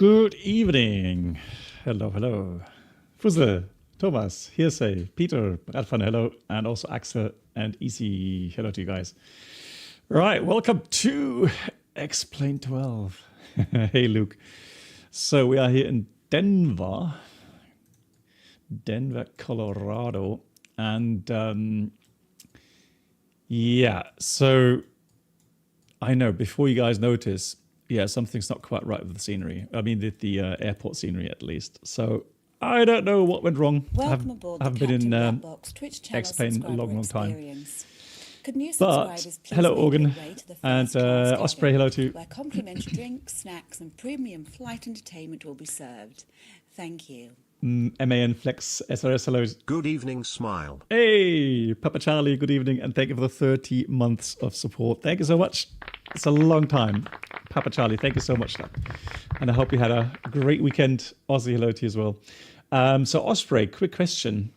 Good evening. Hello, hello. Fussel, Thomas, Hearsay, Peter, Radfan, hello, and also Axel and Easy. Hello to you guys. Right, welcome to XP12. Hey, Luke. So we are here in Denver, Colorado. And yeah, so I know before you guys notice, yeah, something's not quite right with the scenery. I mean, the airport scenery at least. So I don't know what went wrong. Welcome aboard I haven't the been in Twitch channel X-Plane a long, long time. experience. Could new But subscribers please hello, make your Organ, way to the and first class Osprey, cabin, hello too. where complimentary drinks, snacks, and premium flight entertainment will be served. Thank you. MAN Flex SRS, hello. Good evening, Smile. Hey, Papa Charlie, good evening, and thank you for the 30 months of support. Thank you so much. It's a long time. Papa Charlie, thank you so much. And I hope you had a great weekend. Aussie, hello to you as well. So Osprey, quick question.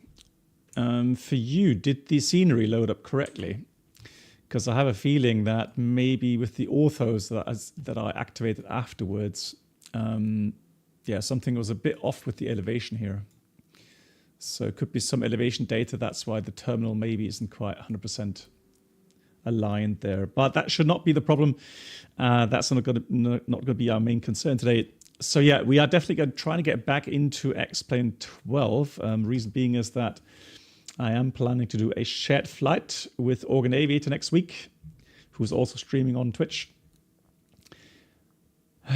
For you, did the scenery load up correctly? Because I have a feeling that maybe with the orthos that I activated afterwards, yeah, something was a bit off with the elevation here. So it could be some elevation data. That's why the terminal maybe isn't quite 100% aligned there. But that should not be the problem. That's not going to be our main concern today. So yeah, we are definitely trying to get back into X-Plane 12. Reason being is that I am planning to do a shared flight with Organ Aviator next week, who's also streaming on Twitch.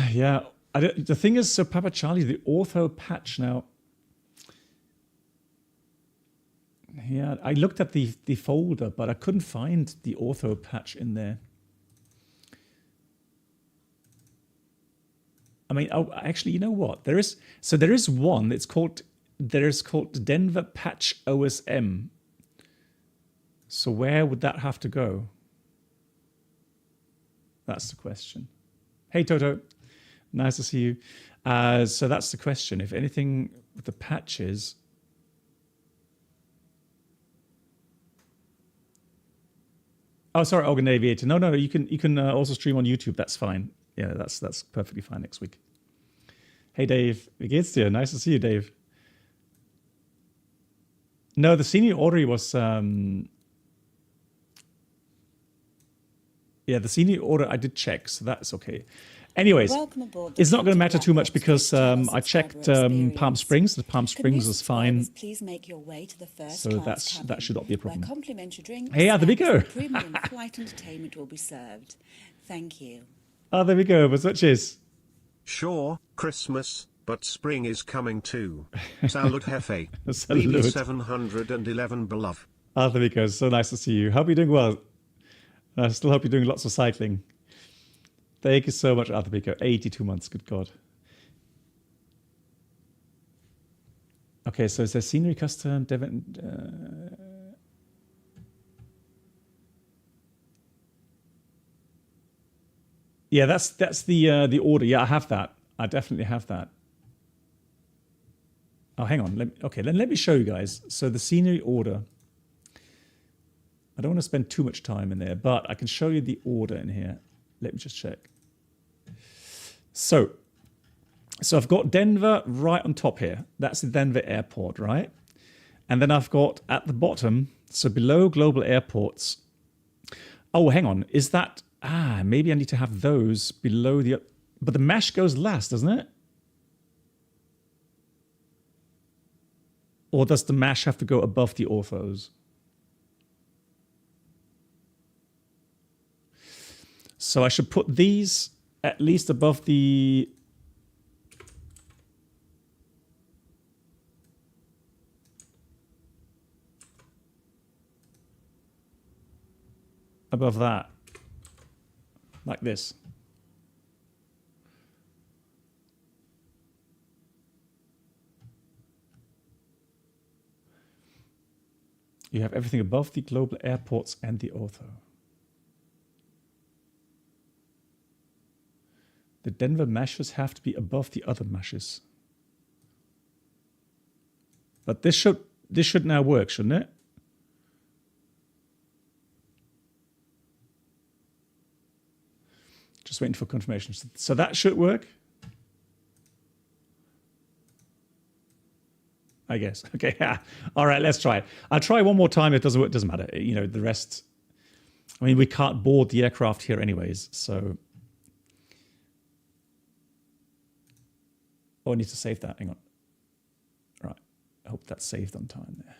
Yeah. The thing is, so Papa Charlie, the ortho patch now. Yeah, I looked at the folder, but I couldn't find the ortho patch in there. I mean, oh, actually, you know what? There is one. It's called Denver Patch OSM. So where would that have to go? That's the question. Hey, Toto. Nice to see you. So that's the question. If anything with the patches, oh, sorry, Organ Aviator. No, you can also stream on YouTube. That's fine. Yeah, that's perfectly fine next week. Hey, Dave. Wie geht's dir? Nice to see you, Dave. No, the senior order was yeah, the senior order I did check, so that's okay. Anyways, it's not going to matter too much because I checked Palm Springs. The Palm Springs is fine. Please make your way to the first So that should not be a problem. Complimentary drinks, Hey, there we go. Premium flight entertainment will be served. Thank you. Oh, there we go. But such is. Sure, Christmas, but spring is coming too. Salud, Hefe. Salud. B711 beloved. Oh, there we go. So nice to see you. Hope you're doing well. I still hope you're doing lots of cycling. Thank you so much, Arthur Pico. 82 months, good God. Okay, so it says scenery custom, Devon. Yeah, that's the order. Yeah, I have that. I definitely have that. Oh, hang on. Let me show you guys. So the scenery order. I don't want to spend too much time in there, but I can show you the order in here. Let me just check. So I've got Denver right on top here. That's the Denver airport, right? And then I've got at the bottom, so below global airports. Oh, hang on. Is that... maybe I need to have those below the... But the mesh goes last, doesn't it? Or does the mesh have to go above the orthos? So I should put these at least above the... above that. Like this. You have everything above the global airports and the ortho. The Denver meshes have to be above the other meshes. But this should now work, shouldn't it? Just waiting for confirmation. So that should work. I guess. Okay, yeah. All right, let's try it. I'll try one more time. If it doesn't work, it doesn't matter. You know, the rest... I mean, we can't board the aircraft here anyways, so... Oh, I need to save that. Hang on. Right. I hope that's saved on time there.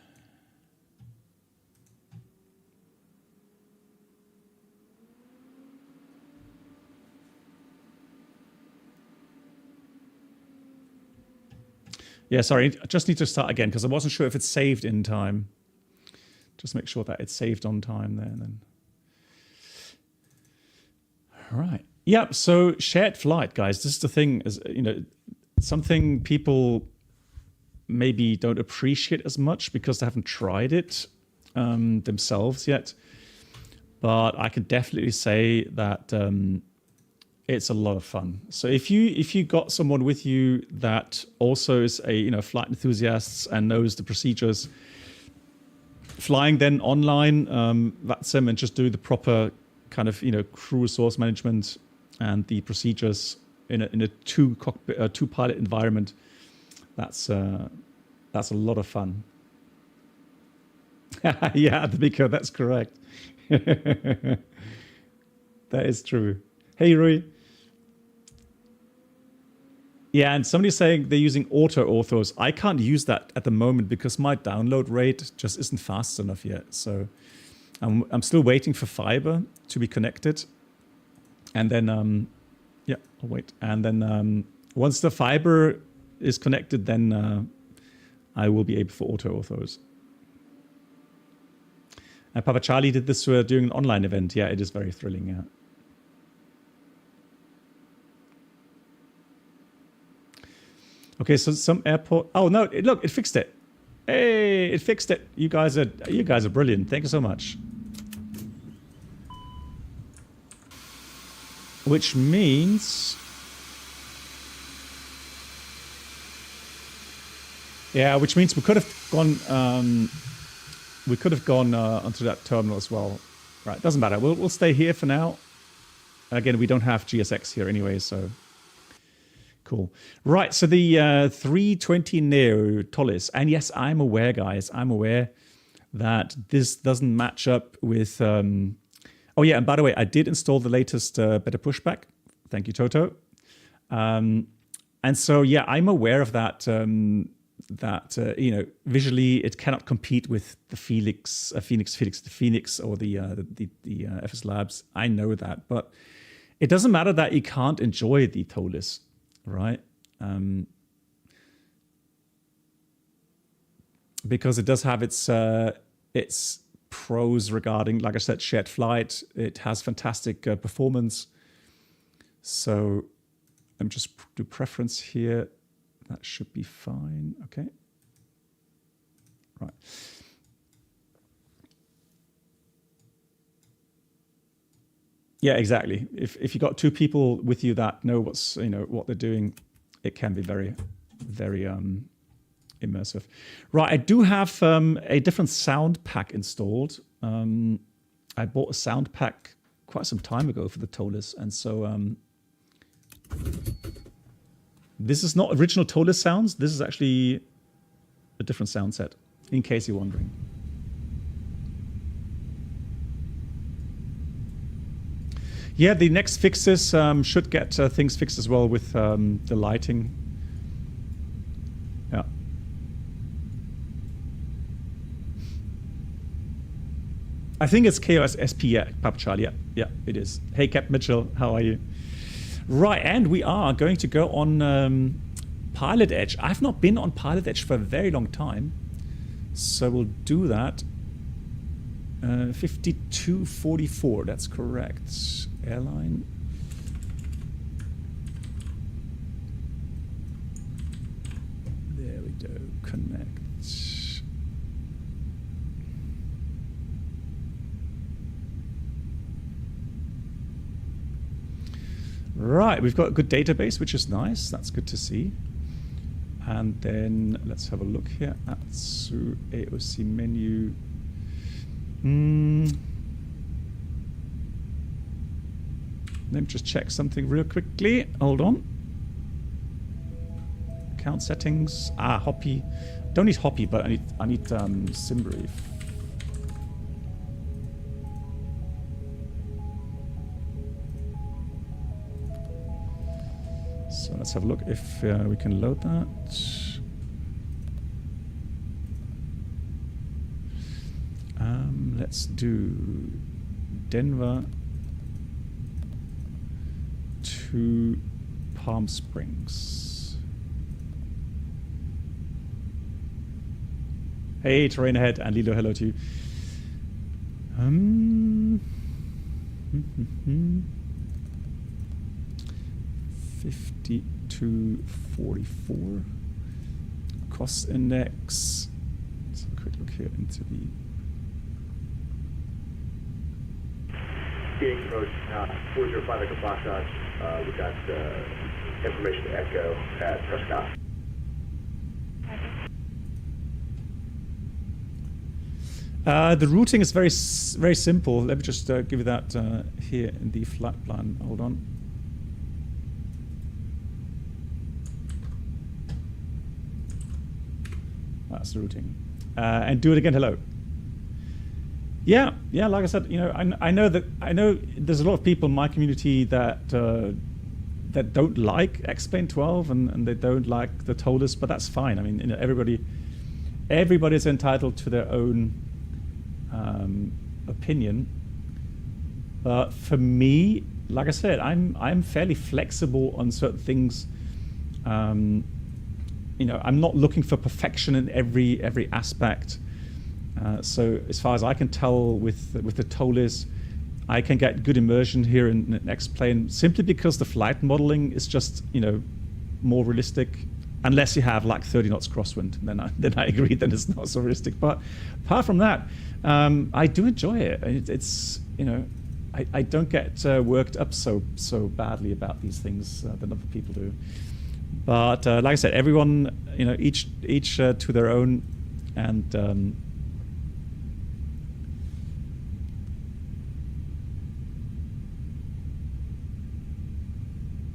Yeah, sorry. I just need to start again because I wasn't sure if it's saved in time. Just make sure that it's saved on time there. And then. All right. Yeah, so shared flight, guys. This is the thing. Is, you know, something people maybe don't appreciate as much because they haven't tried it themselves yet. But I can definitely say that it's a lot of fun. So if you got someone with you that also is a flight enthusiast and knows the procedures, flying then online VATSIM and just do the proper kind of crew resource management and the procedures in a two pilot environment, that's a lot of fun. Yeah, the Miko, that's correct. That is true. Hey, Rui. Yeah, and somebody's saying they're using auto-orthos. I can't use that at the moment because my download rate just isn't fast enough yet. So I'm still waiting for fiber to be connected. And then, yeah, I'll wait. And then once the fiber is connected, then I will be able for auto-orthos. And Papa Charlie did this during an online event. Yeah, it is very thrilling, yeah. Okay, so some airport. Oh no! Look, it fixed it. Hey, it fixed it. You guys are brilliant. Thank you so much. Which means, yeah, which means we could have gone. We could have gone onto that terminal as well. Right, doesn't matter. We'll stay here for now. Again, we don't have GSX here anyway, so. Cool. Right, so the A320NEO Toliss, and yes, I'm aware, guys, I'm aware that this doesn't match up with... Oh yeah, and by the way, I did install the latest better Pushback. Thank you, Toto. And so, yeah, I'm aware of that, visually it cannot compete with the Phoenix, or the FS Labs. I know that, but it doesn't matter that you can't enjoy the Toliss. Right, because it does have its pros regarding, like I said, shared flight. It has fantastic performance. So I'm just do preference here. That should be fine. Okay. Right. Yeah, exactly. If you got two people with you that know what they're doing, it can be very, very immersive. Right, I do have a different sound pack installed. I bought a sound pack quite some time ago for the Toliss, and so this is not original Toliss sounds. This is actually a different sound set, in case you're wondering. Yeah, the next fixes should get things fixed as well with the lighting. Yeah. I think it's KPSP, yeah, Papa Charlie, yeah, it is. Hey, Cap Mitchell, how are you? Right, and we are going to go on PilotEdge. I've not been on PilotEdge for a very long time, so we'll do that. 5244, that's correct. Airline. There we go. Connect. Right, we've got a good database, which is nice. That's good to see. And then let's have a look here at AOC menu. Let me just check something real quickly. Hold on. Account settings. Hoppy. Don't need Hoppy, but I need SimBrief. So let's have a look if we can load that. Let's do Denver to Palm Springs. Hey, Terrain Ahead and Lilo, hello to you. 5244 cost index. Let's have a quick look here into the Being approach 405 Echo Foxtrot. We got information to Echo at Prescott. The routing is very simple. Let me just give you that here in the flight plan. Hold on. That's the routing. And do it again. Hello. Yeah. Like I said, I know there's a lot of people in my community that don't like XP12 and they don't like the Toliss, but that's fine. I mean, everybody's entitled to their own opinion. But for me, like I said, I'm fairly flexible on certain things. I'm not looking for perfection in every aspect. So as far as I can tell with the Toliss, I can get good immersion here in the next plane simply because the flight modeling is just more realistic. Unless you have like 30 knots crosswind, then I agree, then it's not so realistic. But apart from that, I do enjoy it. It's I don't get worked up so badly about these things than other people do. But like I said, everyone, each to their own, and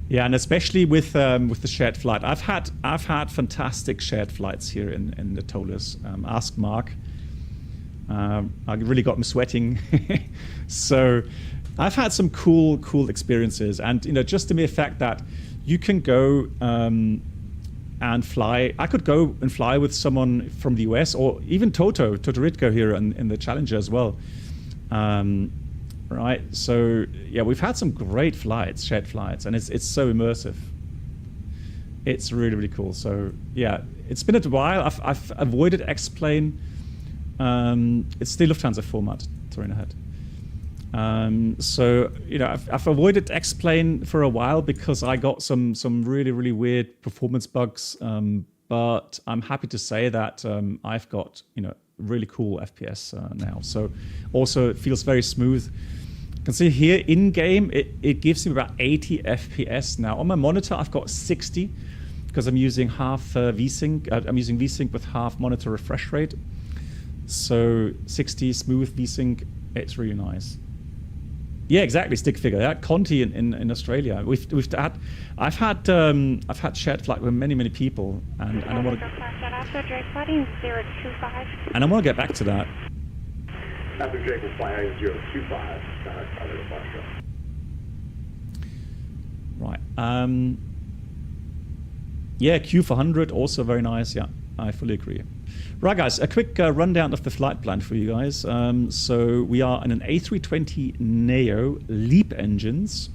yeah, and especially with the shared flight, I've had fantastic shared flights here in the Toliss. Ask Mark. I really got him sweating. So I've had some cool experiences, and just the mere fact that you can go and fly. I could go and fly with someone from the US, or even Toto Ritko here in the Challenger as well. Right, so yeah, we've had some great flights, shared flights, and it's so immersive. It's really cool. So yeah, it's been a while. I've avoided X-plane. It's the Lufthansa format, Terrain Ahead. So I've avoided X-plane for a while because I got some really weird performance bugs. But I'm happy to say that I've got really cool FPS now. So also it feels very smooth. You can see here in game it gives you about 80 FPS now. On my monitor I've got 60 because I'm using half VSync. I'm using VSync with half monitor refresh rate. So 60 smooth VSync. It's really nice. Yeah, exactly. Stick figure. Yeah, Conti in Australia. I've had shared flight with many people, and I want to. And I want to get back to that. After Drake will fly 025. Right. Yeah, Q400 also very nice. Yeah, I fully agree. Right, guys, a quick rundown of the flight plan for you guys. So we are in an A320NEO LEAP engines.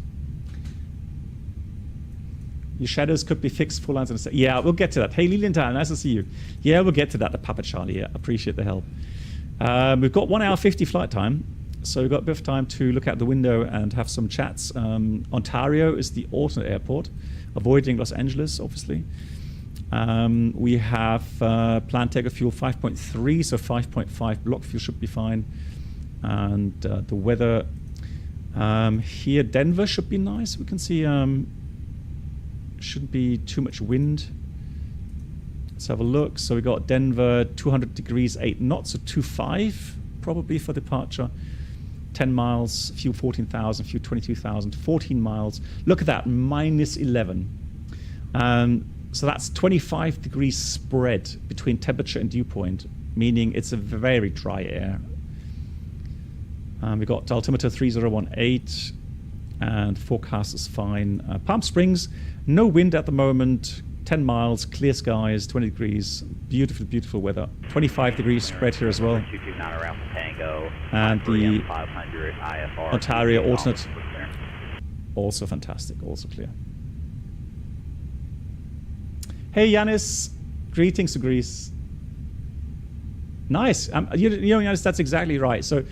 Your shadows could be fixed, full lines. Yeah, we'll get to that. Hey, Lilienthal, nice to see you. Yeah, we'll get to that, the Papa Charlie. Yeah, appreciate the help. We've got 1 hour 50 flight time. So we've got a bit of time to look out the window and have some chats. Ontario is the alternate airport, avoiding Los Angeles, obviously. We have planned takeoff fuel 5.3, so 5.5 block fuel should be fine. And the weather here, Denver should be nice. We can see shouldn't be too much wind. Let's have a look. So we got Denver 200 degrees, 8 knots, so 2.5 probably for departure. 10 miles, fuel 14,000, fuel 22,000, 14 miles. Look at that, minus 11. So that's 25 degrees spread between temperature and dew point, meaning it's a very dry air. We've got altimeter 3018 and forecast is fine. Palm Springs, no wind at the moment, 10 miles, clear skies, 20 degrees, beautiful, beautiful weather. 25 degrees spread here as well. 229 around Tango, And the 500 IFR. Ontario alternate, also fantastic, also clear. Hey Yanis, greetings to Greece. Nice. You know, Yanis, that's exactly right. So,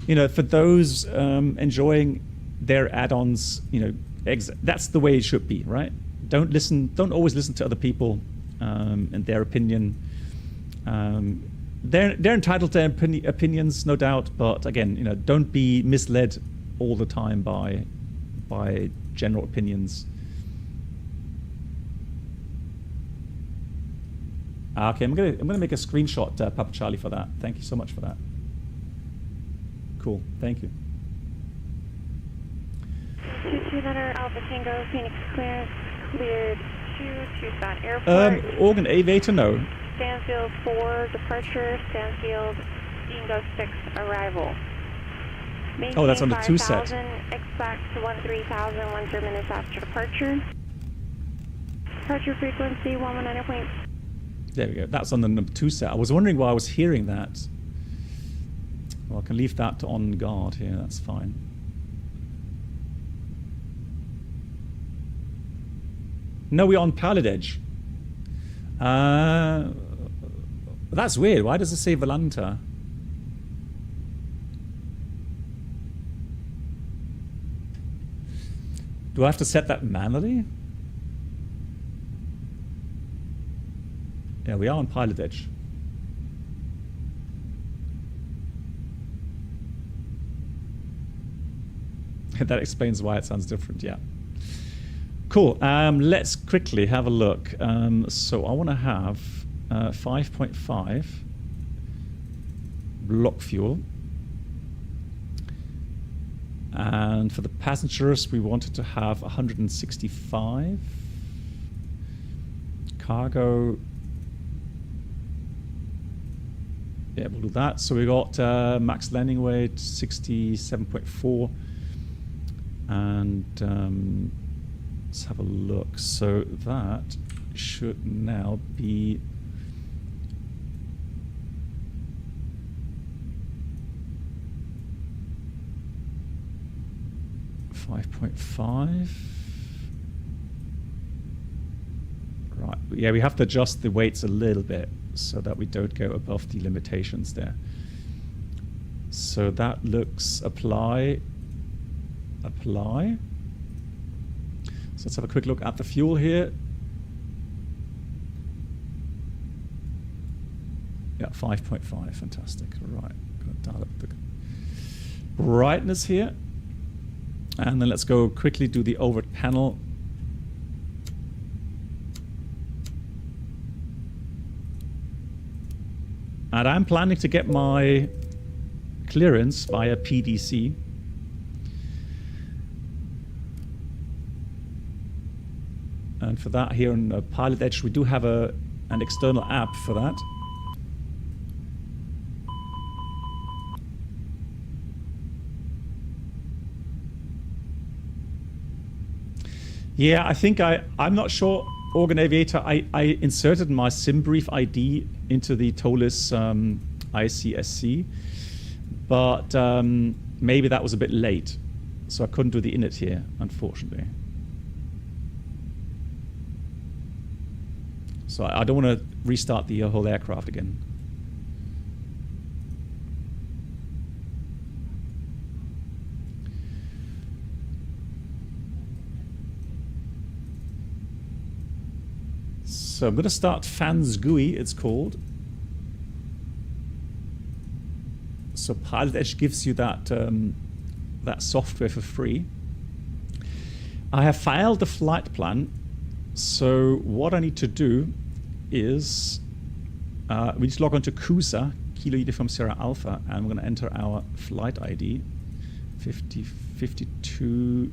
you know, for those enjoying their add-ons, you know, that's the way it should be, right? Don't always listen to other people and their opinion. They're entitled to opinions, no doubt, but again, you know, don't be misled all the time by general opinions. Okay, I'm gonna make a screenshot, Papa Charlie, for that. Thank you so much for that. Cool, thank you. 229 Alpha Tango, Phoenix clearance, cleared to Tucson Airport. Organ Aviator, no. Stanfield 4 departure, Stanfield Dingo 6 arrival. Oh, that's on the 2 set. Expect 13,000 13 minutes after departure. Departure frequency 119. There we go. That's on the number 2 set. I was wondering why I was hearing that. Well, I can leave that on guard here. That's fine. No, we're on PilotEdge. That's weird. Why does it say Volanta? Do I have to set that manually? Yeah, we are on PilotEdge. That explains why it sounds different, yeah. Cool, let's quickly have a look. So I want to have 5.5 block fuel. And for the passengers, we wanted to have 165. Cargo. Yeah, we'll do that. So we got max landing weight 67.4. And let's have a look. So that should now be 5.5. Right. Yeah, we have to adjust the weights a little bit so that we don't go above the limitations there. So that looks apply. So let's have a quick look at the fuel here. Yeah, 5.5, fantastic. Right, gonna dial up the brightness here. And then let's go quickly do the overt panel. And I'm planning to get my clearance via PDC. And for that here on PilotEdge, we do have an external app for that. Yeah, I think I'm not sure, Organ Aviator, I inserted my SimBrief ID into the Toliss ICSC, but maybe that was a bit late, so I couldn't do the init here, unfortunately. So I don't want to restart the whole aircraft again. So I'm going to start Fans GUI, it's called. So PilotEdge gives you that that software for free. I have filed the flight plan. So what I need to do is we need to log on to CUSA, Kilo Uniform Sierra Alpha, and we're going to enter our flight ID 5052.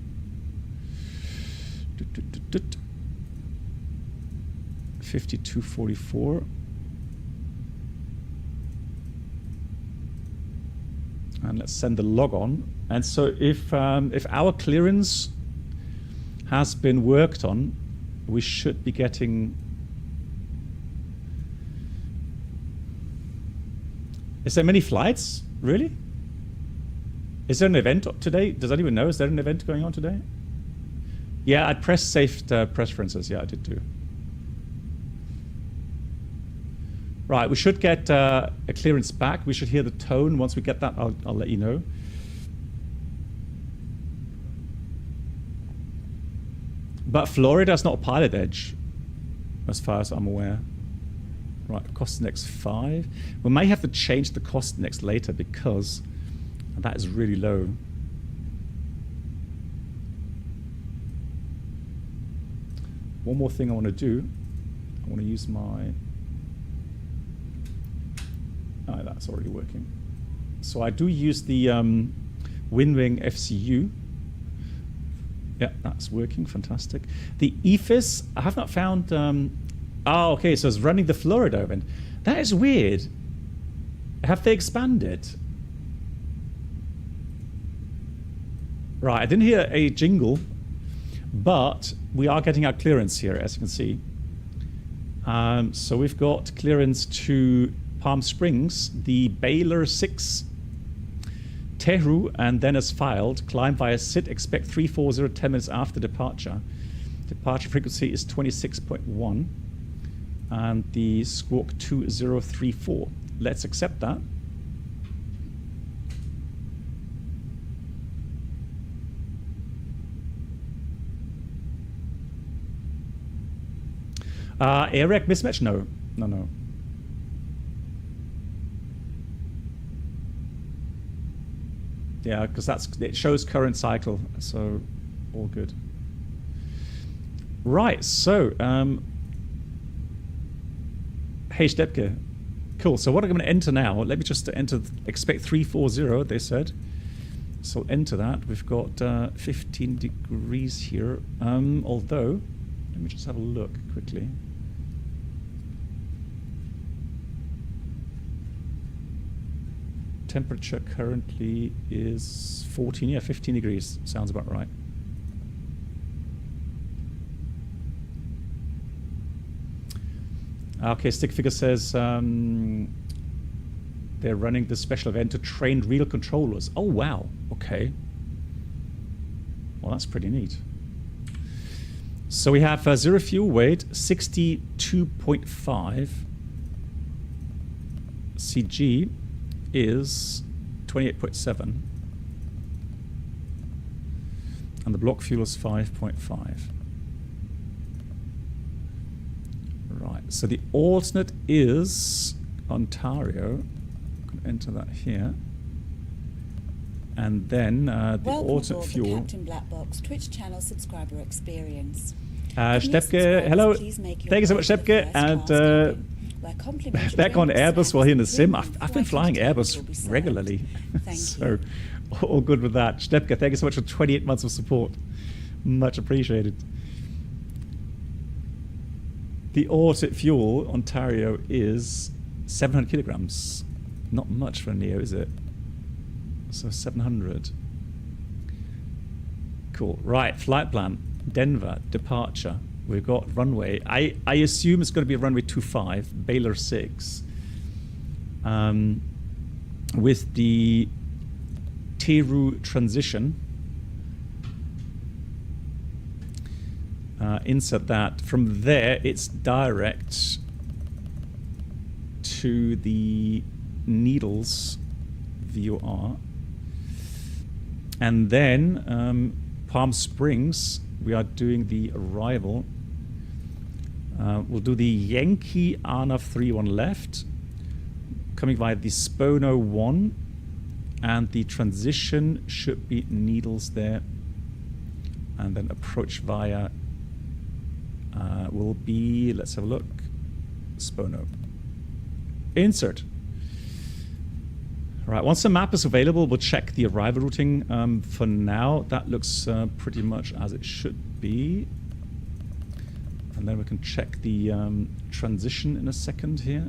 5244. And let's send the log on. And so if our clearance has been worked on, we should be getting... Is there many flights? Really? Is there an event today? Does anyone know? Is there an event going on today? Yeah, I pressed saved preferences. Yeah, I did too. Right, we should get a clearance back. We should hear the tone. Once we get that, I'll let you know. But Florida's not PilotEdge, as far as I'm aware. Right, cost index 5. We may have to change the cost index later because that is really low. One more thing I want to do. I want to use my... Oh, that's already working. So I do use the WinWing FCU. Yeah, that's working. Fantastic. The EFIS, I have not found... oh, okay, so it's running the Florida event. That is weird. Have they expanded? Right, I didn't hear a jingle, but we are getting our clearance here, as you can see. So we've got clearance to Palm Springs, the Baylor 6, Tehu, and then as filed, climb via SIT, expect 340 10 minutes after departure. Departure frequency is 26.1, and the squawk 2034. Let's accept that. AirRec mismatch? No. No. Yeah, because it shows current cycle, so all good. Right, so hey Stepke, cool. So what I'm going to enter now? Let me just enter. Expect 340. They said. So enter that. We've got 15 degrees here. Although, let me just have a look quickly. Temperature currently is 14, yeah, 15 degrees. Sounds about right. Okay, Stickfigure says they're running this special event to train real controllers. Oh, wow. Okay. Well, that's pretty neat. So we have zero fuel weight, 62.5. CG is 28.7, and the block fuel is 5.5. Right, so the alternate is Ontario. I'm going to enter that here, and then the alternate fuel. The Captain Black Box Twitch channel subscriber experience. Stepke, hello. Thank you so much, Stepke, and. Back on Airbus while here in the sim. I've been flying Airbus regularly. So all good with that. Stepke, thank you so much for 28 months of support. Much appreciated. The alternate fuel, Ontario, is 700 kilograms. Not much for a NEO, is it? So 700. Cool. Right, flight plan. Denver, departure. We've got runway. I assume it's going to be runway 25, Baylor 6. With the Tehu transition. Insert that. From there, it's direct to the Needles VOR. And then Palm Springs, we are doing the arrival. We'll do the Yankee RNAV 31 left, coming via the Spono 1, and the transition should be Needles there, and then approach via will be, let's have a look, Spono. Insert. Right, once the map is available, we'll check the arrival routing. For now, that looks pretty much as it should be. And then we can check the transition in a second here.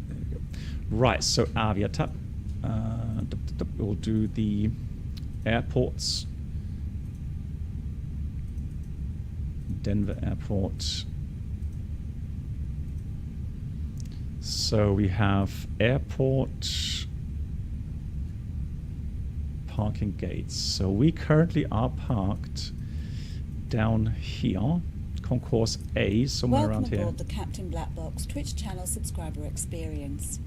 There we go. Right, so Aviatab. We'll do the airports. Denver Airport. So we have airport parking gates. So we currently are parked down here, concourse A, somewhere Welcome around here. aboard the Captain Black Box Twitch channel subscriber experience.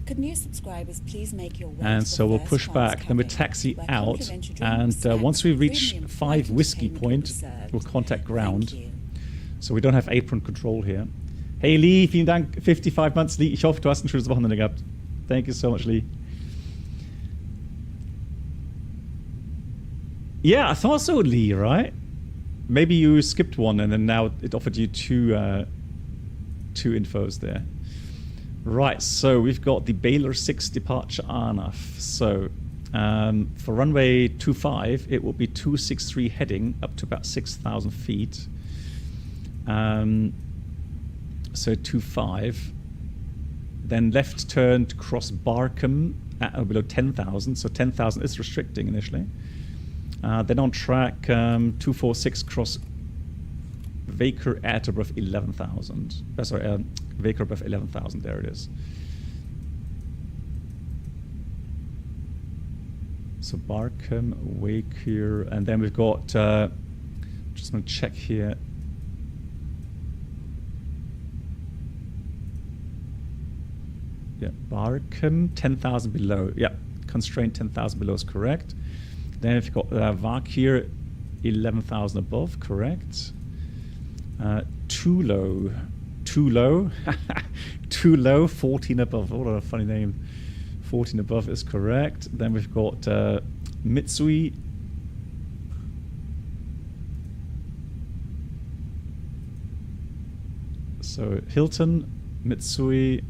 Could new subscribers please make your way And to so the we'll first push class back, then we cabin, taxi where out, complimentary and drinks, snacks, once we reach premium 5 flight whiskey entertainment will point, be served. we'll contact ground. Thank you. So we don't have apron control here. Hey Lee, vielen Dank, 55 months Lee. Ich hoffe, du hast ein schönes Wochenende gehabt. Thank you so much, Lee. Yeah, I thought so, Lee, right? Maybe you skipped one and then now it offered you two infos there. Right, so we've got the Baylor 6 departure ANAF. So for runway 25, it will be 263 heading up to about 6,000 feet. So 25. Then left turn to cross Barkham at below 10,000. So 10,000 is restricting initially. Then on track 246 cross Vaker at above 11,000. Sorry, Vaker above 11,000. There it is. So Barkham, Vaker, and then we've got. Just going to check here. Yeah, Barkham 10,000 below. Yeah, constraint 10,000 below is correct. Then we've got Vakir 11,000 above, correct. Too low, too low, 14 above. What a funny name. 14 above is correct. Then we've got Mitsui. So Hilton, Mitsui.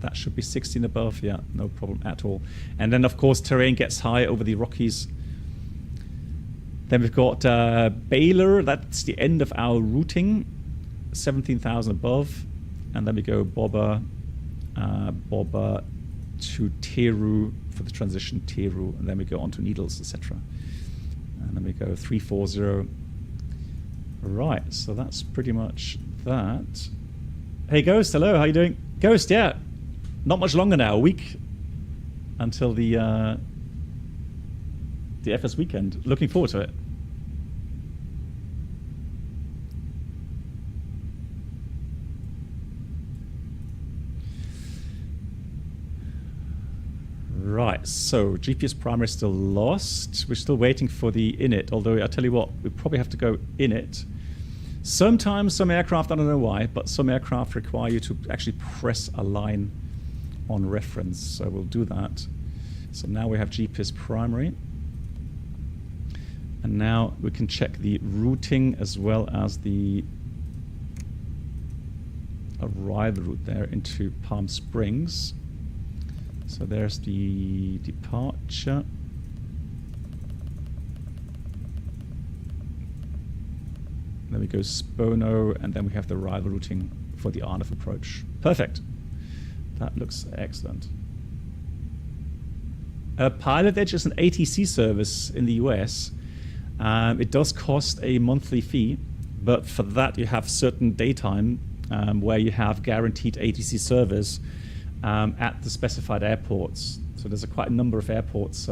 That should be 16 above. Yeah, no problem at all. And then, of course, terrain gets high over the Rockies. Then we've got Baylor. That's the end of our routing. 17,000 above. And then we go Boba to Teru for the transition, Teru. And then we go on to Needles, etc. And then we go 340. Right, so that's pretty much that. Hey, Ghost, hello, how you doing? Ghost, yeah. Not much longer now, a week until the FS weekend. Looking forward to it. Right, so GPS primary is still lost. We're still waiting for the init, although I tell you what, we probably have to go init. Sometimes some aircraft, I don't know why, but some aircraft require you to actually press a line on reference, so we'll do that. So now we have GPS primary, and now we can check the routing as well as the arrival route there into Palm Springs. So there's the departure. Then we go Spono, and then we have the arrival routing for the RNF approach. Perfect. That looks excellent. PilotEdge is an ATC service in the US. It does cost a monthly fee, but for that you have certain daytime where you have guaranteed ATC service at the specified airports. So there's quite a number of airports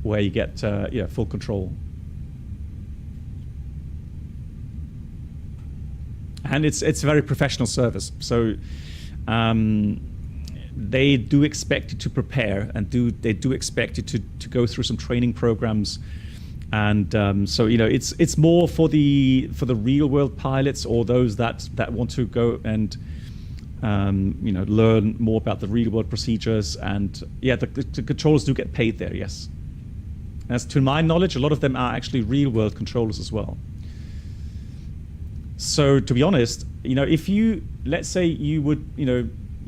where you get full control. And it's a very professional service. So they do expect you to prepare, and they do expect you to go through some training programs. And so it's more for the real world pilots, or those that want to go and learn more about the real world procedures. And yeah, the controllers do get paid there, yes. As to my knowledge, a lot of them are actually real world controllers as well. So to be honest, if you, let's say you would,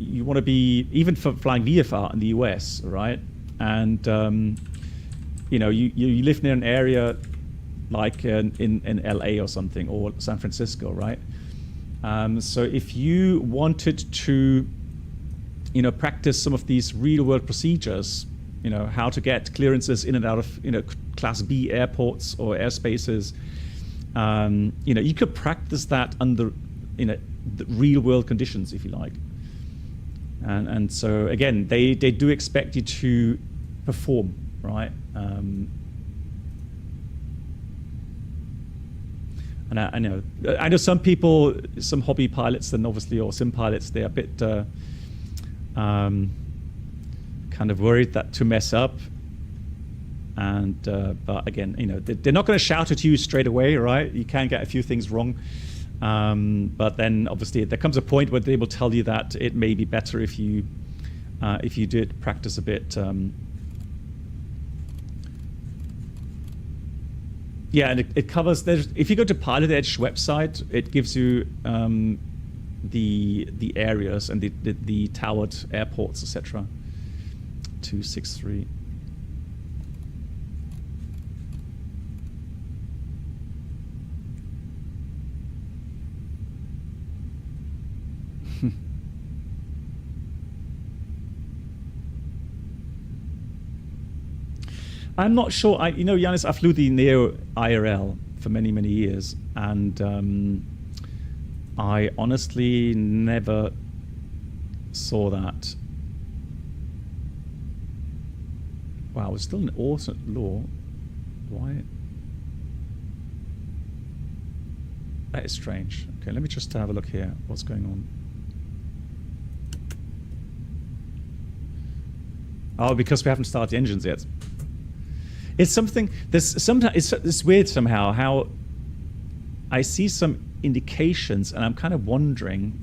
you want to be, even for flying VFR in the US, right? And you live near an area like in LA or something, or San Francisco, right? So if you wanted to, practice some of these real-world procedures, how to get clearances in and out of, Class B airports or airspaces, you could practice that under, the real-world conditions, if you like. And so again, they do expect you to perform, right? And I know some people, some hobby pilots, and obviously or sim pilots, they're a bit kind of worried that to mess up. And but again, they're not going to shout at you straight away, right? You can get a few things wrong, but then obviously there comes a point where they will tell you that it may be better if you did practice a bit. Yeah, and it covers. If you go to PilotEdge website, it gives you the areas and the towered airports, etc. 263. I'm not sure. Yanis, I flew the NEO IRL for many, many years, and I honestly never saw that. Wow, it's still an alternate law. Why? That is strange. Okay, let me just have a look here. What's going on? Oh, because we haven't started the engines yet. It's something. It's weird somehow how I see some indications, and I'm kind of wondering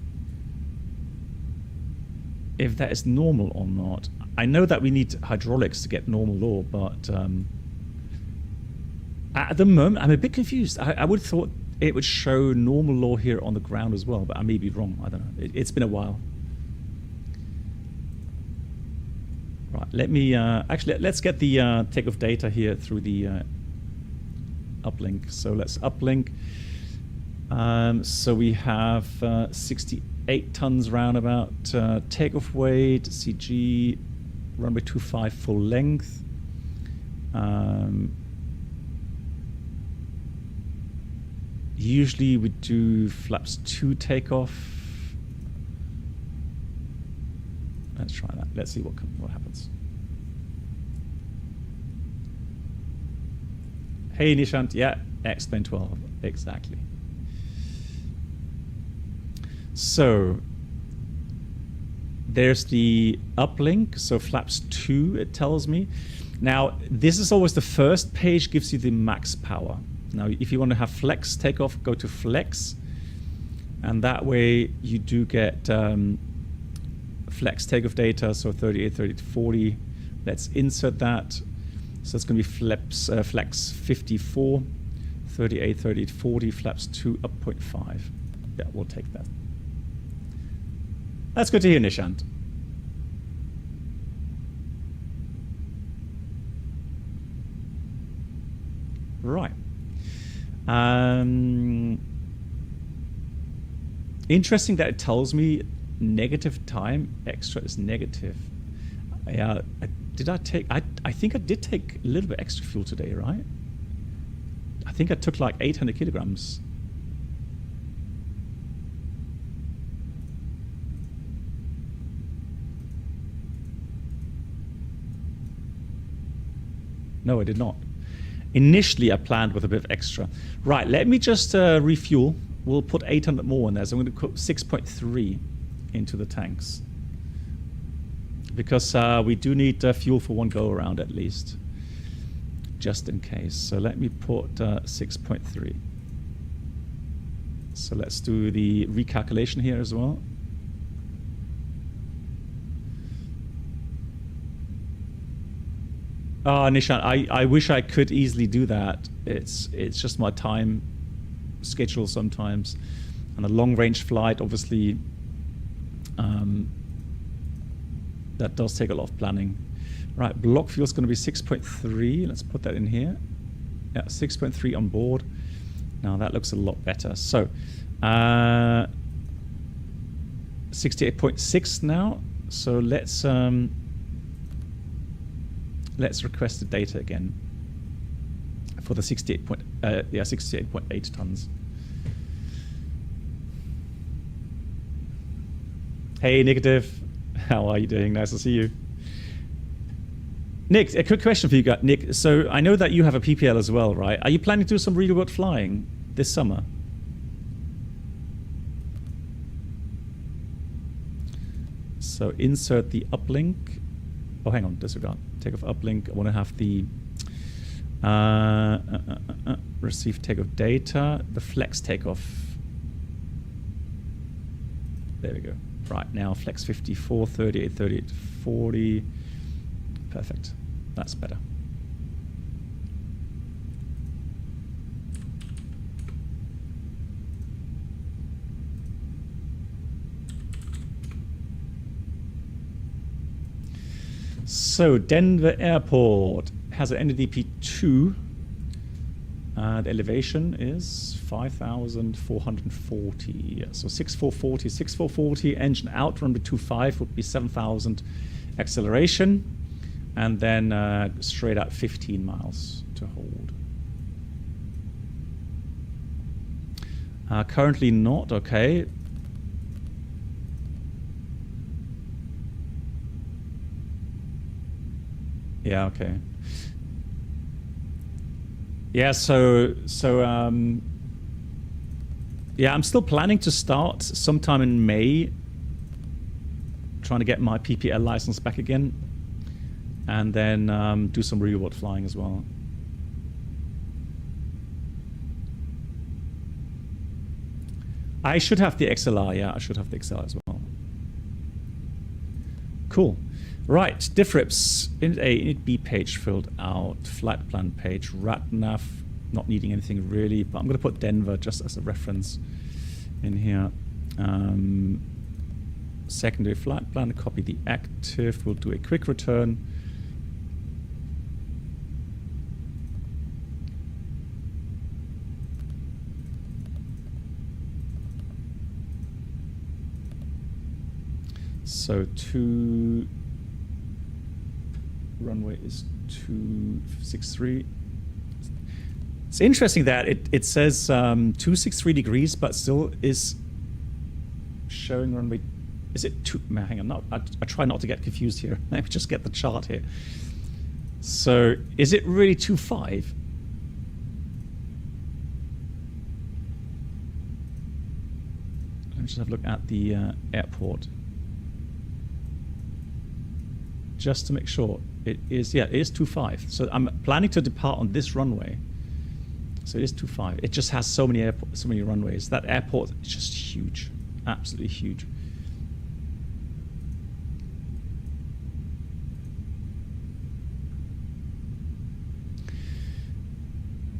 if that is normal or not. I know that we need hydraulics to get normal law, but at the moment I'm a bit confused. I would have thought it would show normal law here on the ground as well, but I may be wrong. I don't know. It's been a while. Right, let me actually let's get the takeoff data here through the uplink. So let's uplink. So we have 68 tons roundabout, takeoff weight, CG, runway 25 full length. Usually we do flaps 2 takeoff. Let's try that. Let's see what happens. Hey Nishant, yeah, XP12, exactly. So there's the uplink, so flaps 2 it tells me. Now this is always the first page, gives you the max power. Now if you want to have flex takeoff, go to flex, and that way you do get flex takeoff data, so 38, 30 to 40. Let's insert that. So it's going to be flex 54, 38, 30 to 40, flaps 2 up 0.5. Yeah, we'll take that. That's good to hear, Nishant. Right. Interesting that it tells me negative time. Extra is negative. Yeah. I think I did take a little bit extra fuel today, right? I think I took like 800 kilograms. No, I did not. Initially, I planned with a bit of extra. Right, let me just refuel. We'll put 800 more in there. So I'm going to put 6.3 into the tanks. Because we do need fuel for one go around at least. Just in case. So let me put 6.3. So let's do the recalculation here as well. Nishan, I wish I could easily do that. It's just my time schedule sometimes, and a long range flight obviously That does take a lot of planning. Right, block fuel is going to be 6.3. Let's put that in here. Yeah, 6.3 on board. Now that looks a lot better. So, 68.6 now. So let's request the data again for the 68.8 tons. Hey, Negative. How are you doing? Nice to see you. Nick, a quick question for you guys. Nick, so I know that you have a PPL as well, right? Are you planning to do some real world flying this summer? So insert the uplink. Oh, hang on, disregard. Takeoff uplink. I want to have the receive takeoff data, the flex takeoff. There we go. Right, now flex 54, 38, 38, 40. Perfect. That's better. So Denver Airport has an NDP 2. The elevation is 5,440. So 6,440, engine out, runway 25 would be 7,000 acceleration, and then straight out 15 miles to hold. Currently not, okay. Yeah, okay. Yeah, yeah, I'm still planning to start sometime in May, trying to get my PPL license back again, and then do some real world flying as well. I should have the XLR, yeah, I should have the XLR as well. Cool. Right, diffrips. Init A, init B page filled out. Flight plan page. RATNAV, not needing anything really, but I'm going to put Denver just as a reference in here. Secondary flight plan, copy the active. We'll do a quick return. So runway is 263. It's interesting that it says 263 degrees, but still is showing runway. Is it two? Hang on, no, I try not to get confused here. Let me just get the chart here. So is it really 25? Let me just have a look at the airport. Just to make sure. It is, yeah, it is 25. So I'm planning to depart on this runway. So it is 25. It just has so many runways. That airport is just huge, absolutely huge.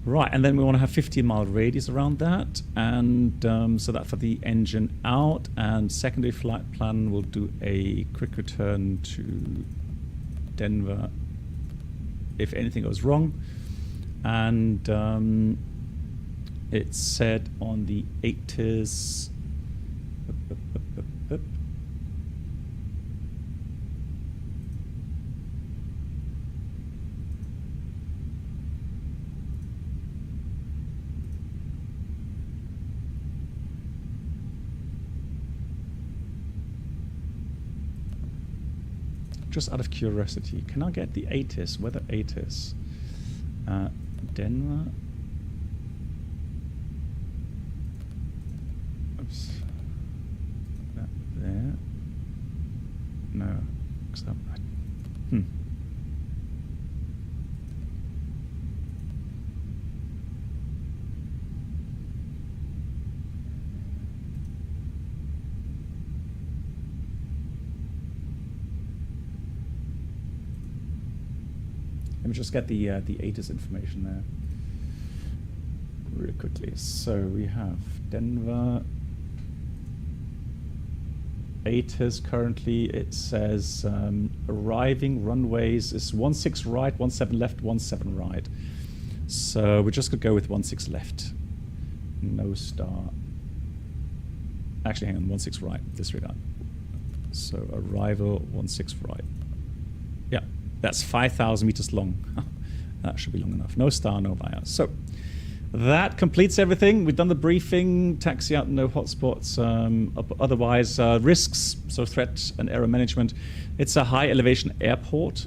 Right, and then we want to have 15-mile radius around that, and so that for the engine out, and secondary flight plan will do a quick return to Denver if anything goes wrong, and it said on the ATIS just out of curiosity, can I get the ATIS, weather ATIS? Denver. Oops. That there. No. Let me just get the ATIS information there really quickly. So we have Denver ATIS currently, it says arriving runways is 16 right, 17 left, 17 right. So we're just going to go with 16 left. No star. Actually, hang on, 16 right, disregard. So arrival 16 right. Yeah, that's 5,000 meters long. That should be long enough. No star, no via. So that completes everything. We've done the briefing, taxi out, no hotspots. Otherwise, risks, so threat and error management. It's a high elevation airport.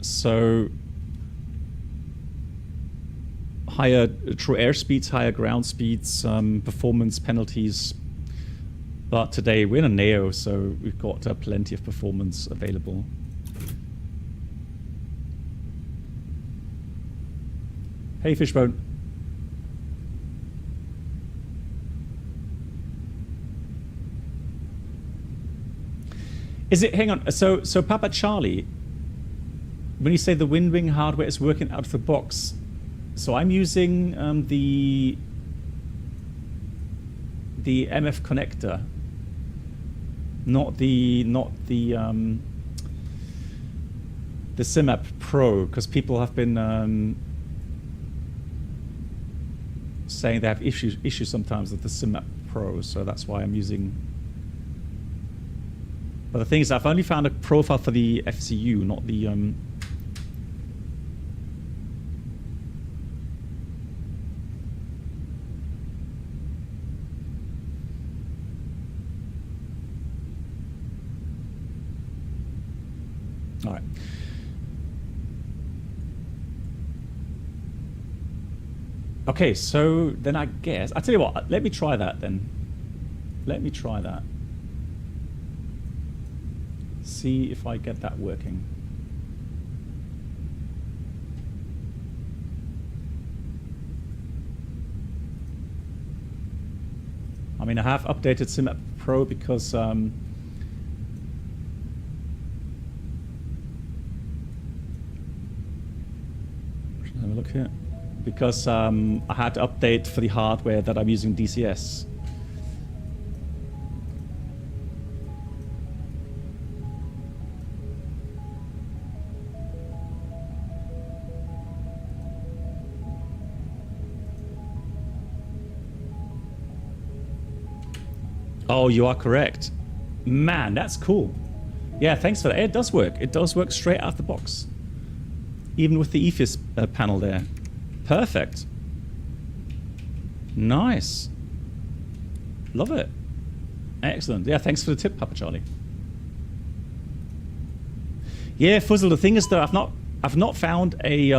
So higher true air speeds, higher ground speeds, performance penalties. But today we're in a NEO, so we've got plenty of performance available. Hey, Fishbone. Is it, hang on, so Papa Charlie, when you say the wind wing hardware is working out of the box, so I'm using the MF connector, not the SimApp Pro, because people have been saying they have issues sometimes with the SimApp Pro, so that's why I'm using. But the thing is, I've only found a profile for the FCU, not the all right. Okay, so then I guess I tell you what. Let me try that then. Let me try that. See if I get that working. I mean, I have updated SimApp Pro because let's have a look here. Because I had to update for the hardware that I'm using DCS. Oh, you are correct. Man, that's cool. Yeah, thanks for that. It does work. It does work straight out the box. Even with the EFIS panel there. Perfect. Nice. Love it. Excellent. Yeah, thanks for the tip, Papa Charlie. Yeah, Fuzzle, the thing is though, I've not found a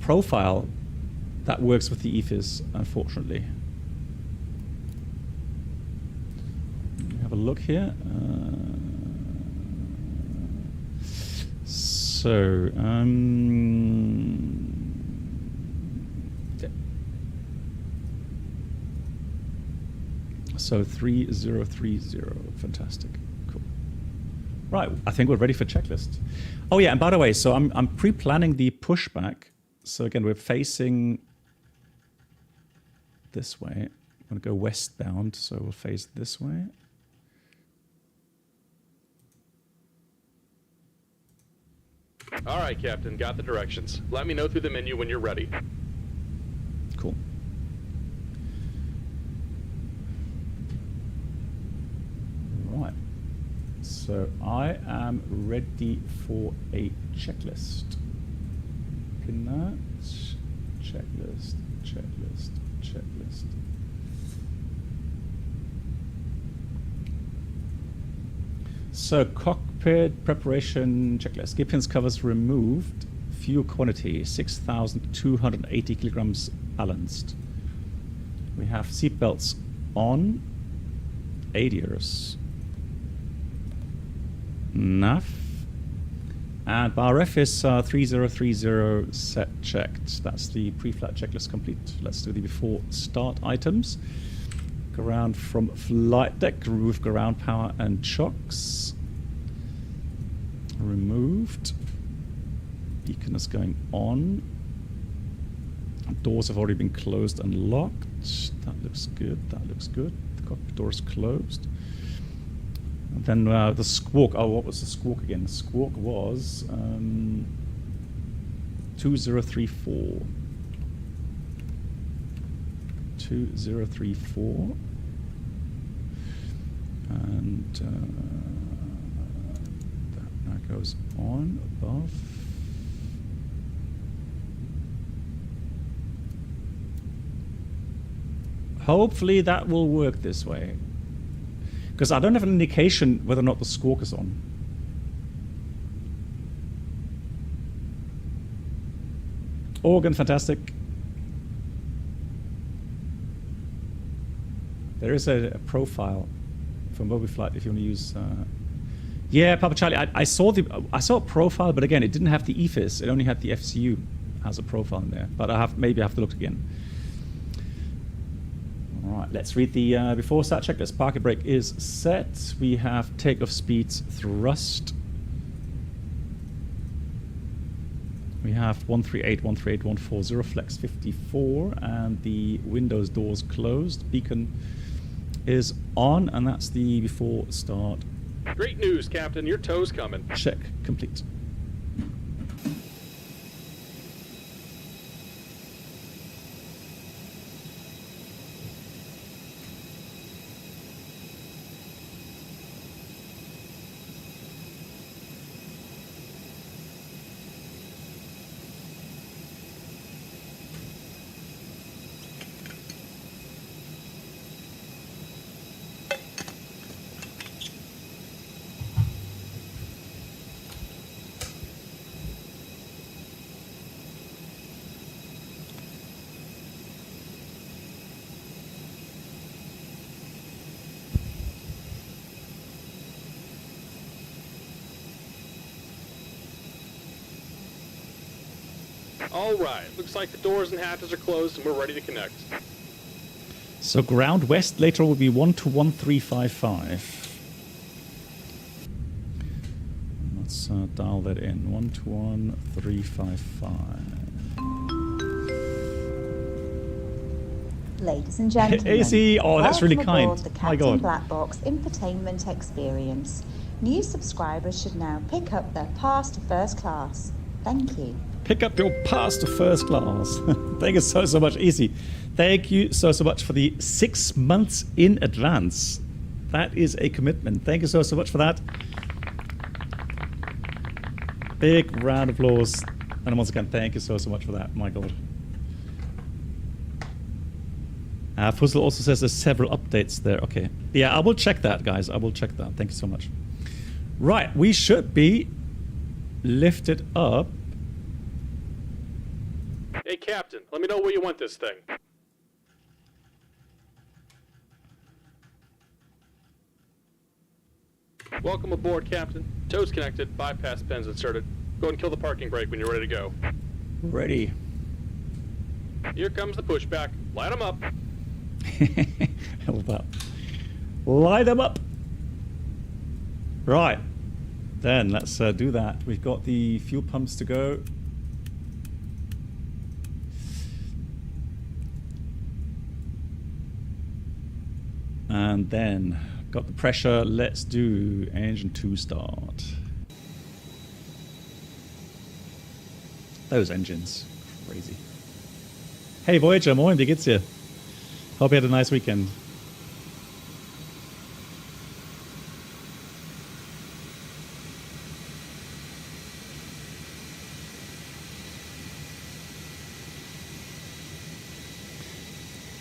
profile that works with the EFIS, unfortunately. Have a look here. So, so 3030, fantastic, cool. Right, I think we're ready for checklist. Oh yeah, and by the way, so I'm pre-planning the pushback. So again, we're facing this way. I'm going to go westbound, so we'll face this way. All right, Captain, got the directions. Let me know through the menu when you're ready. Cool. Right. So I am ready for a checklist. Pinner, checklist, checklist, checklist. So cockpit preparation checklist. Gear pins covers removed. Fuel quantity 6,280 kilograms balanced. We have seatbelts on. ADIRS. NAF. And bar F is 3030 set checked. That's the pre-flight checklist complete. Let's do the before start items. Ground from flight deck. Remove ground power and chocks. Removed. Beacon is going on. Doors have already been closed and locked. That looks good. That looks good. The cockpit door is closed. And then the squawk. Oh, what was the squawk again? The squawk was 2034. 2034. And that goes on above. Hopefully that will work this way. Because I don't have an indication whether or not the squawk is on. Organ, fantastic. There is a profile for mobile flight if you want to use. Yeah, Papa Charlie. I saw a profile, but again, it didn't have the EFIS. It only had the FCU as a profile in there. But maybe I have to look again. All right, let's read the before start checklist. Parking brake is set. We have takeoff speeds thrust. We have 138, 138, 140, flex 54, and the windows doors closed. Beacon is on, and that's the before start. Great news, Captain. Your tow's coming. Check complete. All right. Looks like the doors and hatches are closed and we're ready to connect. So ground west later will be 121.355. Let's dial that in. 121.355. Ladies and gentlemen, AC, oh, that's really welcome kind. aboard the My Captain God. Black Box infotainment experience. New subscribers should now pick up their pass to first class. Thank you. Pick up your pass to first class. Thank you so much, Easy. Thank you so much for the 6 months in advance. That is a commitment. Thank you so much for that. Big round of applause. And once again, thank you so much for that. My God. Fuzzle also says there's several updates there. Okay. Yeah, I will check that, guys. I will check that. Thank you so much. Right. We should be lifted up. Hey, Captain, let me know where you want this thing. Welcome aboard, Captain. Tow's connected, bypass pins inserted. Go ahead and kill the parking brake when you're ready to go. Ready. Here comes the pushback. Light them up. Hell that. Light them up. Right. Then let's do that. We've got the fuel pumps to go. And then got the pressure. Let's do engine 2 start. Those engines. Crazy. Hey Voyager, moin, wie geht's dir? Hope you had a nice weekend.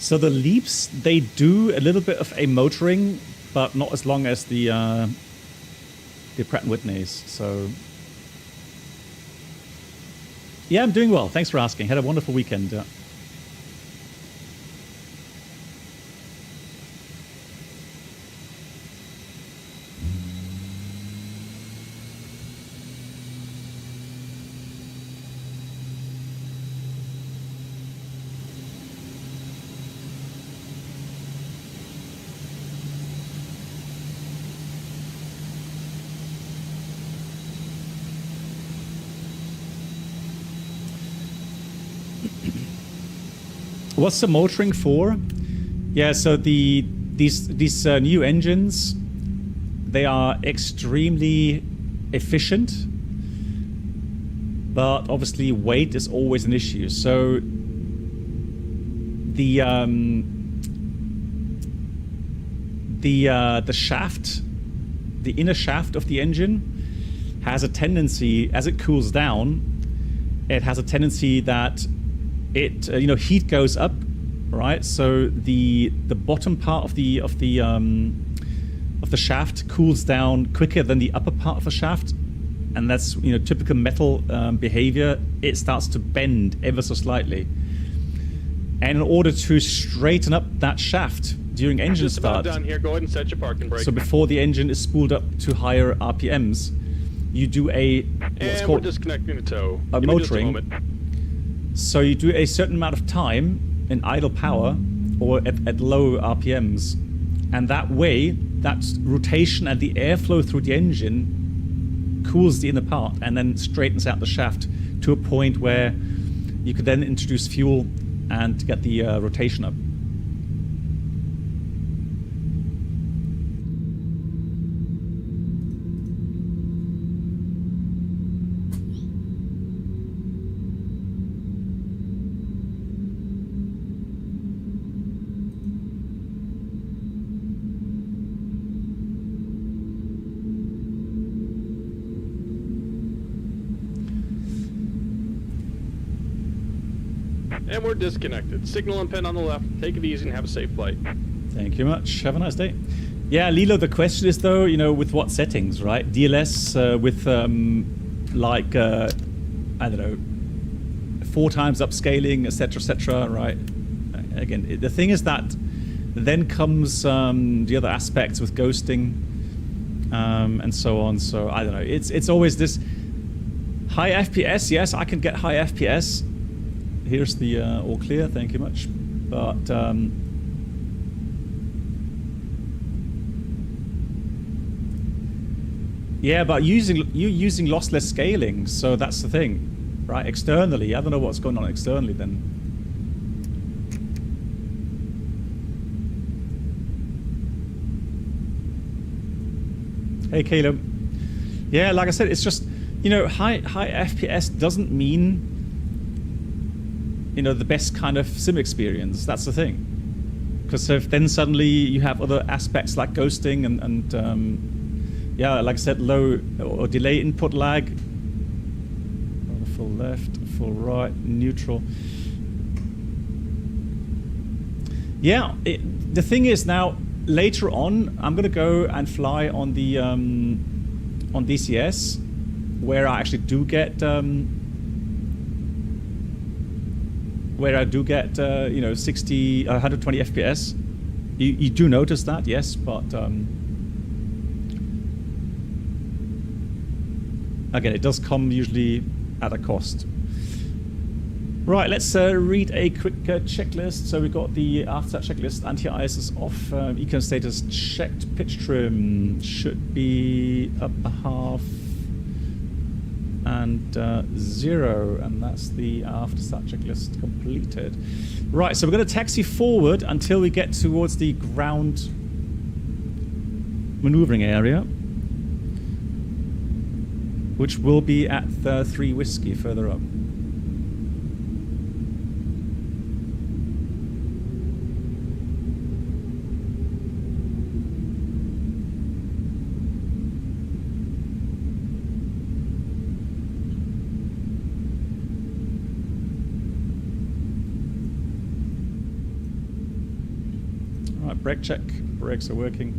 So the Leaps, they do a little bit of a motoring, but not as long as the Pratt & Whitneys. So yeah, I'm doing well. Thanks for asking. Had a wonderful weekend. What's the motoring for? Yeah, so these new engines, they are extremely efficient, but obviously weight is always an issue. So the shaft, the inner shaft of the engine has a tendency, as it cools down, it has a tendency that it heat goes up, right? So the bottom part of the shaft cools down quicker than the upper part of the shaft, and that's typical metal behavior. It starts to bend ever so slightly, and in order to straighten up that shaft during engine Just start, about done here. Go ahead and set your parking brake. so before the engine is spooled up to higher RPMs, you do what's and called we're disconnecting the tow. a Give me just a motoring. moment. So you do a certain amount of time in idle power or at low RPMs, and that way, that rotation and the airflow through the engine cools the inner part and then straightens out the shaft to a point where you could then introduce fuel and get the rotation up. And we're disconnected. Signal and pin on the left. Take it easy and have a safe flight. Thank you much. Have a nice day. Yeah, Lilo, the question is though, with what settings, right? DLS with I don't know, 4 times upscaling, etc., right? Again, the thing is that then comes the other aspects with ghosting and so on. So I don't know. It's always this high FPS. Yes, I can get high FPS. Here's the all clear, thank you much. But yeah, but using lossless scaling, so that's the thing, right? Externally, I don't know what's going on externally then. Hey Caleb. Yeah, like I said, it's just high FPS doesn't mean the best kind of sim experience. That's the thing. Because if then suddenly you have other aspects like ghosting and yeah, like I said, low or delay input lag. Full left, full right, neutral. Yeah, the thing is now, later on, I'm going to go and fly on the on DCS, where I actually do get 60, 120 FPS. You do notice that, yes, but again, it does come usually at a cost. Right, let's read a quick checklist. So we've got the after that checklist: anti-ice is off, econ status checked, pitch trim should be up a half, and 0, and that's the after that checklist completed. Right, so we're going to taxi forward until we get towards the ground maneuvering area, which will be at 3 Whiskey further up. Brake check. Brakes are working.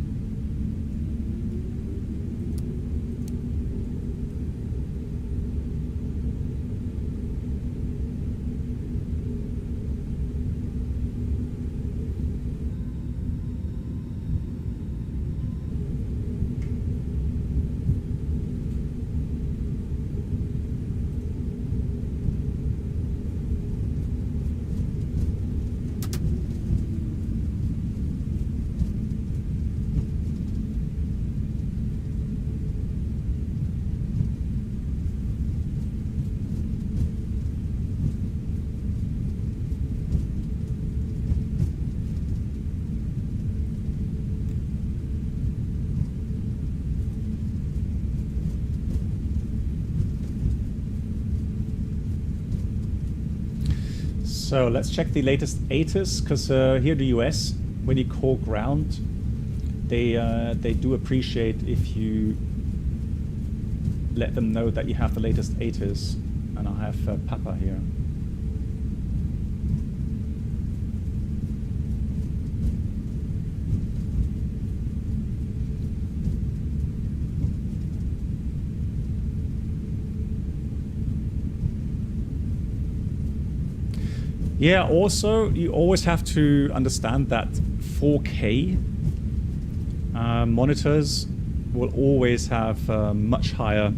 So let's check the latest ATIS, because here in the US, when you call ground, they do appreciate if you let them know that you have the latest ATIS. And I have Papa here. Yeah, also, you always have to understand that 4K monitors will always have much higher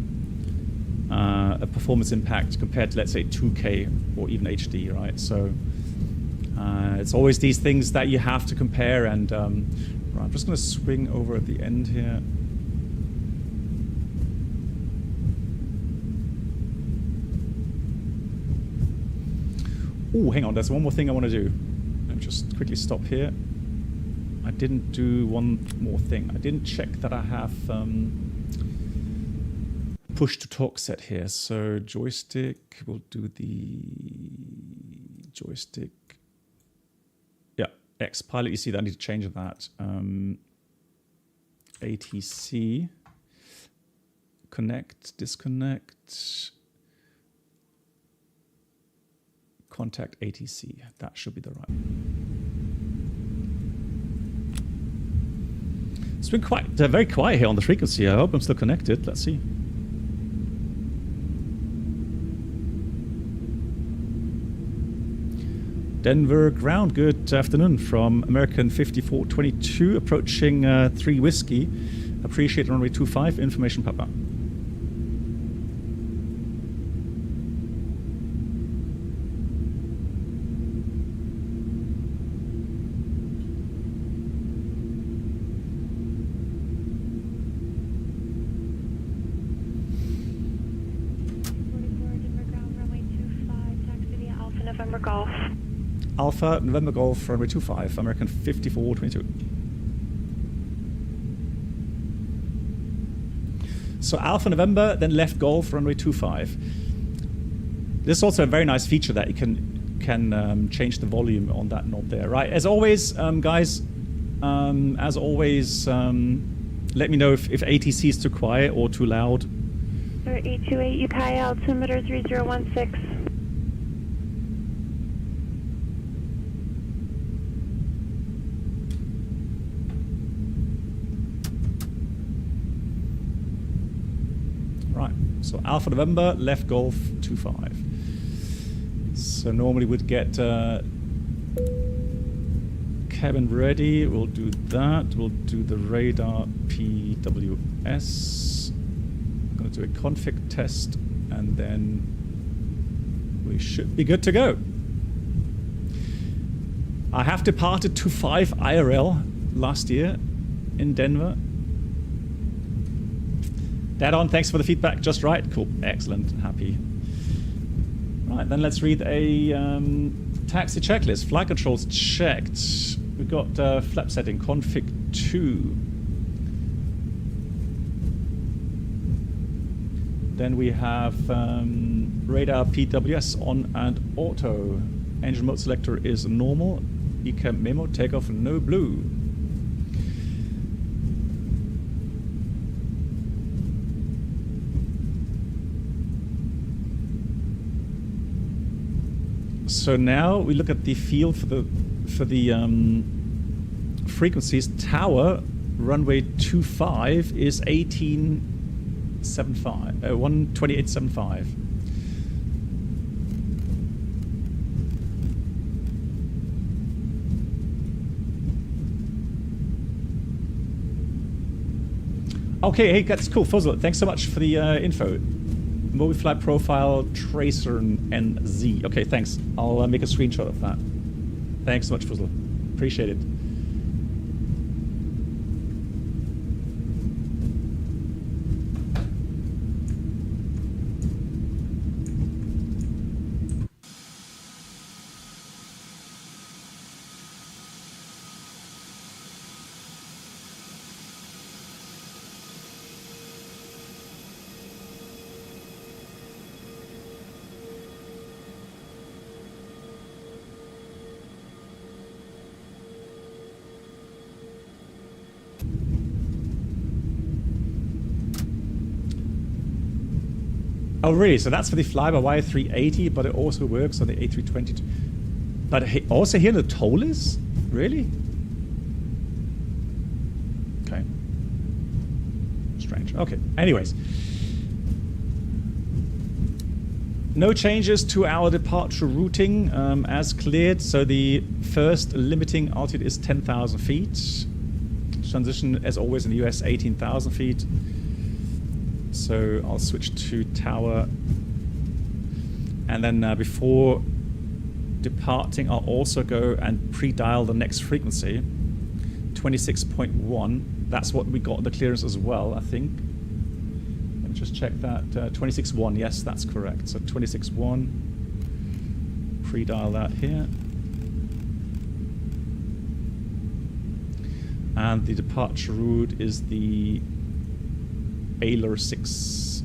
a performance impact compared to, let's say, 2K or even HD, right? So it's always these things that you have to compare. And right, I'm just going to swing over at the end here. Oh, hang on, there's one more thing I want to do. Let me just quickly stop here. I didn't do one more thing. I didn't check that I have push to talk set here. So joystick, we'll do the joystick. Yeah, X pilot, you see that I need to change that. ATC, connect, disconnect. Contact ATC. That should be the right. It's been very quiet here on the frequency. I hope I'm still connected. Let's see. Denver ground. Good afternoon from American 5422 approaching 3 Whiskey. Appreciate runway 25. Information, Papa. Alpha November Golf runway 25, American 5422. So Alpha November, then left Golf runway 25. This is also a very nice feature that you can change the volume on that knob there, right? As always, guys, as always, let me know if ATC is too quiet or too loud. 828 UPI altimeter 3016. So Alpha November, left Golf 25. So normally we'd get cabin ready. We'll do that. We'll do the radar PWS. I'm going to do a config test, and then we should be good to go. I have departed to 5 IRL last year in Denver. Dead on, thanks for the feedback. Just right. Cool. Excellent. Happy. Right, then let's read a taxi checklist. Flight controls checked. We've got flap setting config 2. Then we have radar PWS on and auto. Engine mode selector is normal. ECAM memo, takeoff no blue. So now we look at the field for the frequencies. Tower runway 25 is 128.75. Okay, hey, that's cool. Fuzzle, thanks so much for the info. Movie flight profile tracer NZ. Okay, thanks. I'll make a screenshot of that. Thanks so much, Fuzzle. Appreciate it. Oh, really? So that's for the fly-by-wire 380, but it also works on the A320. But also here in the Toliss? Really? Okay. Strange. Okay. Anyways. No changes to our departure routing as cleared. So the first limiting altitude is 10,000 feet. Transition, as always in the US, 18,000 feet. So I'll switch to tower. And then before departing, I'll also go and pre-dial the next frequency, 26.1. That's what we got the clearance as well, I think. Let me just check that. 26.1, yes, that's correct. So 26.1, pre-dial that here. And the departure route is the Ailer 6.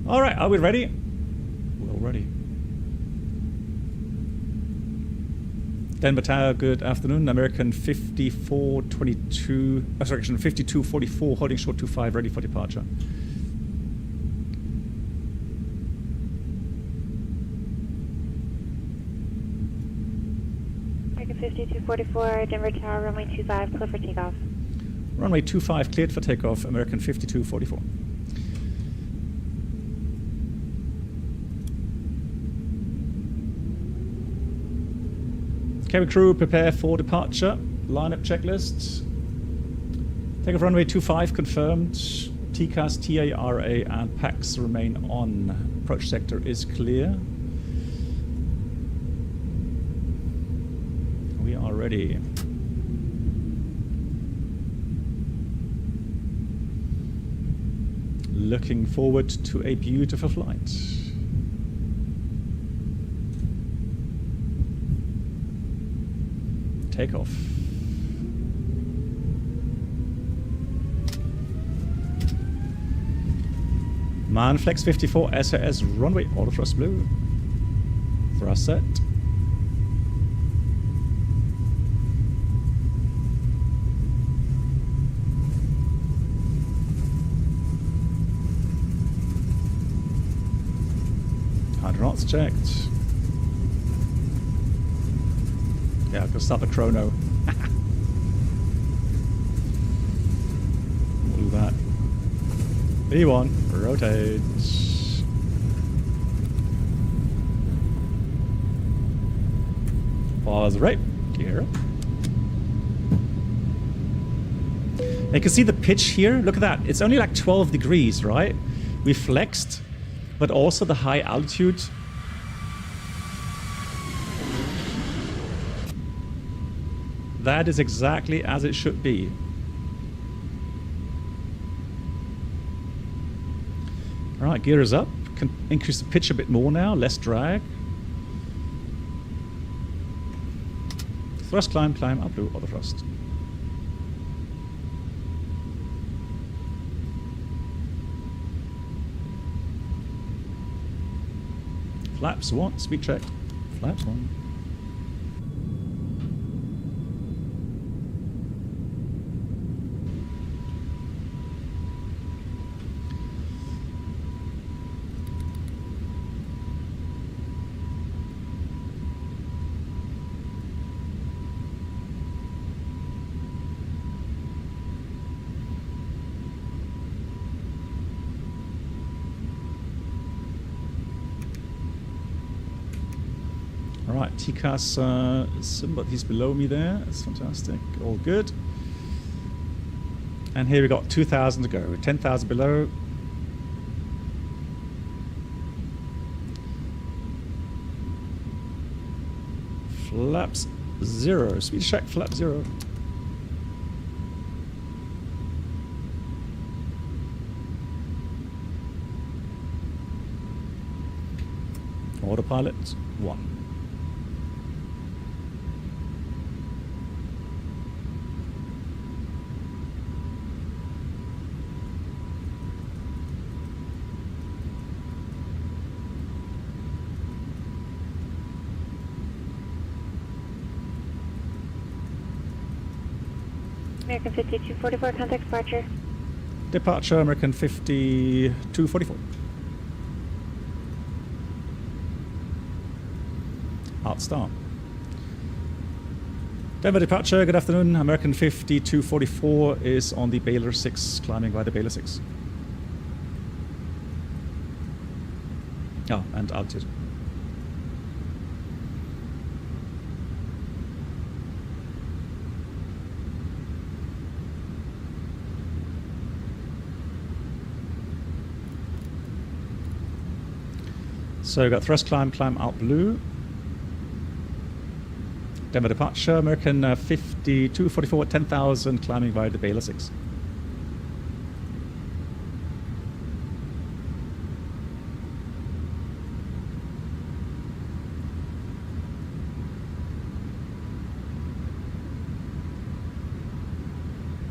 All right, are we ready? We're all ready. Denver Tower, good afternoon. American 5422, correction, 5244, holding short 25, ready for departure. American 5244, Denver Tower, runway 25, clear for takeoff. Runway 25 cleared for takeoff, American 5244. Cabin crew, prepare for departure. Lineup checklist. Takeoff runway 25 confirmed. TCAS, TARA, and PAX remain on. Approach sector is clear. We are ready. Looking forward to a beautiful flight. Takeoff. Manflex 54 SAS runway auto thrust blue. Thrust set. Knots checked. Yeah, I'll start the chrono. We'll do that. B1, rotate. Pause right. Gear up. You can see the pitch here. Look at that. It's only like 12 degrees, right? We flexed, but also the high altitude. That is exactly as it should be. All right, gear is up. Can increase the pitch a bit more now, less drag. Thrust, climb, climb, up blue, auto thrust. Flaps 1, speed check. Flaps 1. Alright, TCAS symbol, he's below me there. That's fantastic. All good. And here we got 2,000 to go. 10,000 below. Flaps 0. Speed check, flap 0. Autopilot 1. American 5244, contact departure. Departure, American 5244. start. Denver departure, good afternoon. American 5244 is on the Baylor 6, climbing by the Baylor 6. Oh, and altitude. So we've got thrust climb out blue. Denver departure, American 5244 at 10,000, climbing via the Baylor 6.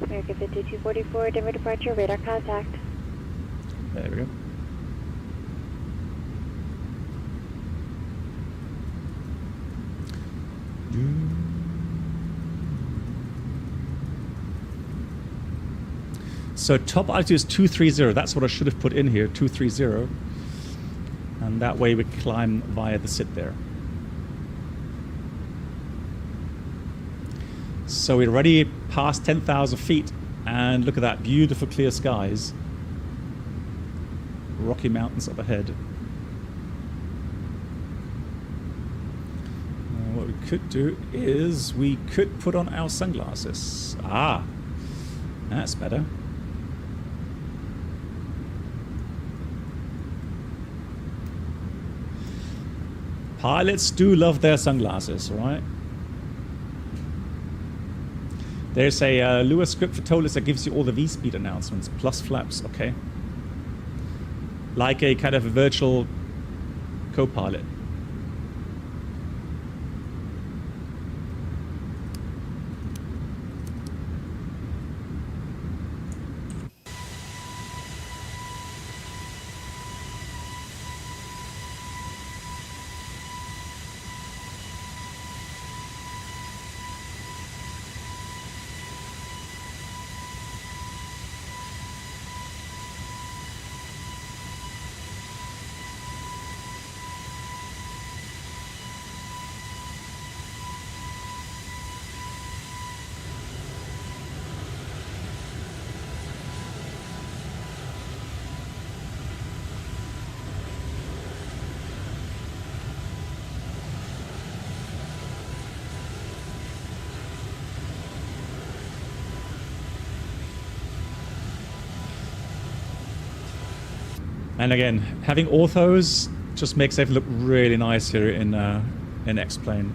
American 5244, Denver departure, radar contact. There we go. So top altitude is 230. That's what I should have put in here, 230. And that way we climb via the sit there. So we're already past 10,000 feet. And look at that, beautiful clear skies. Rocky Mountains up ahead. What we could do is we could put on our sunglasses. Ah, that's better. Pilots do love their sunglasses, right? There's a Lua script for Toliss that gives you all the V-speed announcements, plus flaps, okay. Like a kind of a virtual co-pilot. And again, having orthos just makes everything look really nice here in X-Plane.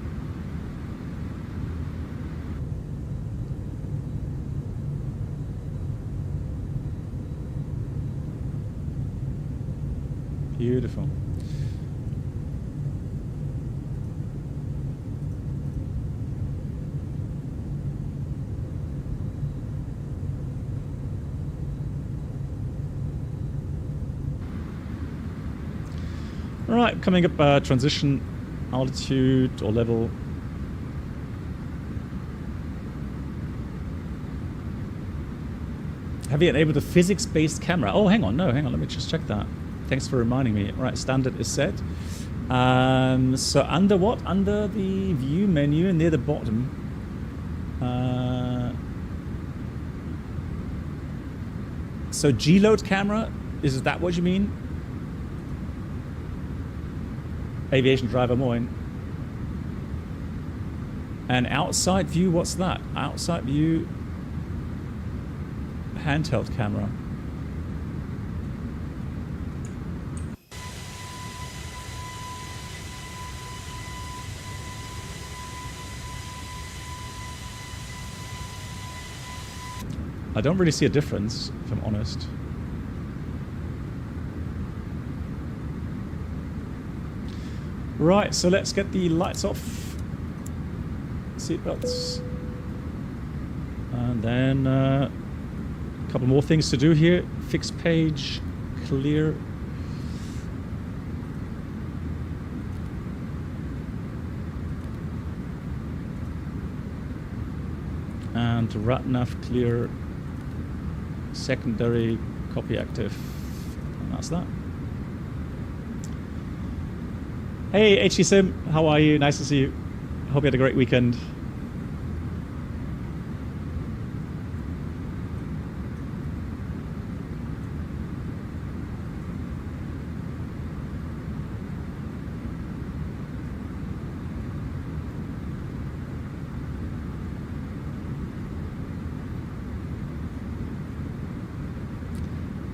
Beautiful. Alright, coming up transition altitude or level. Have you enabled a physics-based camera? Oh, hang on, let me just check that. Thanks for reminding me. Right, standard is set. So under what? Under the view menu near the bottom. So G-load camera, is that what you mean? Aviation driver Moyne. And outside view, what's that? Outside view handheld camera. I don't really see a difference, if I'm honest. Right, so let's get the lights off. Seatbelts. And then a couple more things to do here. Fixed page, clear. And RATNAV clear. Secondary copy active. And that's that. Hey, HC Sim, how are you? Nice to see you. Hope you had a great weekend.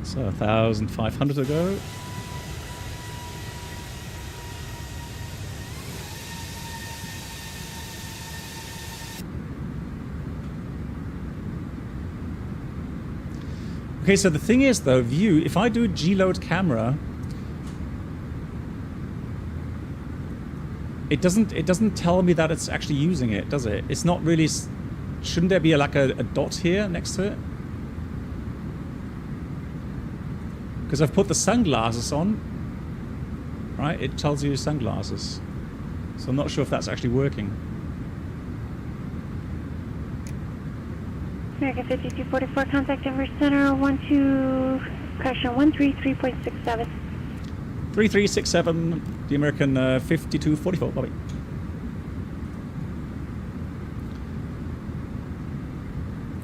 So 1,500 to go. Okay, so the thing is though, view, if I do G-load camera, it doesn't tell me that it's actually using it, does it? It's not really, shouldn't there be like a dot here next to it? Because I've put the sunglasses on, right? It tells you sunglasses. So I'm not sure if that's actually working. American 5244, contact Denver Center, 133.67. 3367, the American 5244, Bobby.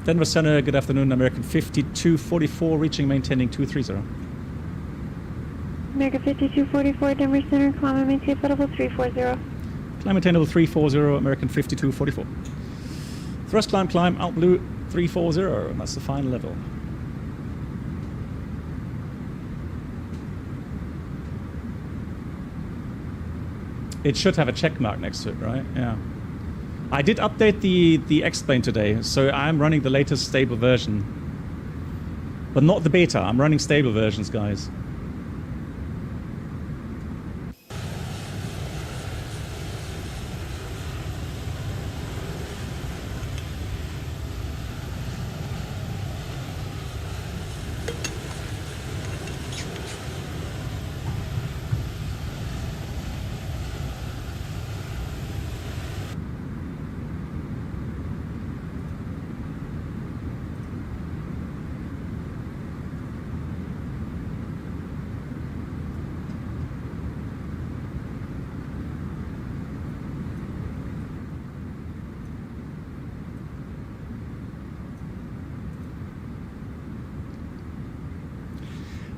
Denver Center, good afternoon, American 5244, reaching, maintaining 230. American 5244, Denver Center, climb and maintain available 340. Climb attainable 340, American 5244. Thrust climb, out blue 340, and that's the final level. It should have a check mark next to it, right? Yeah. I did update the X-Plane today, so I'm running the latest stable version. But not the beta, I'm running stable versions, guys.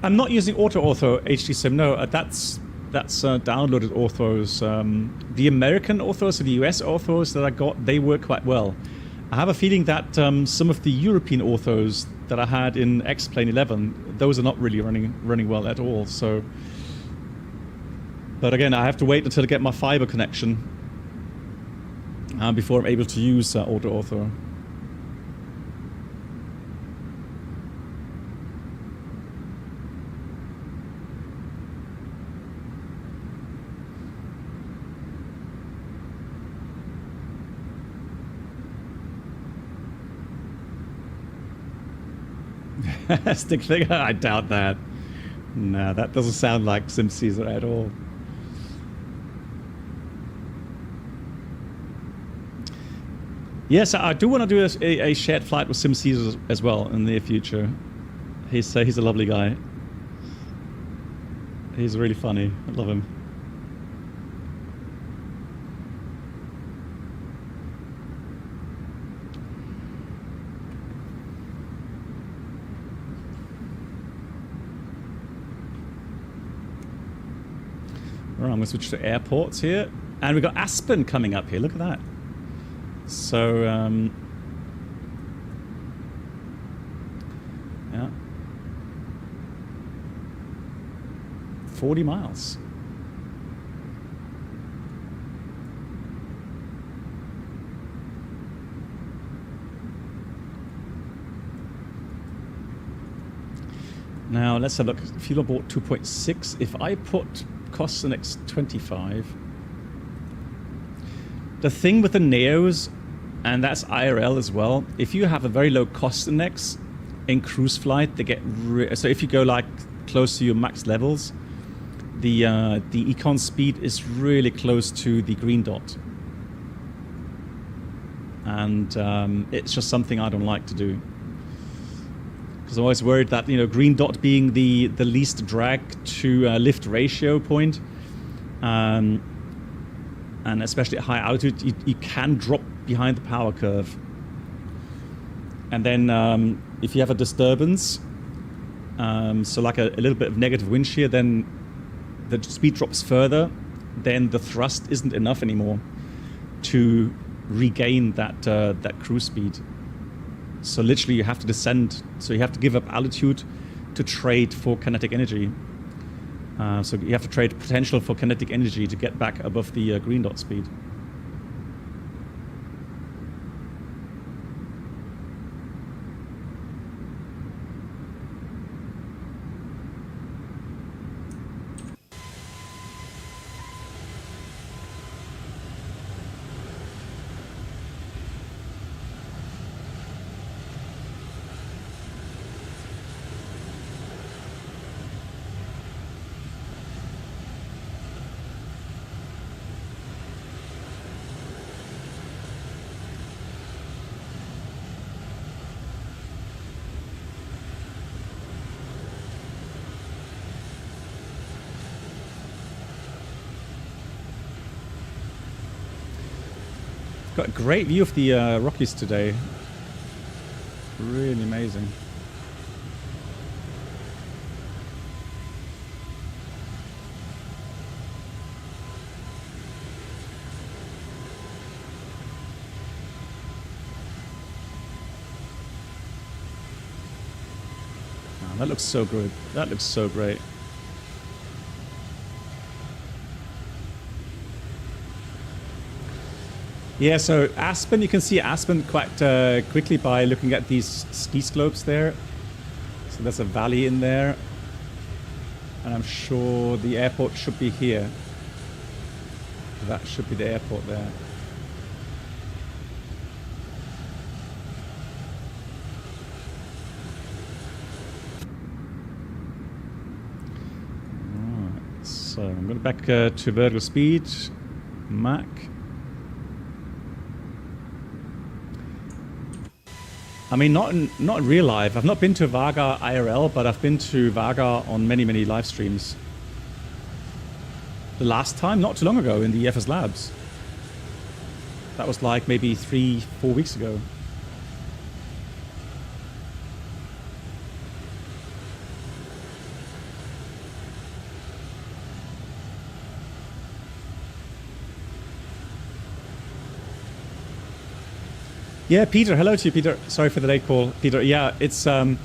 I'm not using auto HD Sim. No, that's downloaded orthos. The American orthos and the US orthos that I got, they work quite well. I have a feeling that some of the European orthos that I had in X-Plane 11, those are not really running well at all. So, but again, I have to wait until I get my fiber connection before I'm able to use auto ortho. Stick figure? I doubt that. No, that doesn't sound like Sim Caesar at all. Yes, I do want to do a shared flight with Sim Caesar as well in the near future. He's a lovely guy. He's really funny. I love him. Right, I'm going to switch to airports here. And we've got Aspen coming up here. Look at that. So, yeah. 40 miles. Now, let's have a look. Fuel on board 2.6. If I put costs an X25. The thing with the NEOs, and that's IRL as well, if you have a very low cost index in cruise flight, they get so if you go like close to your max levels, the econ speed is really close to the green dot, and it's just something I don't like to do. Because I'm always worried that, you know, green dot being the least drag to lift ratio point, And especially at high altitude, you can drop behind the power curve. And then if you have a disturbance, so like a little bit of negative wind shear, then the speed drops further, then the thrust isn't enough anymore to regain that cruise speed. So literally you have to descend. So you have to give up altitude to trade for kinetic energy. So you have to trade potential for kinetic energy to get back above the green dot speed. Got a great view of the Rockies today. Really amazing. Oh, that looks so good. That looks so great. Yeah, so Aspen, you can see Aspen quite quickly by looking at these ski slopes there. So there's a valley in there. And I'm sure the airport should be here. That should be the airport there. Alright, so I'm going back to vertical speed. Mach. I mean, not in real life. I've not been to Vaga IRL, but I've been to Vaga on many, many live streams. The last time, not too long ago, in the FS Labs. That was like maybe 3-4 weeks ago. Yeah, Peter. Hello to you, Peter. Sorry for the late call, Peter. Yeah, it's. I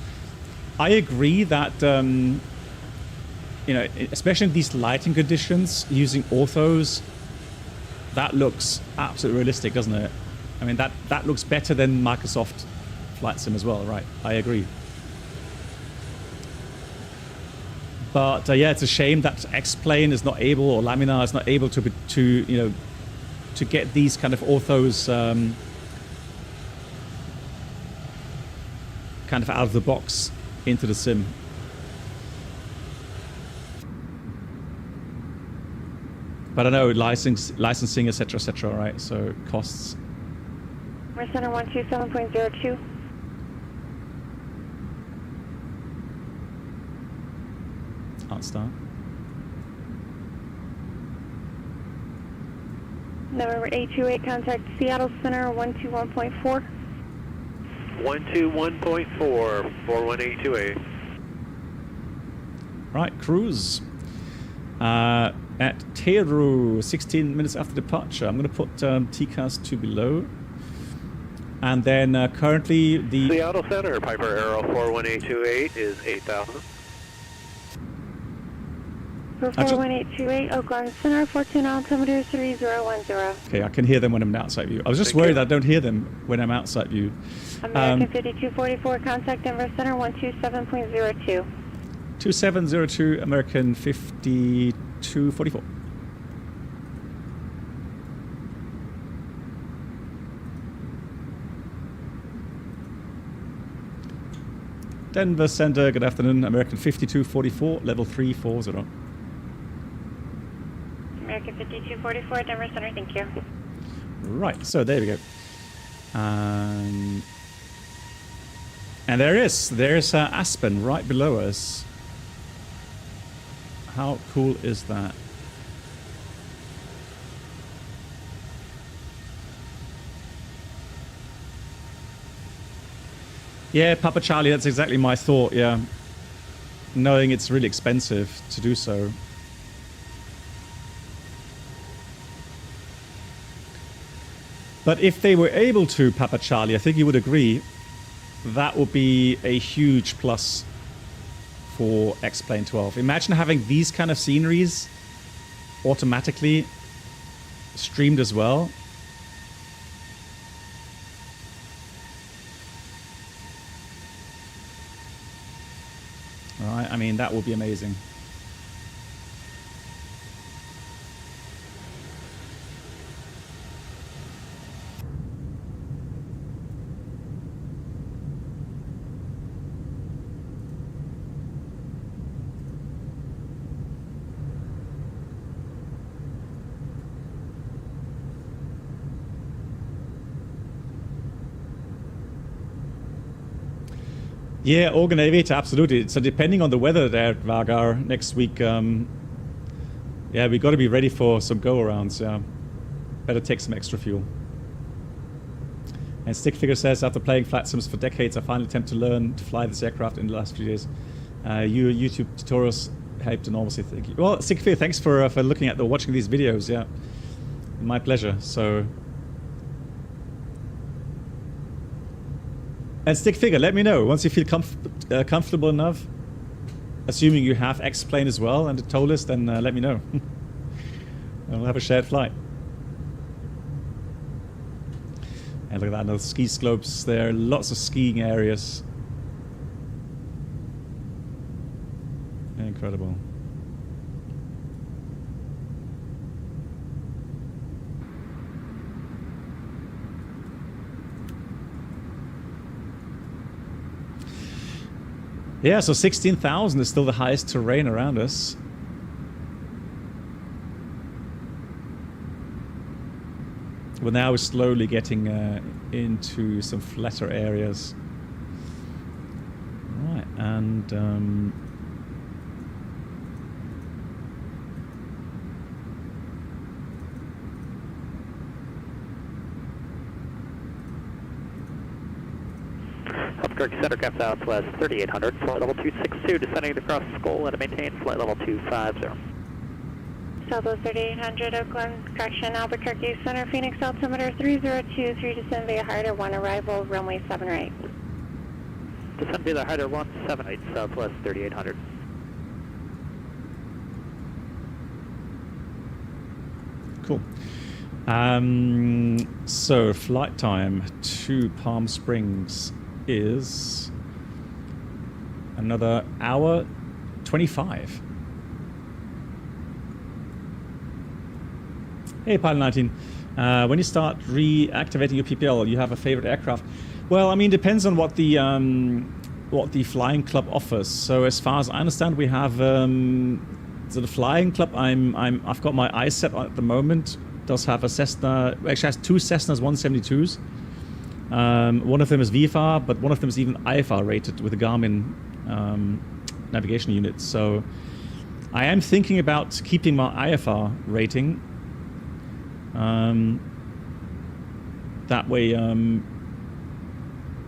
agree that you know, especially in these lighting conditions, using orthos, that looks absolutely realistic, doesn't it? I mean, that looks better than Microsoft Flight Sim as well, right? I agree. But yeah, it's a shame that X-Plane is not able, or Laminar is not able to you know, to get these kind of orthos. Kind of out of the box into the sim. But I know licensing, etc., right? So costs. We're center 127.02. Can't start. November 828, contact Seattle Center 121.4. 121.4, 41828. Right, cruise. At Teru, 16 minutes after departure. I'm going to put TCAS to below. And then currently the... Seattle Center, Piper Arrow 41828 is 8,000. For 41828, Oakland Center, 14 altimeter 3010. Okay, I can hear them when I'm outside view. I was just worried that I don't hear them when I'm outside view. American 5244, contact Denver Center 127.02. 2702, American 5244. Denver Center, good afternoon, American 5244, level 340. American 5244, Denver Center, thank you. Right, so there we go. And there is. There's Aspen right below us. How cool is that? Yeah, Papa Charlie, that's exactly my thought, yeah. Knowing it's really expensive to do so. But if they were able to, Papa Charlie, I think you would agree, that would be a huge plus for XP12. Imagine having these kind of sceneries automatically streamed as well. Right, I mean, that would be amazing. Yeah, Organ Aviator, absolutely. So depending on the weather there at Vagar next week, yeah, we got to be ready for some go-arounds. Yeah, better take some extra fuel. And Stickfigure says, after playing flight sims for decades, I finally attempt to learn to fly this aircraft in the last few days. Your YouTube tutorials helped enormously. Thank you. Well, Stickfigure, thanks for looking at watching these videos. Yeah, my pleasure. So. And Stickfigure, let me know once you feel comfortable enough. Assuming you have X-Plane as well and a Toliss, then let me know. And we'll have a shared flight. And look at that, another ski slopes there. Lots of skiing areas. Incredible. Yeah, so 16,000 is still the highest terrain around us. Well, now we're slowly getting into some flatter areas. Right, and Albuquerque Center, Cap Southwest 3800, flight level 262, descending across Skull and maintain flight level 250. Southwest 3800, Oakland, correction, Albuquerque Center, Phoenix, altimeter 3023, descend via Harder 1, arrival, runway 78. Descend via Harder 178, Southwest 3800. Cool. So flight time to Palm Springs is another hour 25. Hey, Pilot 19. When you start reactivating your PPL, you have a favorite aircraft? Well, I mean, depends on what the flying club offers. So as far as I understand, we have so the flying club. I've got my ISET at the moment. Does have a Cessna. Actually, has two Cessnas 172s. One of them is VFR, but one of them is even IFR rated with a Garmin navigation unit. So I am thinking about keeping my IFR rating. That way,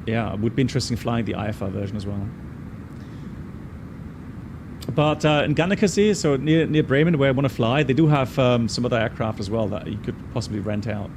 yeah, it would be interesting flying the IFR version as well. But in Ganekasee, so near Bremen, where I want to fly, they do have some other aircraft as well that you could possibly rent out.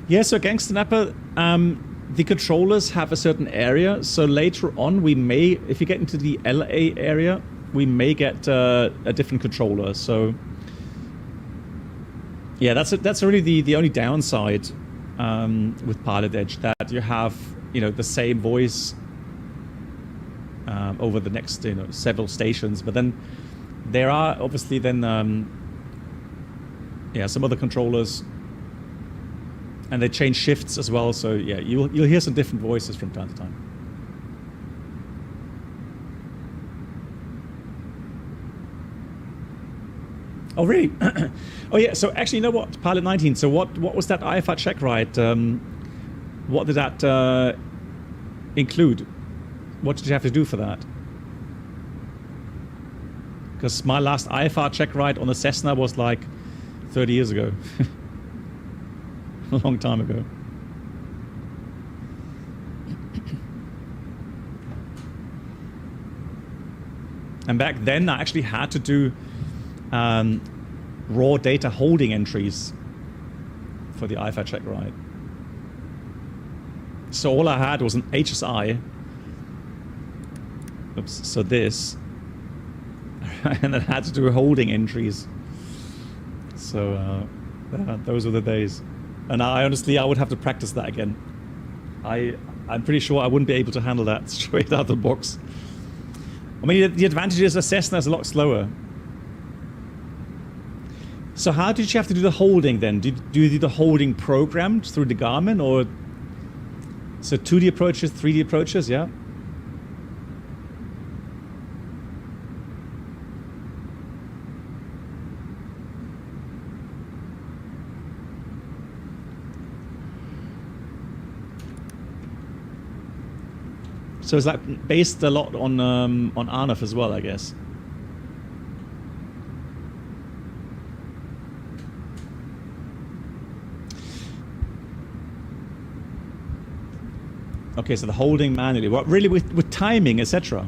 Yeah, so Gangster Napper, the controllers have a certain area. So later on, we may, if you get into the LA area, we may get a different controller. So yeah, that's really the only downside with PilotEdge, that you have, you know, the same voice over the next, you know, several stations. But then there are obviously then yeah, some other controllers. And they change shifts as well, so yeah, you'll hear some different voices from time to time. Oh really? Oh yeah. So actually, you know what, Pilot 19. So what was that IFR check ride? What did that include? What did you have to do for that? Because my last IFR check ride on the Cessna was like 30 years ago. A long time ago. And back then I actually had to do raw data holding entries for the IFR check ride. So all I had was an HSI. Oops, so this. And I had to do holding entries. So those were the days. And I honestly, I would have to practice that again. I'm pretty sure I wouldn't be able to handle that straight out of the box. I mean, the advantage is a Cessna is a lot slower. So how did you have to do the holding then? Do you do the holding programmed through the Garmin, or so 2D approaches, 3D approaches, yeah? So it's like based a lot on ANF as well, I guess. Okay, so the holding manually, what really with timing, etc.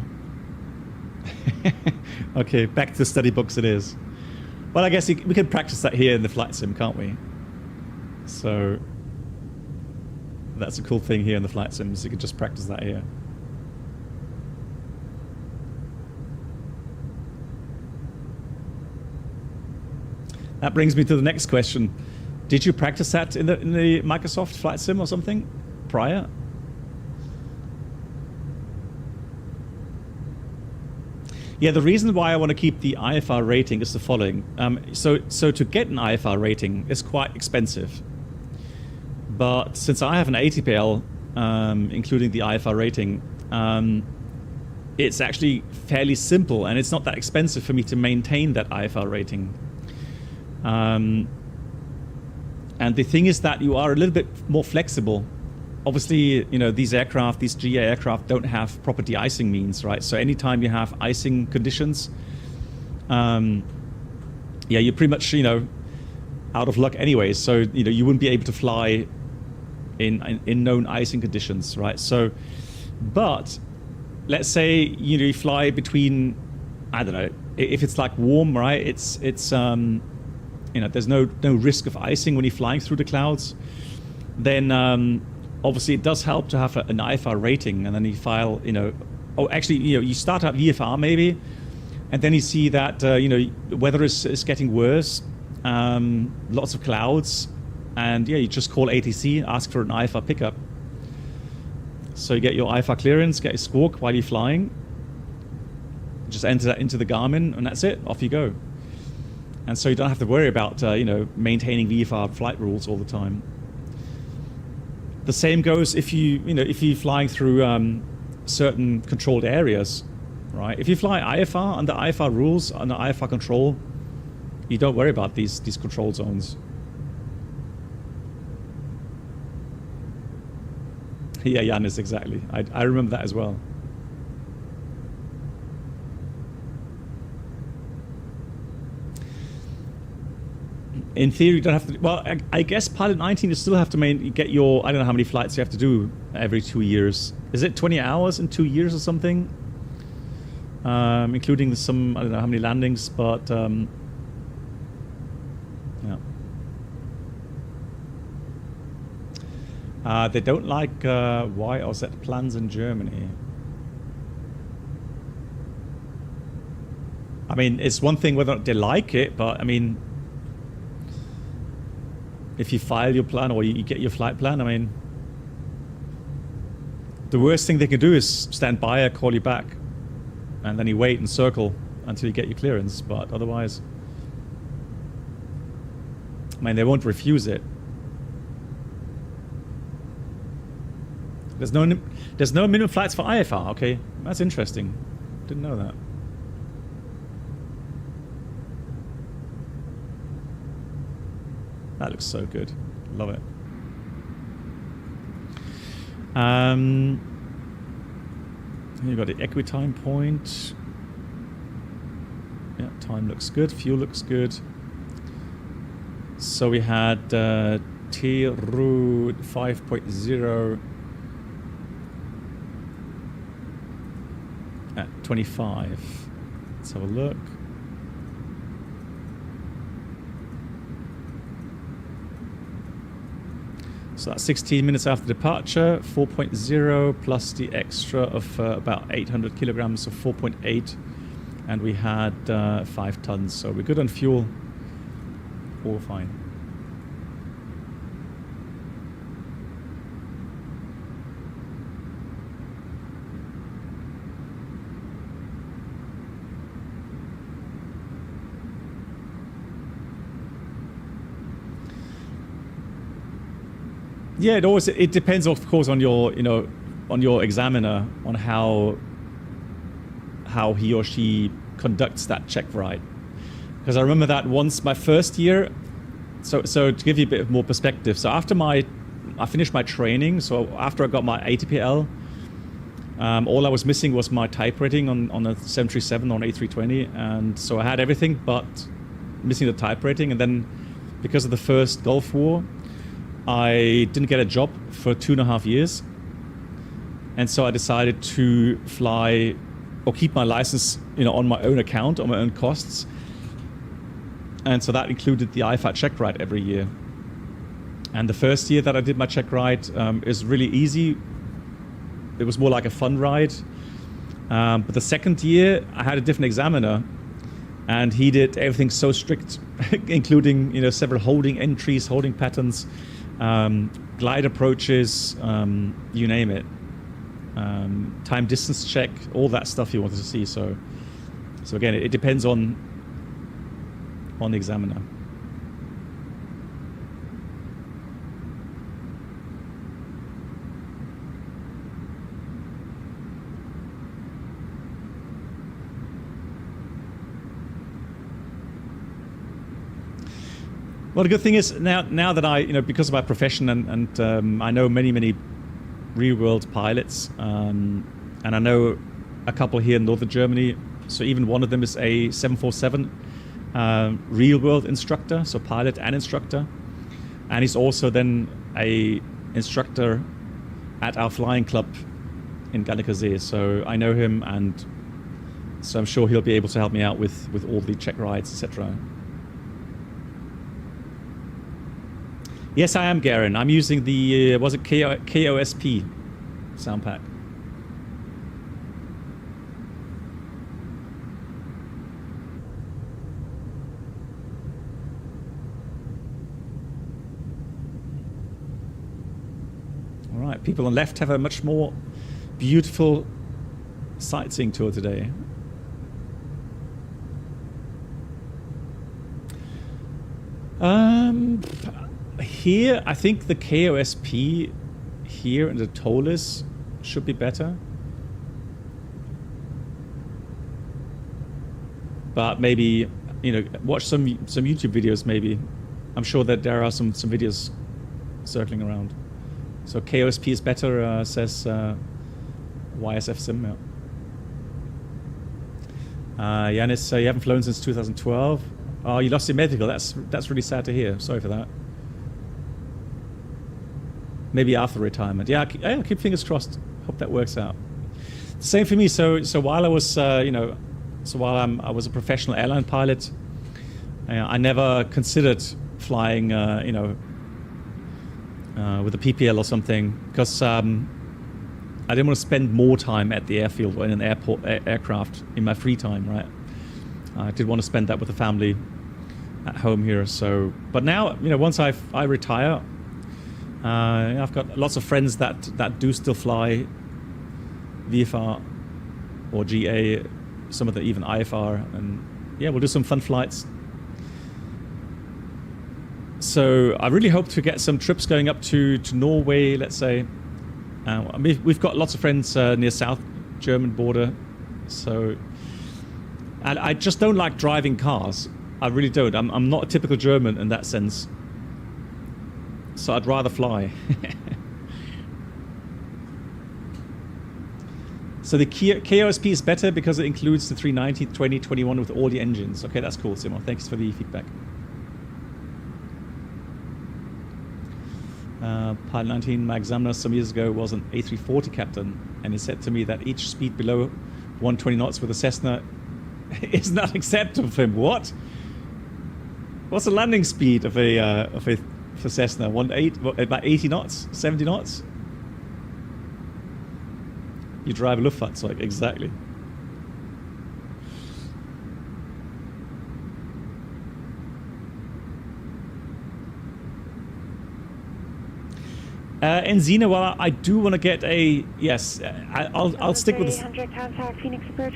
Okay, back to the study books it is. Well, I guess we can practice that here in the flight sim, can't we? So that's a cool thing here in the flight sims. You can just practice that here. That brings me to the next question. Did you practice that in the Microsoft Flight Sim or something prior? Yeah, the reason why I want to keep the IFR rating is the following. So to get an IFR rating is quite expensive. But since I have an ATPL, including the IFR rating, it's actually fairly simple, and it's not that expensive for me to maintain that IFR rating. And the thing is that you are a little bit more flexible. Obviously, you know, these aircraft, these GA aircraft don't have proper de-icing means, right? So anytime you have icing conditions, yeah, you're pretty much, you know, out of luck anyway. So, you know, you wouldn't be able to fly in known icing conditions, right? So, but let's say, you know, you fly between, I don't know, if it's like warm, right? It's you know, there's no risk of icing when you're flying through the clouds. Then obviously it does help to have an IFR rating, and then you file, you know, oh, actually, you know, you start at VFR maybe, and then you see that you know, weather is getting worse, lots of clouds, and yeah, you just call ATC, ask for an IFR pickup. So you get your IFR clearance, get your squawk while you're flying, just enter that into the Garmin, and that's it, off you go. And so you don't have to worry about you know, maintaining VFR flight rules all the time. The same goes if if you're flying through certain controlled areas, right? If you fly IFR under IFR rules, under IFR control, you don't worry about these control zones. Yeah, Yanis, exactly. I remember that as well. In theory, you don't have to. Well, I guess Pilot 19, you still have to get your. I don't know how many flights you have to do every 2 years. Is it 20 hours in 2 years or something? Including some, I don't know how many landings, but yeah. They don't like Y or Z plans in Germany. I mean, it's one thing whether or not they like it, but I mean, if you file your plan or you get your flight plan, I mean, the worst thing they can do is stand by or call you back, and then you wait and circle until you get your clearance. But otherwise, I mean, they won't refuse it. There's no minimum flights for IFR. Okay, that's interesting. Didn't know that. That looks so good. Love it. You got the equitime point. Yeah, time looks good. Fuel looks good. So we had T-Route 5.0 at 25. Let's have a look. So that's 16 minutes after departure, 4.0 plus the extra of about 800 kilograms, so 4.8. And we had 5 tons, so we're good on fuel. All fine. Yeah, it depends, of course, on your on your examiner, on how he or she conducts that check ride. Because I remember that once my first year. So to give you a bit more perspective, so after I finished my training, so after I got my ATPL, all I was missing was my type rating on a 737 or an A320, and so I had everything but missing the type rating. And then because of the first Gulf War, I didn't get a job for 2.5 years, and so I decided to fly or keep my license, on my own account, on my own costs, and so that included the IFAT check ride every year. And the first year that I did my check ride is really easy. It was more like a fun ride, but the second year I had a different examiner, and he did everything so strict, including several holding entries, holding patterns. Glide approaches, you name it, time distance check, all that stuff you wanted to see. So again, it depends on the examiner. Well, the good thing is now that I, because of my profession and I know many real-world pilots, and I know a couple here in northern Germany. So even one of them is a 747 real-world instructor, so pilot and instructor, and he's also then a instructor at our flying club in Galliker. So I know him, and so I'm sure he'll be able to help me out with all the check rides, etc. Yes, I am, Garen. I'm using the, was it KOSP sound pack? All right, people on left have a much more beautiful sightseeing tour today. Here, I think the KOSP here and the Toliss should be better. But maybe, watch some YouTube videos maybe. I'm sure that there are some videos circling around. So KOSP is better, says YSF Sim. Yeah. Yanis, you haven't flown since 2012. Oh, you lost your medical. That's really sad to hear. Sorry for that. Maybe after retirement. Yeah, I'll keep fingers crossed. Hope that works out. Same for me. So while I was, I was a professional airline pilot, I never considered flying, with a PPL or something, because I didn't want to spend more time at the airfield or in an aircraft in my free time, right? I did want to spend that with the family at home here. So, but now, once I retire, I've got lots of friends that do still fly VFR or GA, some of the even IFR, and yeah, we'll do some fun flights. So I really hope to get some trips going up to Norway, let's say. We've got lots of friends near South German border, so, and I just don't like driving cars. I really don't. I'm not a typical German in that sense. So I'd rather fly. So the KOSP is better because it includes the 390, 20, 21 with all the engines. Okay, that's cool, Simo. Thanks for the feedback. Pilot 19, my examiner some years ago was an A340 captain, and he said to me that each speed below 120 knots with a Cessna is not acceptable for him. What? What's the landing speed of a Cessna? About 80 knots, 70 knots? You drive a Luftfahrzeug, exactly. In Xena, well, I do want to get a I'll stick with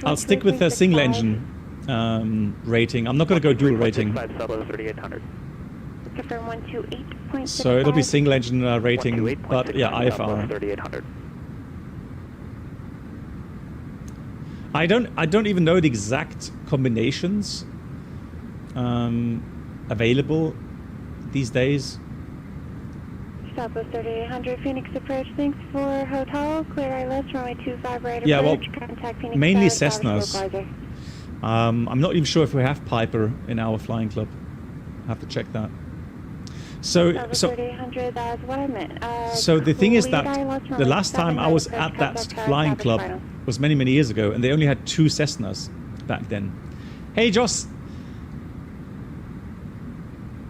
I'll stick with a single engine rating. I'm not going to go dual rating. So it'll be single engine rating, but yeah, IFR. I don't even know the exact combinations available these days. Southwest 3800 Phoenix approach. Thanks for hotel. Clear ILS runway 25 right yeah, approach. well, Contact Phoenix mainly Cessnas. I'm not even sure if we have Piper in our flying club. I have to check that. So the thing is that the last time I was at that flying club was many years ago, and they only had 2 Cessnas back then. Hey Joss,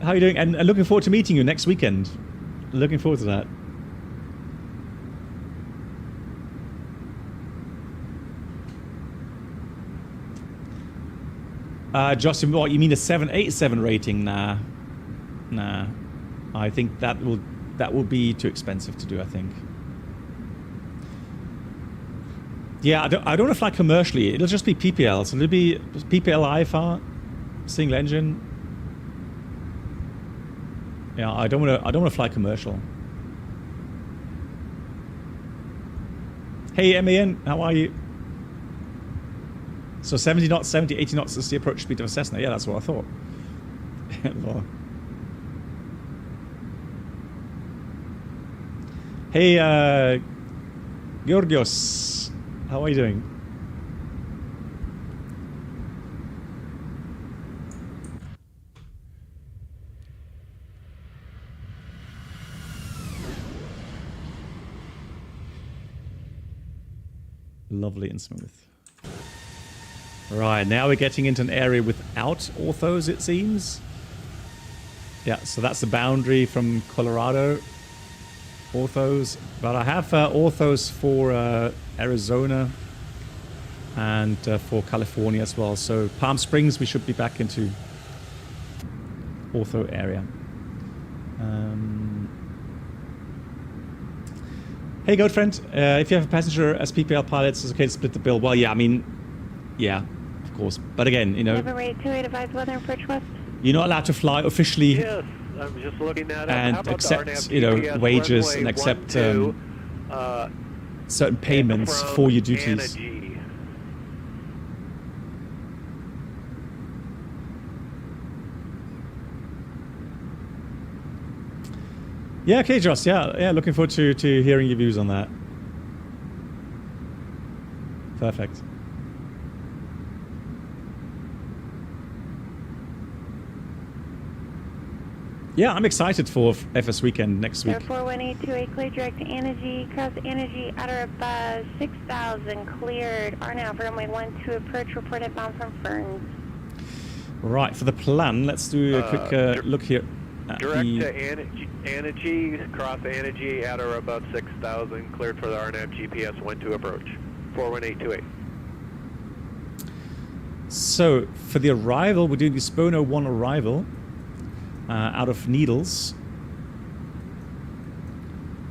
how are you doing? And looking forward to meeting you next weekend. Looking forward to that. Joss, what you mean a 787 rating? Nah. I think that will be too expensive to do, I think. Yeah, I don't want to fly commercially. It'll just be PPL. So it'll be PPL IFR, single engine. Yeah, I don't want to fly commercial. Hey MAN, how are you? So 70 knots, 70, 80 knots is the approach speed of a Cessna. Yeah, that's what I thought. Hey, Georgios, how are you doing? Lovely and smooth. Right, now we're getting into an area without orthos, it seems. Yeah, so that's the boundary from Colorado. Orthos, but I have orthos for Arizona and for California as well. So Palm Springs, we should be back into ortho area. Hey, goat friend, if you have a passenger as PPL pilots, it's okay to split the bill. Well, yeah, I mean, yeah, of course. But again, you know, you're not allowed to fly officially. Yes. I'm just looking at it. And accept, you know, wages and accept certain payments for your duties. Yeah, okay, Joss. Yeah, looking forward to hearing your views on that. Perfect. Yeah, I'm excited for FS Weekend next week. 4128, clear direct to Energy, cross Energy, outer above 6,000, cleared. RNAV, runway 12 approach, reported bound from Ferns. Right, for the plan, let's do a quick look here. Direct to Energy, cross Energy, outer above 6,000, cleared for the RNAV GPS 12 approach. 41828. So, for the arrival, we're doing the Spono 1 arrival. Out of Needles,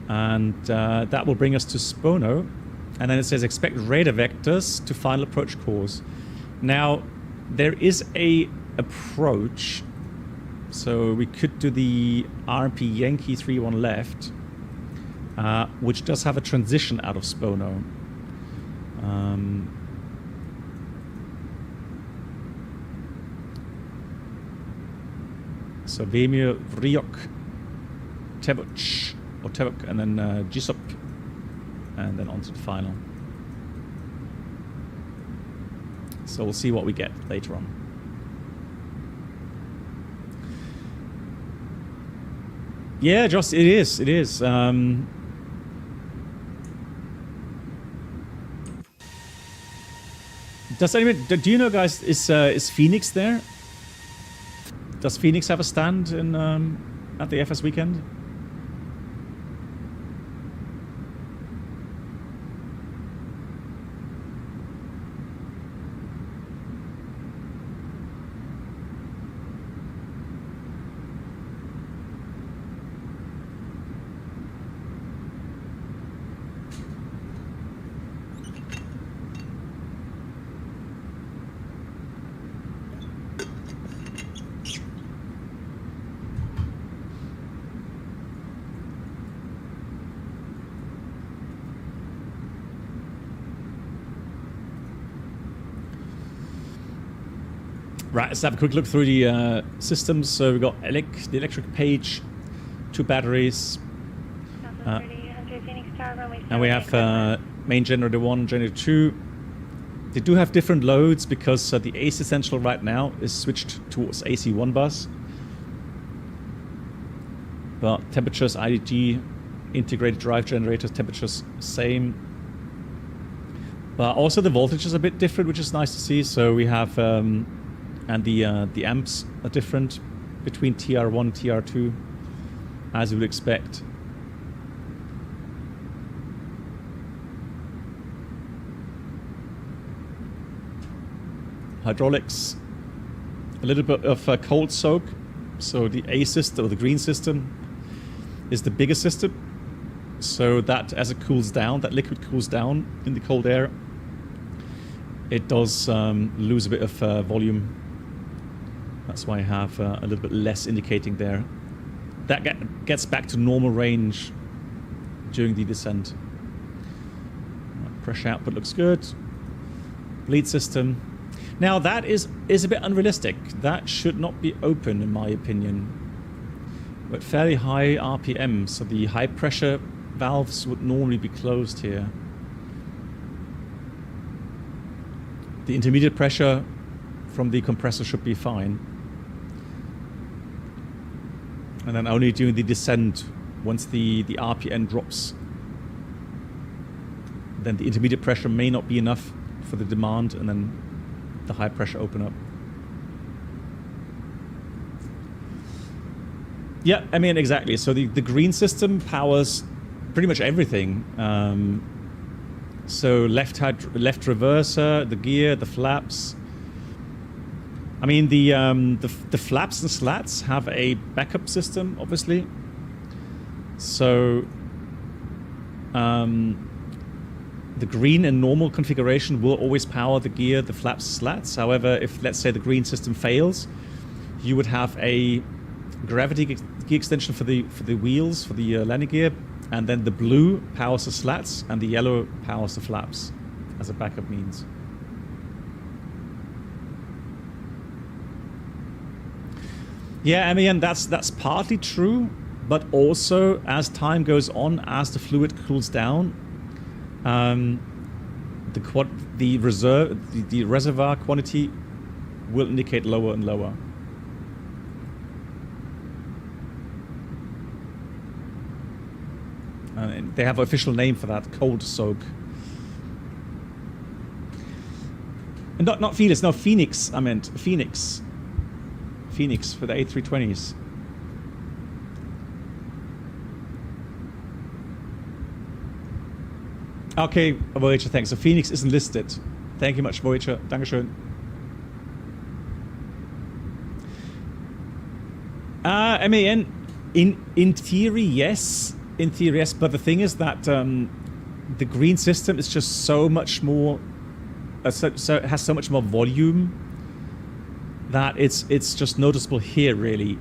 and that will bring us to Spono, and then it says expect radar vectors to final approach course. Now there is a approach, so we could do the RMP Yankee 31 left, which does have a transition out of Spono. So Vemir, Vriok, Tevuc, and then Gisop, and then on to the final. So we'll see what we get later on. Yeah, Joss, it is. It is. Does anyone? Do you know, guys? Is Phoenix there? Does Phoenix have a stand in at the FS weekend? Right, let's have a quick look through the systems. So we've got the electric page, 2 batteries, and we have main generator 1, generator 2. They do have different loads because the AC Essential right now is switched towards AC1 bus. But temperatures, IDG, integrated drive generators, temperatures same. But also the voltage is a bit different, which is nice to see. So we have... and the amps are different between TR1 and TR2, as you would expect. Hydraulics, a little bit of a cold soak. So the A system, or the green system, is the bigger system. So that as it cools down, that liquid cools down in the cold air, it does lose a bit of volume. That's why I have a little bit less indicating there. That gets back to normal range during the descent. Pressure output looks good. Bleed system. Now that is a bit unrealistic. That should not be open in my opinion. But fairly high RPM, so the high pressure valves would normally be closed here. The intermediate pressure from the compressor should be fine. And then only during the descent, once the RPM drops, then the intermediate pressure may not be enough for the demand, and then the high pressure open up. Yeah, I mean, exactly. So the green system powers pretty much everything. So left reverser, the gear, the flaps. I mean, the flaps and slats have a backup system, obviously. So the green in normal configuration will always power the gear, the flaps, slats. However, if, let's say, the green system fails, you would have a gravity gear extension for the wheels, for the landing gear, and then the blue powers the slats, and the yellow powers the flaps as a backup means. Yeah, I mean, that's partly true, but also as time goes on, as the fluid cools down, the reservoir quantity will indicate lower and lower. And they have an official name for that, cold soak. And not Phoenix, no, Phoenix, I meant Phoenix. Phoenix for the A320s. Okay, Voyager, thanks. So Phoenix isn't listed. Thank you much, Voyager. Dankeschön. I mean, in theory, yes. In theory, yes. But the thing is that the green system is just so much more. So it has so much more volume that it's just noticeable here, really.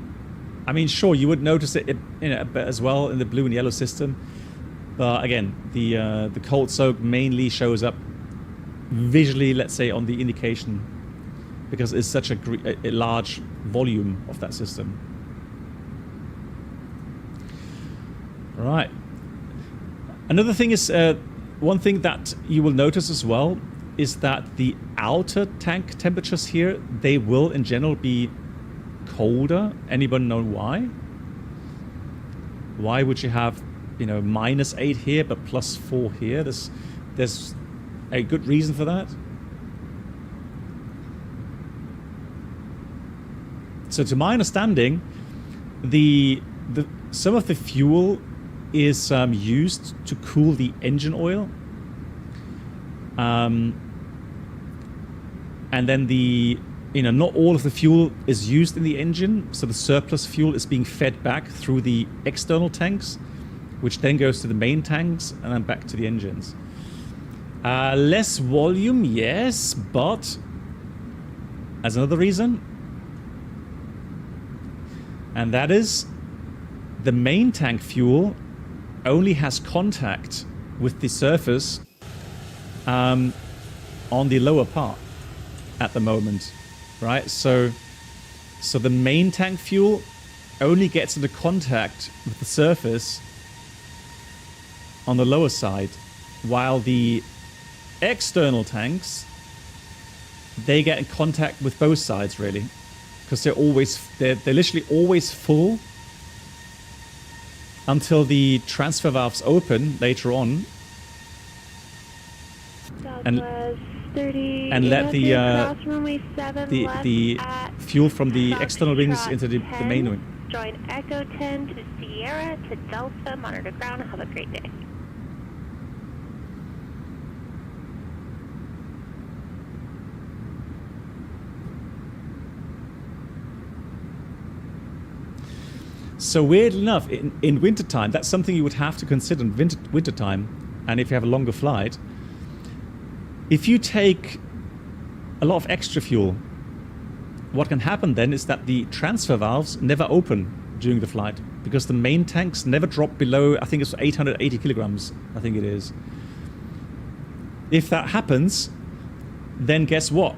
I mean, sure, you would notice it as well in the blue and yellow system. But again, the cold soak mainly shows up visually, let's say, on the indication, because it's such a large volume of that system. Right. Another thing is, one thing that you will notice as well is that the outer tank temperatures here, they will in general be colder. Anybody know why? Why would you have, you know, -8 here but +4 here? There's a good reason for that. So to my understanding, some of the fuel is used to cool the engine oil. And then not all of the fuel is used in the engine, so the surplus fuel is being fed back through the external tanks, which then goes to the main tanks and then back to the engines. Less volume, yes, but as another reason, and that is the main tank fuel only has contact with the surface on the lower part at the moment, right? So the main tank fuel only gets into contact with the surface on the lower side, while the external tanks, they get in contact with both sides really, because they're literally always full until the transfer valves open later on. And let the fuel from the external wings into the main wing. Join Echo 10 to Sierra to Delta, monitor ground. Have a great day. So weirdly enough, in wintertime, that's something you would have to consider in wintertime, and if you have a longer flight. If you take a lot of extra fuel, what can happen then is that the transfer valves never open during the flight, because the main tanks never drop below, I think it's 880 kilograms, I think it is. If that happens, then guess what?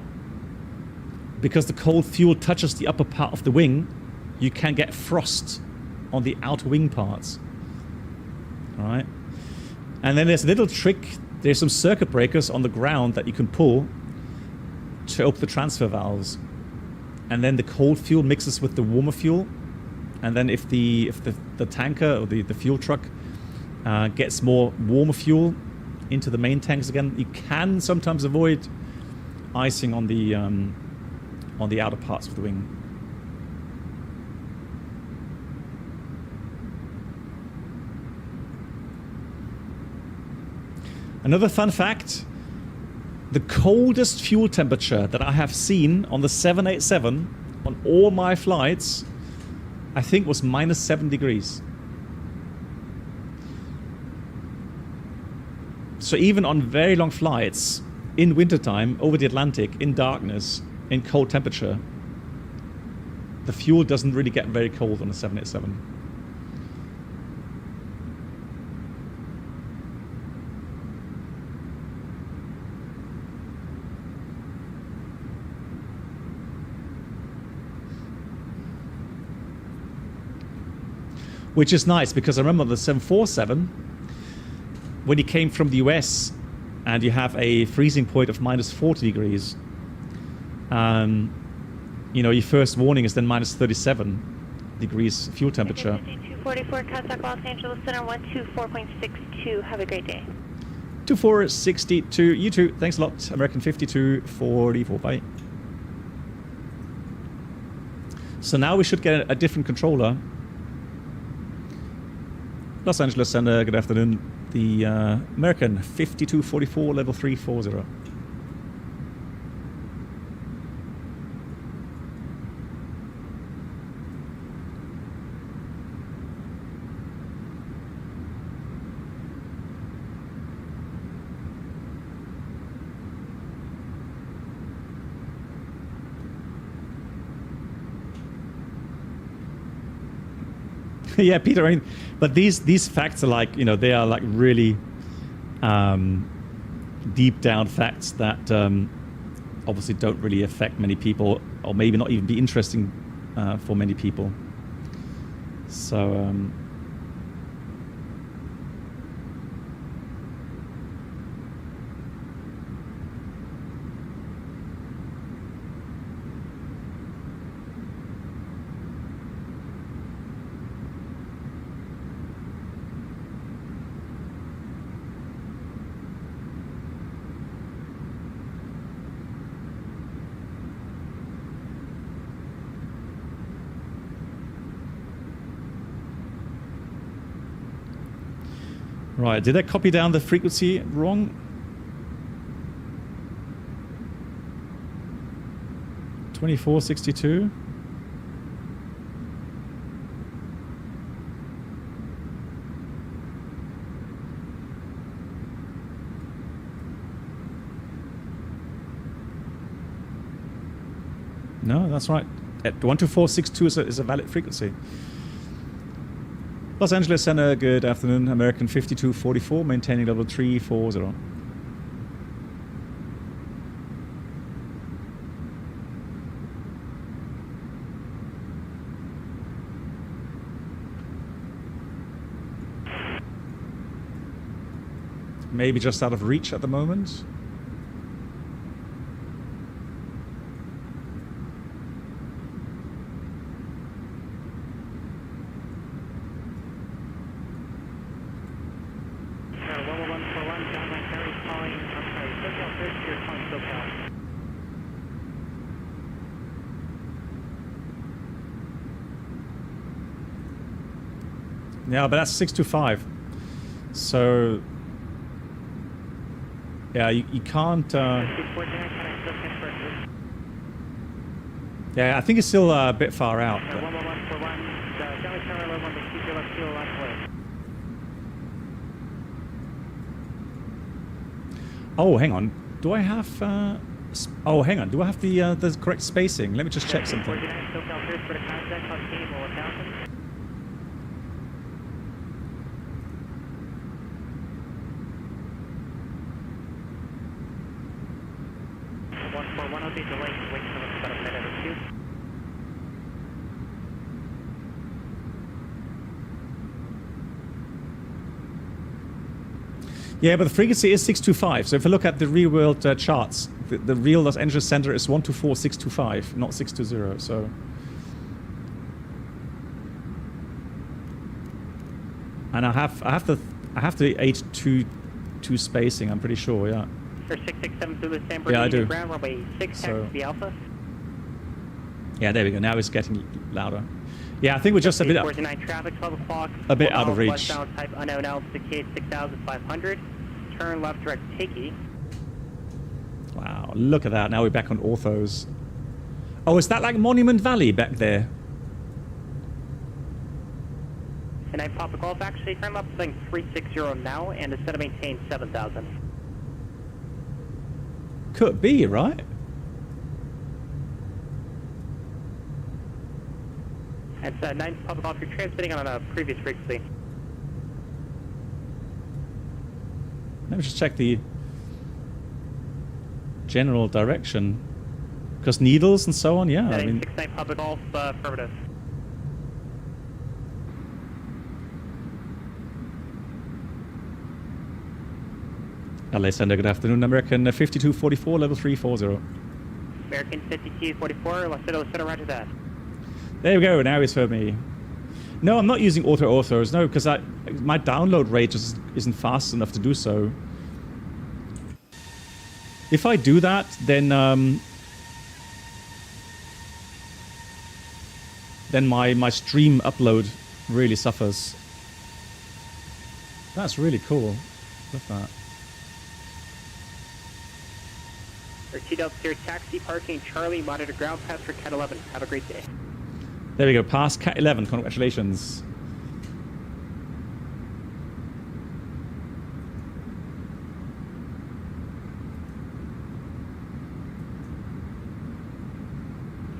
Because the cold fuel touches the upper part of the wing, you can get frost on the outer wing parts. All right? And then there's a little trick. There's some circuit breakers on the ground that you can pull to open the transfer valves. And then the cold fuel mixes with the warmer fuel. And then if the tanker or the fuel truck gets more warmer fuel into the main tanks again, you can sometimes avoid icing on the outer parts of the wing. Another fun fact, the coldest fuel temperature that I have seen on the 787 on all my flights, I think was -7 degrees. So even on very long flights, in wintertime, over the Atlantic, in darkness, in cold temperature, the fuel doesn't really get very cold on the 787. Which is nice, because I remember the 747, when you came from the US and you have a freezing point of -40 degrees, your first warning is then -37 degrees fuel temperature. 244 contact Los Angeles Center 124.62. Have a great day. 2462, you too. Thanks a lot. American 5244, bye. So now we should get a different controller. Los Angeles Center, good afternoon. The American 5244, level 340. Yeah, Peter, I mean, but these facts are like, they are like really deep down facts that obviously don't really affect many people, or maybe not even be interesting for many people. So Right, did I copy down the frequency wrong? 2462. No, that's right. At 12462 is a valid frequency. Los Angeles Center, good afternoon. American 5244, maintaining level 340. Maybe just out of reach at the moment. Yeah, but that's 625. So, yeah, you can't. Yeah, I think it's still a bit far out. But... Oh, hang on. Do I have? Oh, hang on. Do I have the correct spacing? Let me just check something. Yeah, but the frequency is 625. So if you look at the real world charts, the real Los Angeles Center is 124625, not 620. So. And I have the 822 spacing. I'm pretty sure. Yeah. For 667 Zulu San yeah, I do. Ground runway 6 taxi Alpha. Yeah, there we go. Now it's getting louder. Yeah, I think we're just a bit out. Traffic, 12 o'clock. A bit out of reach. Westbound type unknown altitude 6,500. Turn left direct Takey. Wow, look at that. Now we're back on orthos. Oh, is that like Monument Valley back there? And I pop a golf actually. Turn left thing 360 now and instead of maintain 7,000. Could be, right? It's 9 public golf. You're transmitting on a previous frequency. Let me just check the general direction. Because needles and so on, yeah. I mean, 69 public golf, affirmative. LA Center, good afternoon. American 5244, level 340. American 5244, let's set around to that. There we go, now it's for me. No, I'm not using auto-orthos, no, because my download rate just isn't fast enough to do so. If I do that, then my stream upload really suffers. That's really cool. Look at that. Delta Sierra taxi parking Charlie, monitor ground pass for Cat 11. Have a great day. There we go, past Cat 11. Congratulations.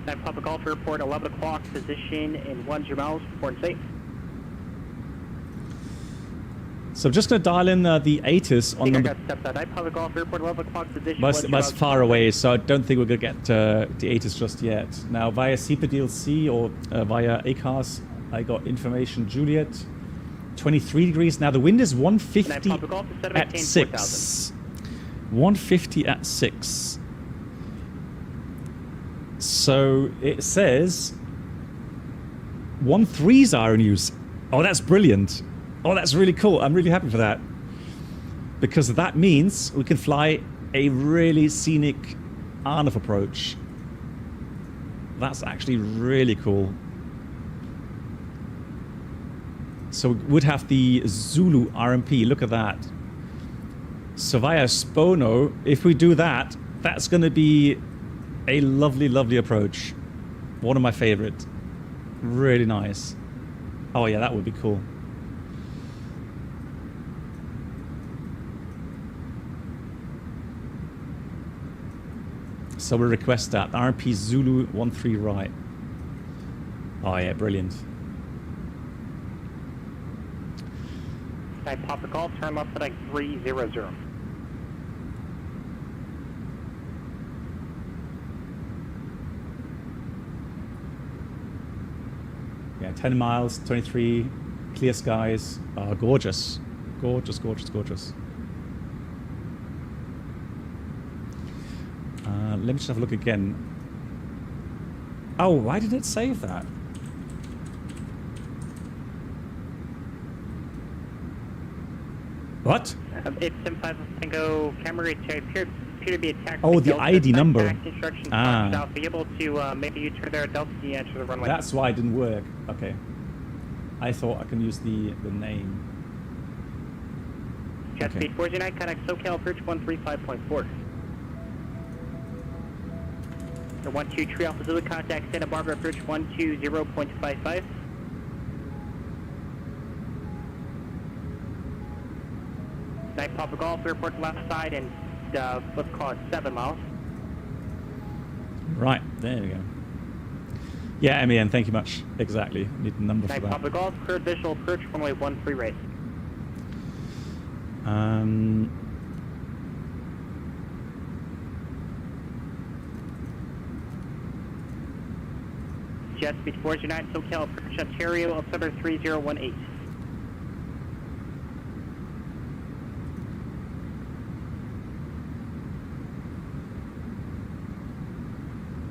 That Papa Golf Airport, 11 o'clock, position in 10 miles, port and safe. So I'm just going to dial in the ATIS on number... Papa Golf Airport, 11 o'clock, position That's far away, so I don't think we're going to get the ATIS just yet. Now, via SEPA DLC or via ACARS, I got information. Juliet, 23 degrees. Now, the wind is 150 at 6. 150 at 6. So it says 13s are in use. Oh, that's brilliant. Oh, that's really cool. I'm really happy for that. Because that means we can fly a really scenic Arnov approach. That's actually really cool. So we would have the Zulu RMP. Look at that. So via Spono, if we do that, that's going to be a lovely, lovely approach. One of my favorite. Really nice. Oh yeah, that would be cool. So we'll request that. RMP Zulu 13 right. Oh yeah, brilliant. I pop the call, turn left at 300. Yeah, 10 miles, 23, clear skies. Gorgeous. Gorgeous, gorgeous, gorgeous. Let me just have a look again. Oh, why did it save that? What? It's 75 Tango Camry appear to be attacked. Oh, the ID number. I'll be able to make a U-turn there at Delta T, enter the runway. That's why it didn't work. Okay. I thought I can use the name. Jet speed 409, contact SoCal approach 135.4. The 12 Tree Alpha Zulu, contact Santa Barbara approach 120.55. Night Papa Golf, airport left side, and let's call it 7 miles. Right, there we go. Yeah, MEN, thank you much. Exactly. Need the number for Night that. Papa Golf, cleared visual approach, runway 13 right. Jet speed 409, SoCal approach Ontario, altimeter 3018.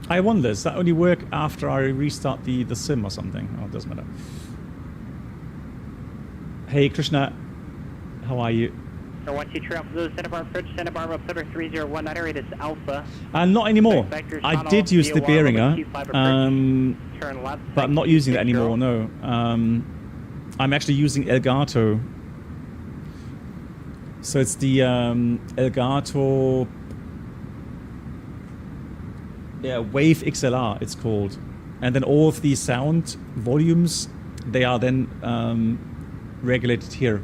I wonder, does that only work after I restart the sim or something? Oh, it doesn't matter. Hey, Krishna. How are you? 12 Tree Alpha Zulu, Santa Barbara approach, Santa Barbara altimeter 301, that area is Alpha. Not anymore. I did use the Beringer, turn left, but I'm not using that anymore, no. I'm actually using Elgato. So it's the Elgato... Yeah, Wave XLR it's called. And then all of the sound volumes, they are then regulated here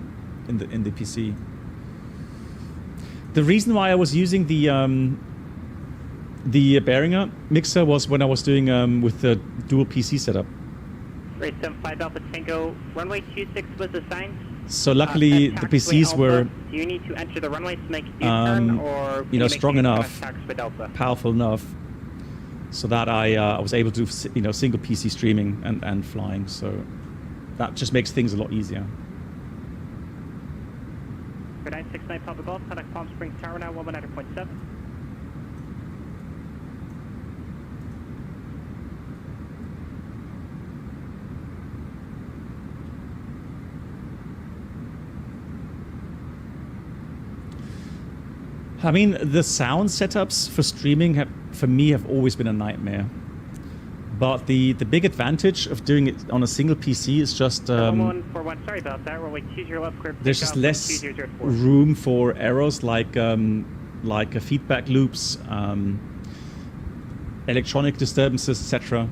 in the PC. The reason why I was using the Behringer mixer was when I was doing with the dual PC setup. Rate 75 Alpha Tango, runway 26 was assigned. So luckily the PCs Alpha, were do you need to enter the runway to make a U-turn, or you know, strong enough, Alpha? powerful enough, so that I was able to do, you know, single PC streaming and flying. So that just makes things a lot easier. 969 Papa Golf, contact Palm Springs Tower now, 119.7. I mean, the sound setups for streaming for me have always been a nightmare. But the big advantage of doing it on a single PC is just sorry about that. Runway 20 left, clear. There's just less room for errors like feedback loops, electronic disturbances, etc.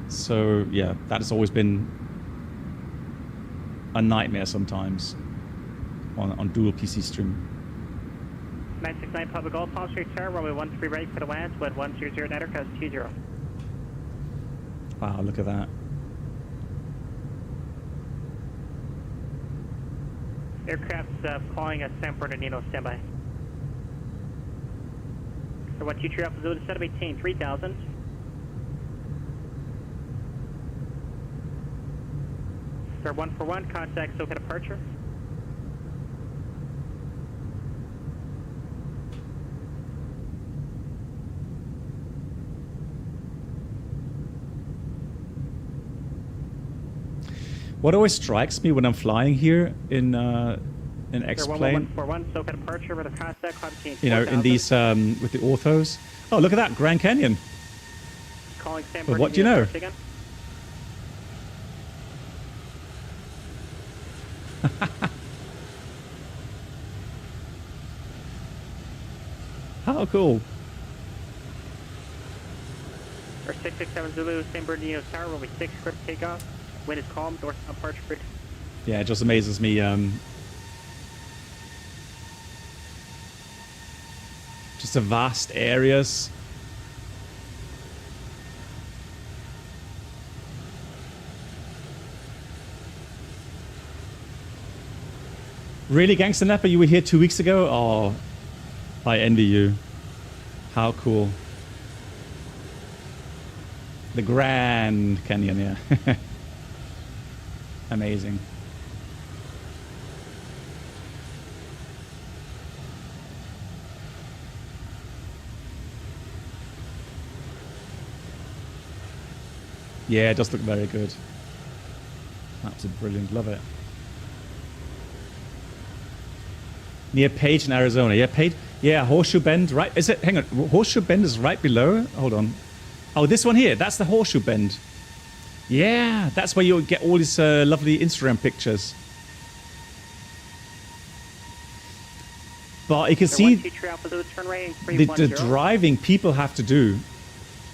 So yeah, that has always been a nightmare sometimes on dual PC stream. 969 Papa Golf, Palm Springs Tower, runway 13 right for the lands, wind 100 netter, cost 20. Wow, look at that. Aircraft's calling a San Bernardino, standby. So 12 Tree Alpha Zulu, set of 18, 3000. Star 141, contact SoCal departure. What always strikes me when I'm flying here in X-plane, 141, SoCal departure with a contact, you know, in these with the orthos. Oh, look at that, Grand Canyon. Calling San But what do you know? How cool. Or 667 Zulu, San Bernardino Tower, runway 6, script takeoff. Wind is calm, northbound departure grid. Yeah, it just amazes me. Just the vast areas. Really, Gangster Napper, you were here 2 weeks ago? Oh, I envy you. How cool. The Grand Canyon, yeah. Amazing. Yeah, it does look very good. Absolutely brilliant. Love it. Near Page in Arizona. Yeah, Page. Yeah, Horseshoe Bend. Right. Is it? Hang on. Horseshoe Bend is right below. Hold on. Oh, this one here. That's the Horseshoe Bend. Yeah, that's where you'll get all these lovely Instagram pictures. But you can see the driving people have to do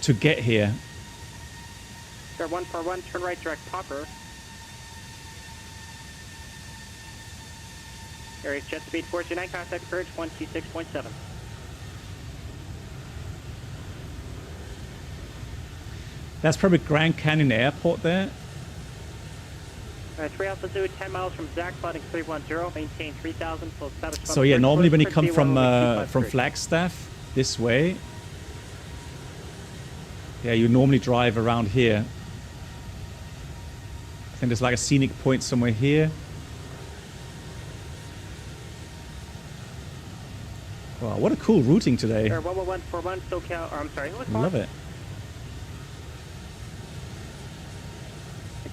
to get here. Star 141, turn right, direct Popper. Area jet speed 429, contact approach 126.7. That's probably Grand Canyon Airport there. 3 Alpha Zoo, 10 miles from Zach, flooding 310, maintain 3,000, full status. So yeah, normally when you come from Flagstaff this way, yeah, you normally drive around here. I think there's like a scenic point somewhere here. Wow, what a cool routing today. 11141, SoCal, or I'm sorry, love it.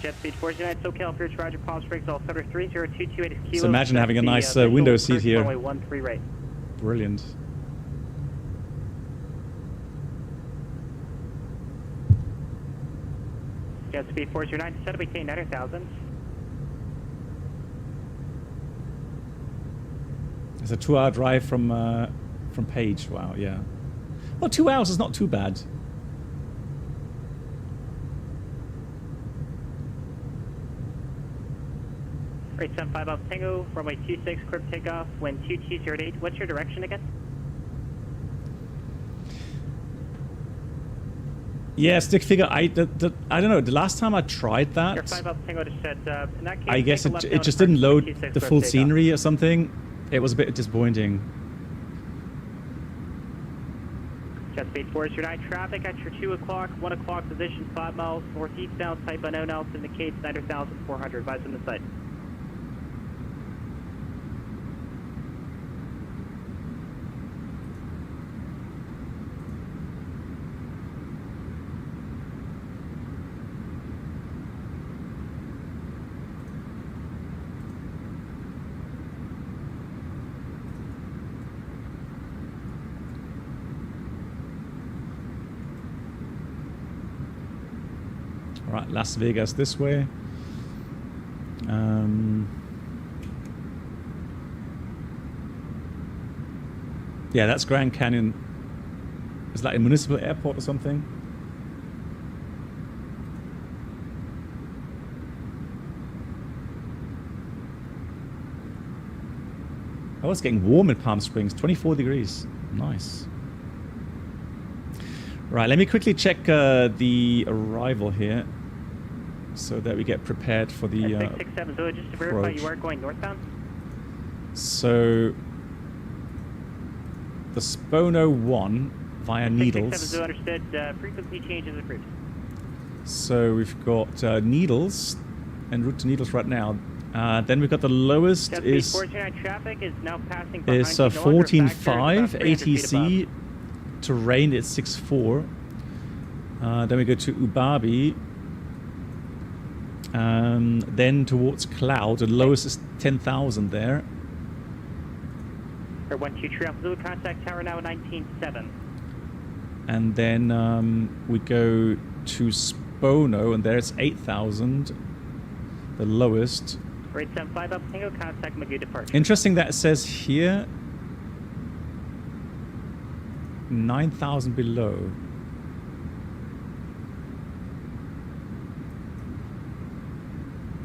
Jet speed 409, SoCal, approach Roger, Palm Springs, all center 30228 kilos. So imagine having a nice window seat here. Runway 13 right. Brilliant. Jet speed 409, set up maintain 9,000. It's a 2-hour drive from Page. Wow, yeah. Well, 2 hours is not too bad. Rate 75 Alpha Tango, runway 26, crypt takeoff, wind 2208. What's your direction again? Yeah, stick figure. I don't know. The last time I tried that, 5 Alpha Tango to set, in that case, I guess it just didn't load the full scenery or something. It was a bit disappointing. Jet speed 409, traffic at your 2 o'clock, 1 o'clock position, 5 miles northeast bound, type unknown, altitude indicates 90,400. Advise on the site. All right, Las Vegas this way. Yeah, that's Grand Canyon. It's like a municipal airport or something. Oh, it's getting warm in Palm Springs. 24 degrees. Nice. Right, let me quickly check the arrival here, so that we get prepared for the 667 Zulu, just to verify you are going northbound. So the Spono 1 via Needles. 667 Zulu, understood. Frequency changes approved. So we've got Needles, en route to Needles right now. Then we've got the lowest is 429 traffic is now passing 14.5 ATC. Terrain is 6.4. Then we go to Ubabi. Then towards Cloud, the lowest is 10,000 there. 123 Alpha Zulu, contact tower now 19.7. And then we go to Spono, and there it's 8,000, the lowest. Rate 75 Alpha Tango, contact Magoo departure. Interesting that it says here 9,000 below.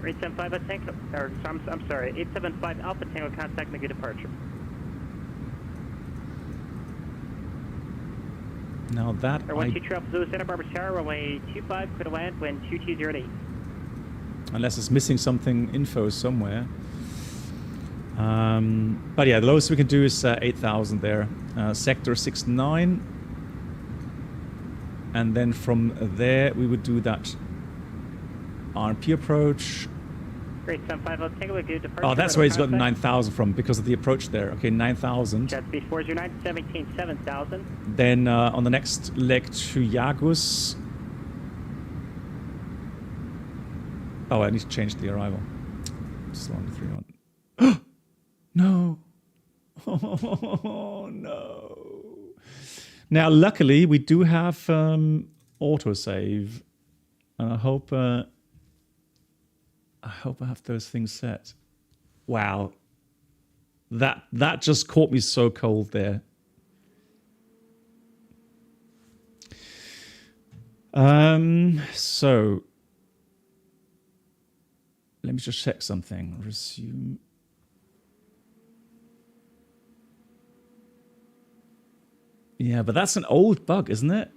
Rate 75 Alpha Tango, or I'm sorry, 875 Alpha Tango, contact Magoo departure. Now that Or 123 Alpha Zulu, Santa Barbara Tower, runway 25, clear to land, wind 2208. unless it's missing something info somewhere. But yeah, the lowest we can do is 8,000 there. Sector 69. And then from there we would do that RMP approach. Great, 75 Tango, Magoo departure. Oh, that's where he's got 9,000 from, because of the approach there. Okay, 9,000. Jet speed 409, 17, 7,000. Then on the next leg to Yagus. Oh, I need to change the arrival. Just on the 3-1. No. Oh, no. Now, luckily, we do have autosave. And I hope I have those things set. Wow. That just caught me so cold there. So let me just check something. Resume. Yeah, but that's an old bug, isn't it?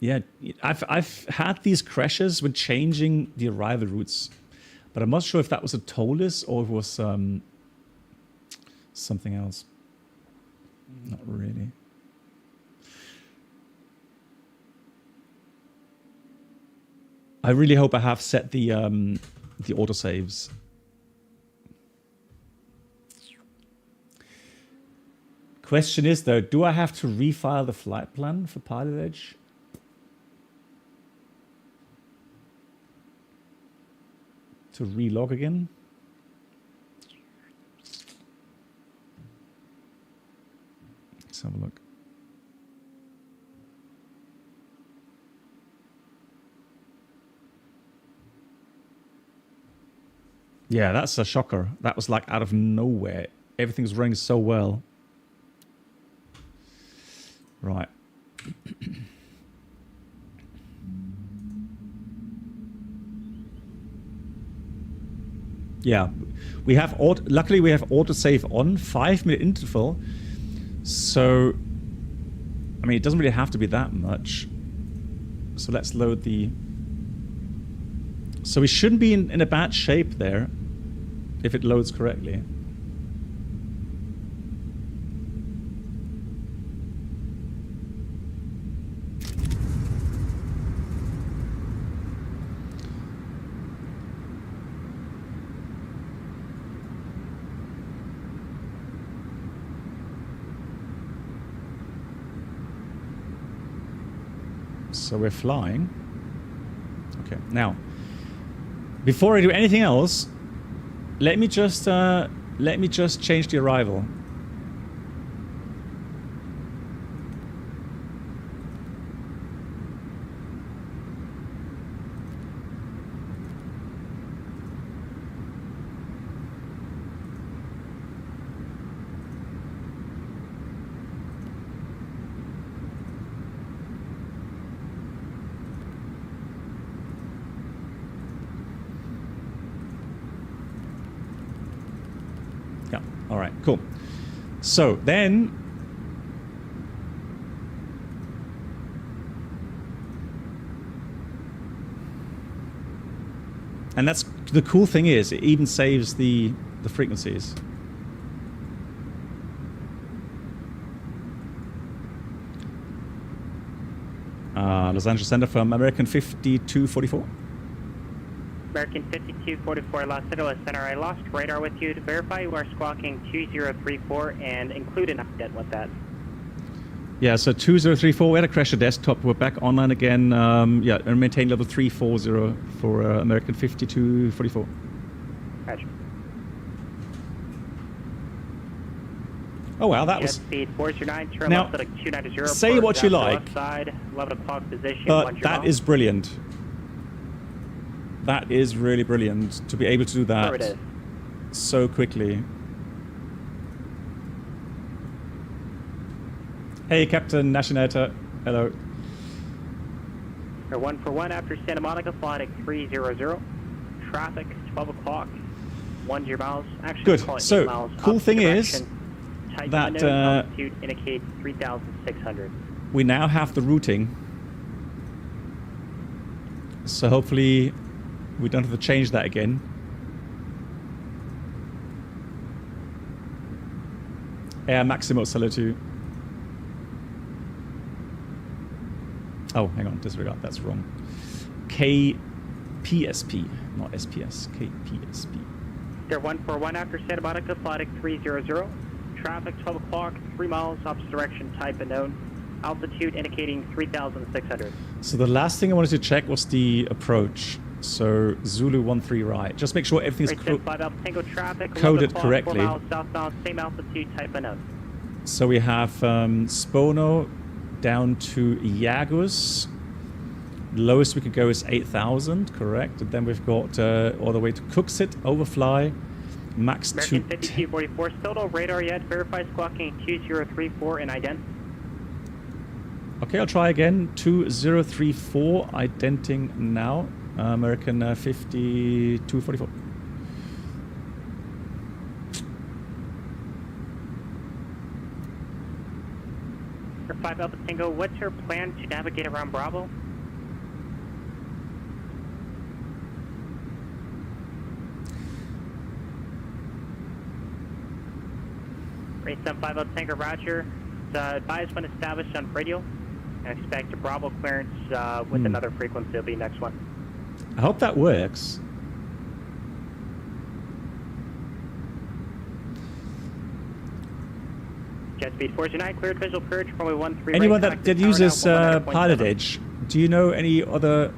Yeah, I've had these crashes when changing the arrival routes, but I'm not sure if that was a Toliss or it was something else. Not really. I really hope I have set the autosaves. Question is though, do I have to refile the flight plan for PilotEdge? To relog again? Let's have a look. Yeah, that's a shocker. That was like out of nowhere. Everything's running so well. Right. Yeah, we have luckily we have autosave on 5-minute interval, so I mean it doesn't really have to be that much. So let's load the. So we shouldn't be in a bad shape there, if it loads correctly. So we're flying. Okay, now before I do anything else, let me just change the arrival. All right, cool. So then, and that's the cool thing is it even saves the frequencies. Los Angeles Center from American 5244. American 5244 Los Angeles Center, I lost radar with you. To verify, you are squawking 2034 and include an update with that. Yeah, so 2034, we had a crash a desktop. We're back online again. Yeah, and maintain level 340 for American 5244. Roger. Oh wow, that was. Speed 409, turn Now, left at 290. say what you like, left side, 11 o'clock position. but that is brilliant. That is really brilliant to be able to do that Affirmative. so quickly. Hey, Captain Nationator. Hello. Air 141 after Santa Monica, flight 300. Traffic 12 o'clock, 10 miles. Actually, Good. call it 8 So, miles. cool thing is Direction. Type that unknown, altitude indicate 3,600. we now have the routing. So hopefully we don't have to change that again. Air Maximo, hello to you. Oh, hang on, disregard, that's wrong. KPSP, not SPS, KPSP. Air 141 after Santa Monica, flight 300. Traffic 12 o'clock, 3 miles, opposite direction, type unknown. Altitude indicating 3,600. So the last thing I wanted to check was the approach. So Zulu 13 right. Just make sure everything's coded correctly. 4 miles southbound, same altitude, type unknown. So we have Spono down to Iagus. Lowest we could go is 8,000, correct? And then we've got all the way to Cooksit, overfly, max American 2. 5244, still no radar yet. Verify squawking 2034 and ident. Okay, I'll try again. 2034, identing now. American 5244. For 5 Alpha Tango, what's your plan to navigate around Bravo? Rate 75 Alpha Tango, roger. Advise when established on radio. And expect a Bravo clearance with another frequency. It'll be next one. I hope that works. Jet speed 409, cleared visual approach, runway 13. Anyone right, that uses PilotEdge, do you know any other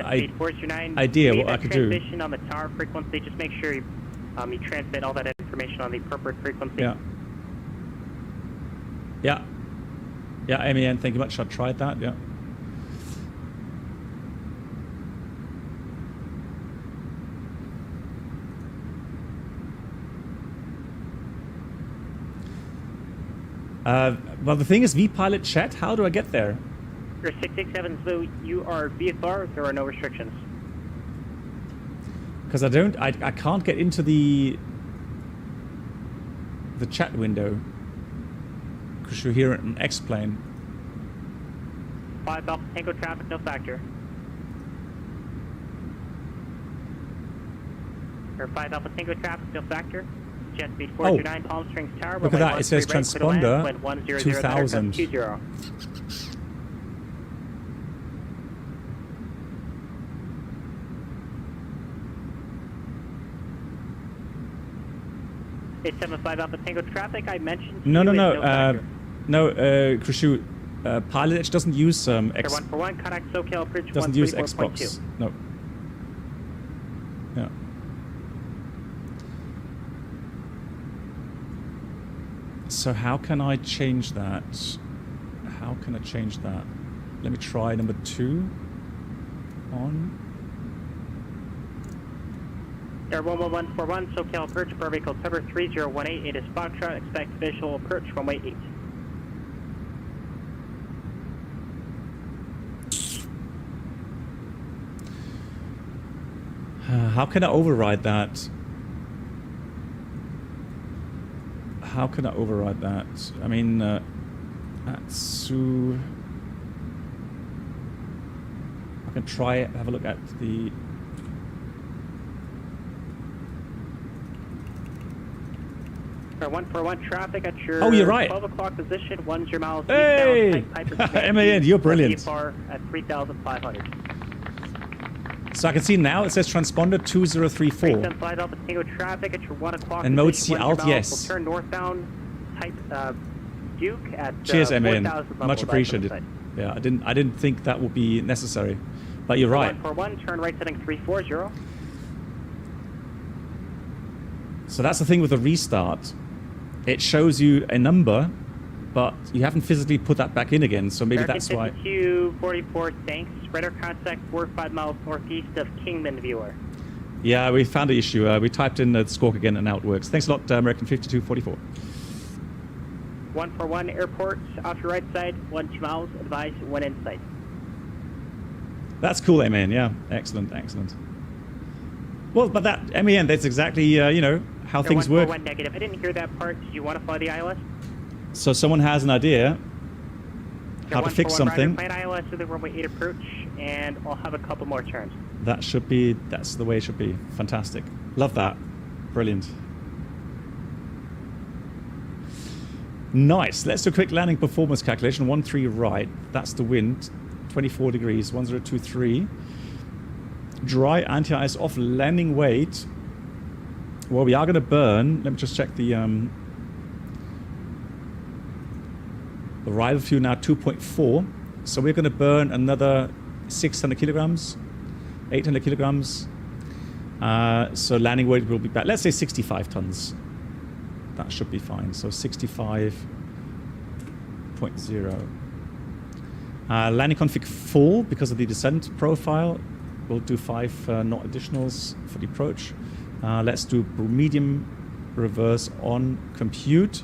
idea what I could do? Transmission on the tower frequency. Just make sure you transmit all that information on the appropriate frequency. Yeah. Yeah. Yeah, MEN, thank you much. I tried that, yeah. Well, the thing is, vPilot chat, how do I get there? You're 667, so you are VFR, there are no restrictions. Because I can't get into the chat window. Because you're here in X-plane. 5 Alpha Tango traffic, no factor. Or 5 Alpha Tango traffic, no factor. Jet speed 429, Palm Springs Tower. Look at that, it says transponder 2000. It's 75 Alpha Tango traffic, I mentioned. No, Krishu, PilotEdge doesn't use X. 141, contact SoCal Bridge doesn't use Xbox. No. Yeah. So how can I change that? How can I change that? Let me try number 2 on. Air 11141, SoCal approach, Bravo code cover 3018, it is Foxtrot, expect visual approach, runway 8. How can I override that? How can I override that? I mean, Atsu. I can try it, have a look at the. Air 141 traffic at your you're right. 12 o'clock position, 10 miles Hey! eastbound. MAN, you're brilliant. At 3,500. So I can see now it says transponder 2034. Traffic at your 1 o'clock and mode position, C alt, yes. We'll turn northbound, type Duke at Cheers, MAN. 4,000 Much appreciated. Yeah, I didn't think that would be necessary, but you're right. 141, turn right setting 340. So that's the thing with the restart. It shows you a number, but you haven't physically put that back in again, so maybe that's why. 244, thanks. Radar contact 45 miles northeast of Kingman Viewer. Yeah, we found the issue. We typed in the squawk again and now it works. Thanks a lot, American 5244. 141 airport, off your right side, 2 miles, advise, 1 in sight. That's cool, MEN. Yeah, excellent, excellent. Well, but that MEN, that's exactly you know how things work. 141 negative. I didn't hear that part. Did you want to fly the ILS? So someone has an idea how to fix something. Plan ILS to the runway 8 approach, and I'll have a couple more turns. That should be. That's the way it should be. Fantastic. Love that. Brilliant. Nice. Let's do a quick landing performance calculation. 13 right. That's the wind. 24 degrees. 1023. Dry anti-ice off. Landing weight. Well, we are going to burn. Let me just check the arrival fuel now 2.4. So we're going to burn another 600 kilograms. 800 kilograms. So landing weight will be back. Let's say 65 tons. That should be fine. So 65.0. Landing config full because of the descent profile. We'll do 5 knot additionals for the approach. Let's do medium reverse on compute.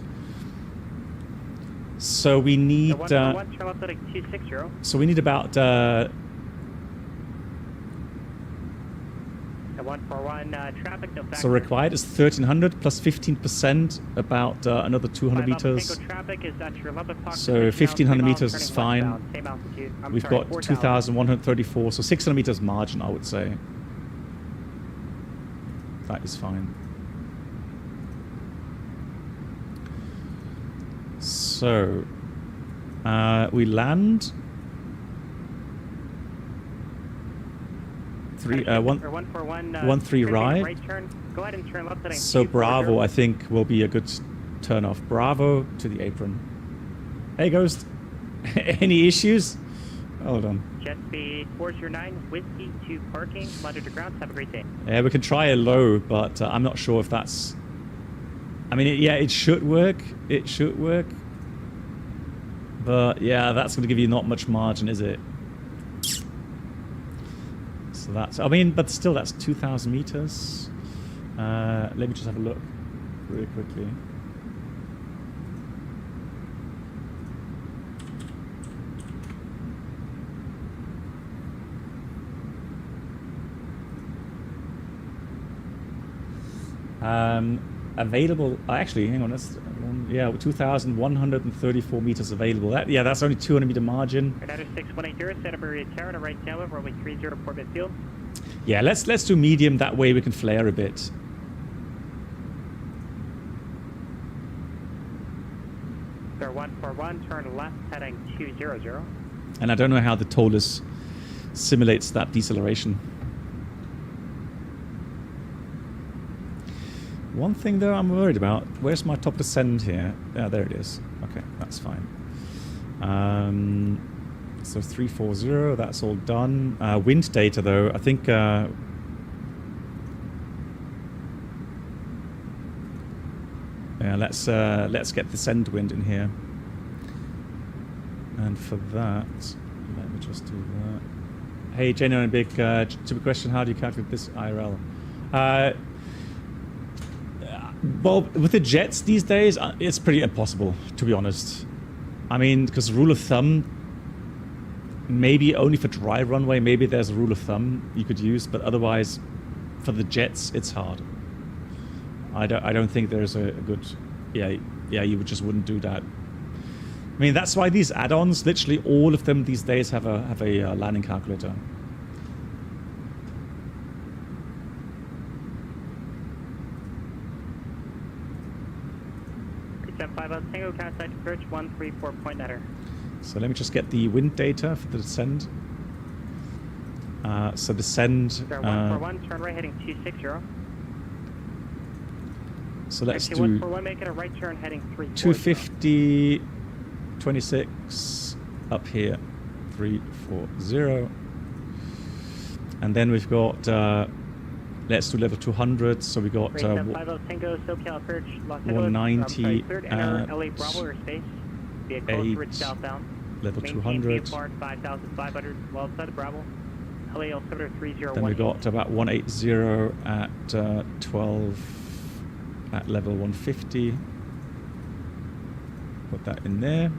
So we need. So we need about. 141 traffic, no so required is 1300 plus 15%, about another 200 meters. Traffic is at your 11 o'clock so 1500 meters is fine. We've got 2134, so 600 meters margin, I would say. That is fine. So we land. 1-3 right. Go ahead and turn left. So Bravo, I think, will be a good turn off. Bravo to the apron. Hey, Ghost. Any issues? Hold on. Jet speed 409, whiskey to parking, London to ground. Have a great day. Yeah, we can try a low, but I'm not sure if that's. I mean, yeah, it should work. It should work. But yeah, that's going to give you not much margin, is it? So that's, I mean, but still, that's 2,000 meters. Let me just have a look really quickly. Available, actually, hang on, that's, yeah, 2,134 meters available. Yeah, that's only 200 meter margin. United 6180, Santa Maria Tower to right tailwind, runway 30, Port Midfield. Yeah, let's do medium, that way we can flare a bit. Sir 141, turn left, heading 200. And I don't know how the Toliss simulates that deceleration. One thing though I'm worried about, where's my top descend here? Yeah, there it is. Okay, that's fine. So 340, that's all done. Wind data though, I think yeah, let's get the send wind in here. And for that, let me just do that. Hey, genuine big stupid question, how do you calculate this IRL? Well, with the jets these days, it's pretty impossible, to be honest. I mean, because rule of thumb, maybe only for dry runway, maybe there's a rule of thumb you could use, but otherwise, for the jets, it's hard. I don't think there's a good, yeah, you just wouldn't do that. I mean, that's why these add-ons, literally all of them these days have a landing calculator. 750 Tango, contact approach 134.9er. So let me just get the wind data for the descend. So descend. 141, turn right heading 260. So let's do 141, making a right turn heading 340. 250, 26 up here, 340. And then we've got, let's do level 200. So we got 50 Tango, SoCal approach, Los Angeles, 190. third enter LA Bravo airspace. Be a close ridge southbound. Level Maintain 200. VFR 5,500, well outside of Bravo. LA altimeter 3018. Then we got about 180 at 12 at level 150. Put that in there.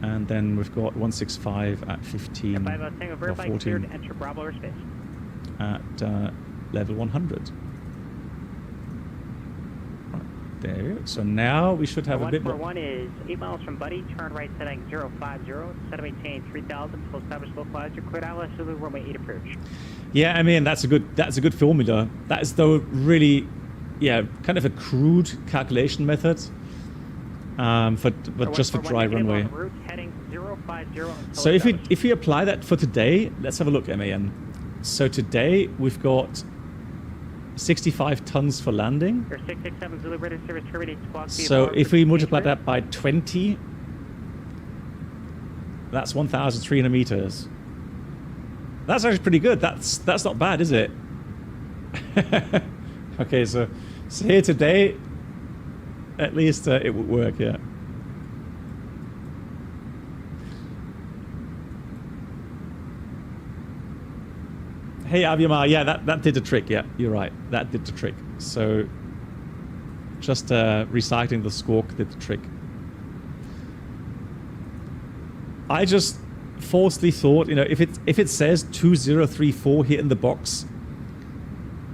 And then we've got 165 at 15 or 14 cleared to enter Bravo airspace. at level 100. Right, there we go. So now we should have a bit more. 141 is 8 miles from Buddy, turn right setting 050, set to maintain 3000, full establish low clouds, you're cleared ILS Zulu, runway 8 approach. Yeah, I mean that's a good formula. That is though really, yeah, kind of a crude calculation method. But just for dry runway. Route, heading 050 So if we apply that for today, let's have a look, MAN. So today we've got 65 tons for landing. Your 667 Zulu British service terminates squawk. So if we multiply that by 20, that's 1,300 meters. That's actually pretty good. That's not bad, is it? Okay, so here today, at least it would work, yeah. Hey, Aviamar, yeah, that did the trick, yeah, you're right. That did the trick. So, just recycling the squawk did the trick. I just falsely thought, you know, if it says 2034 here in the box,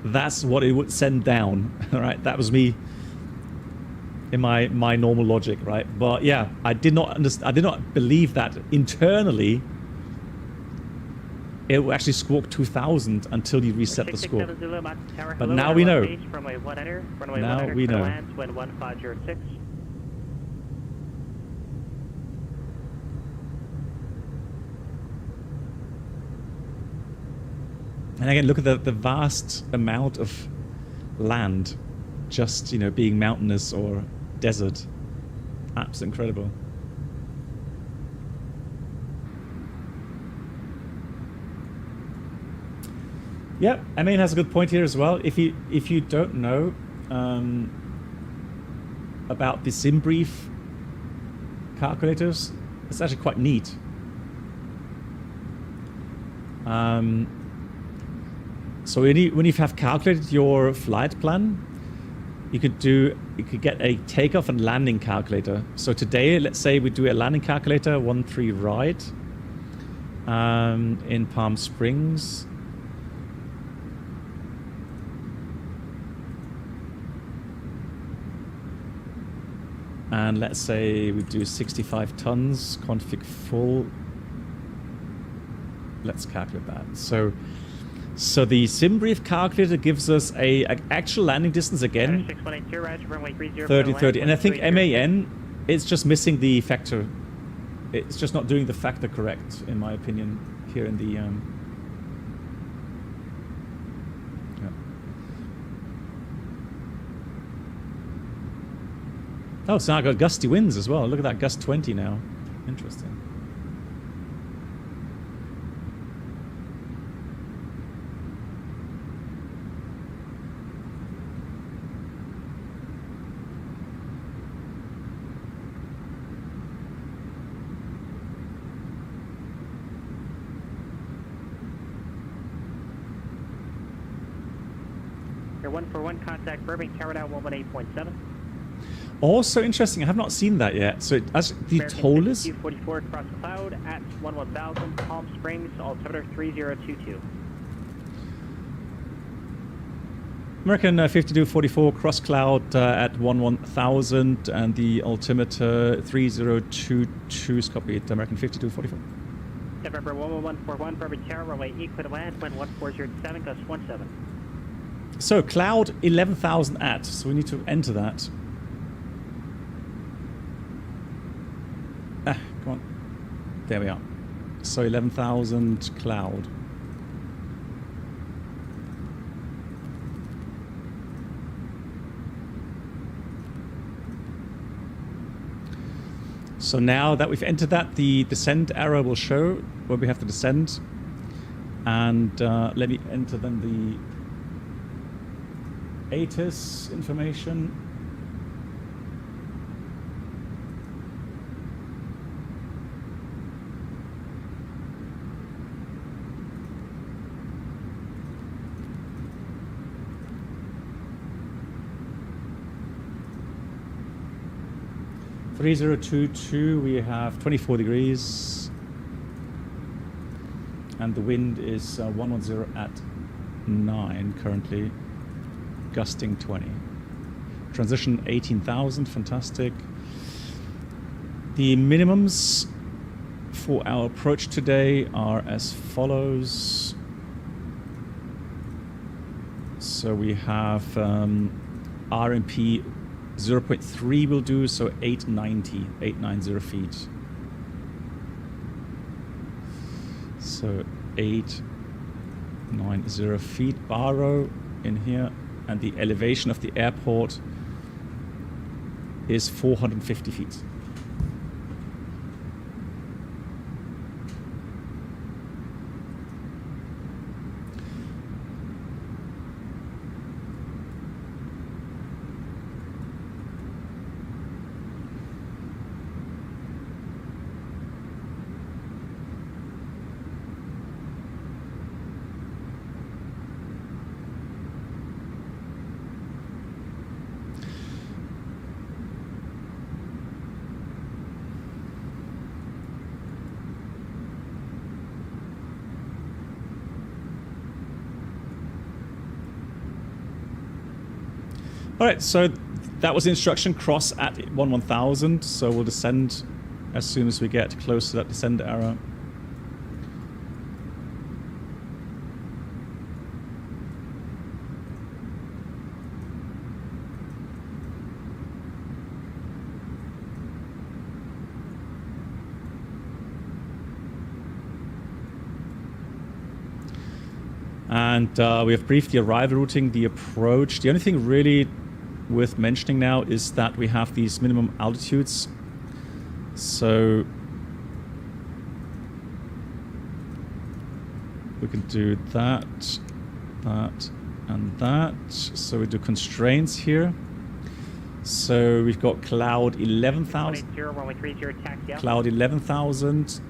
that's what it would send down, all right? That was me in my normal logic, right? But yeah, I did not believe that internally it will actually squawk 2000 until you reset the squawk. But now we know. Now we know. And again, look at the vast amount of land, just, you know, being mountainous or desert. Absolutely incredible. Yep, I mean, has a good point here as well. If you don't know about the SimBrief calculators, it's actually quite neat. So when you have calculated your flight plan, you could get a takeoff and landing calculator. So today, let's say we do a landing calculator 13 right in Palm Springs. And let's say we do 65 tons, config full. Let's calculate that. So the SimBrief calculator gives us a actual landing distance again, 30. And I think MAN, it's just missing the factor. It's just not doing the factor correct, in my opinion, here in the... yeah. Oh, so I got gusty winds as well. Look at that, gust 20 now. Interesting. Your 141 contact Burbank Tower down 118.7. Also interesting, I have not seen that yet. So as the Toliss 244 cross cloud at 11,000 Palm Springs, altimeter 3022. American 5244 cross cloud at 11,000 and the altimeter 3022 copied. American 5244. November 11141 Burbank Tower runway equal to land when 1407 gust 17. So cloud 11,000 at. So we need to enter that. Come on. There we are. So 11,000 cloud. So now that we've entered that, the descent arrow will show where we have to descend. And let me enter then the ATIS information. 3022, we have 24 degrees. And the wind is 110 at 9 currently, gusting 20. Transition 18,000, fantastic. The minimums for our approach today are as follows. So we have RMP 0.3 will do, so 890 feet. So 890 feet, Barrow in here, and the elevation of the airport is 450 feet. All right, so that was the instruction, cross at 11,000. So we'll descend as soon as we get close to that descend arrow. And we have briefed the arrival routing, the approach. The only thing really worth mentioning now is that we have these minimum altitudes. So we can do that, that, and that. So we do constraints here. So we've got cloud 11,000. Cloud 11,000.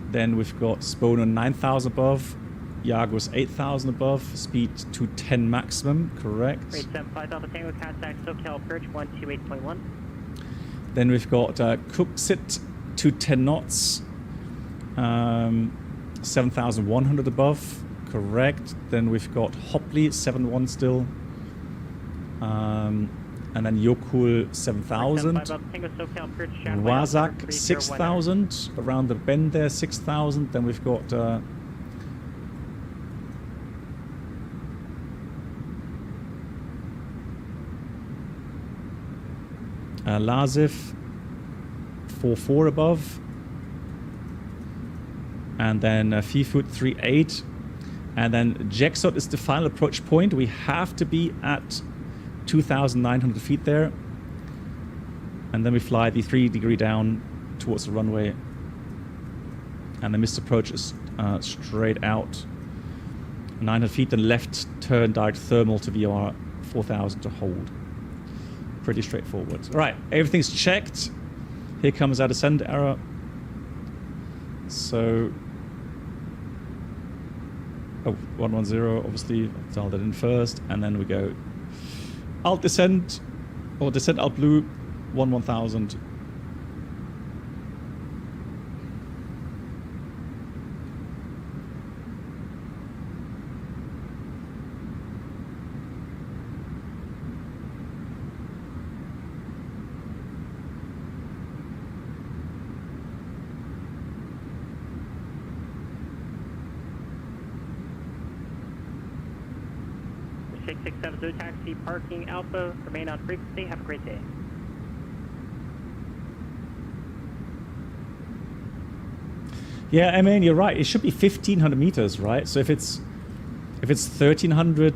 Then we've got Spono 9,000 above. Yagos 8,000 above, speed 210 maximum, correct. 875 Alpha Tango, contact SoCal approach 128.1. Then we've got Cooksit 210 knots, 7,100 above, correct. Then we've got Hopley 7.1 still, and then Yokul 7,000. Wazak 6,000, around the bend there 6,000. Then we've got Lazif 4.4 above, and then Fifut 3.8, and then Jacksot is the final approach point. We have to be at 2,900 feet there, and then we fly the 3 degree down towards the runway, and the missed approach is straight out 900 feet, then left turn direct thermal to VR 4,000 to hold. Pretty straightforward. All right, everything's checked. Here comes our descent arrow. So, 110, obviously, dial that in first, and then we go alt descent, or descent alt blue, 1000. Zoo taxi parking Alpha, remain on frequency, have a great day. Yeah, I mean, you're right, it should be 1,500 meters, right? So if it's 1,300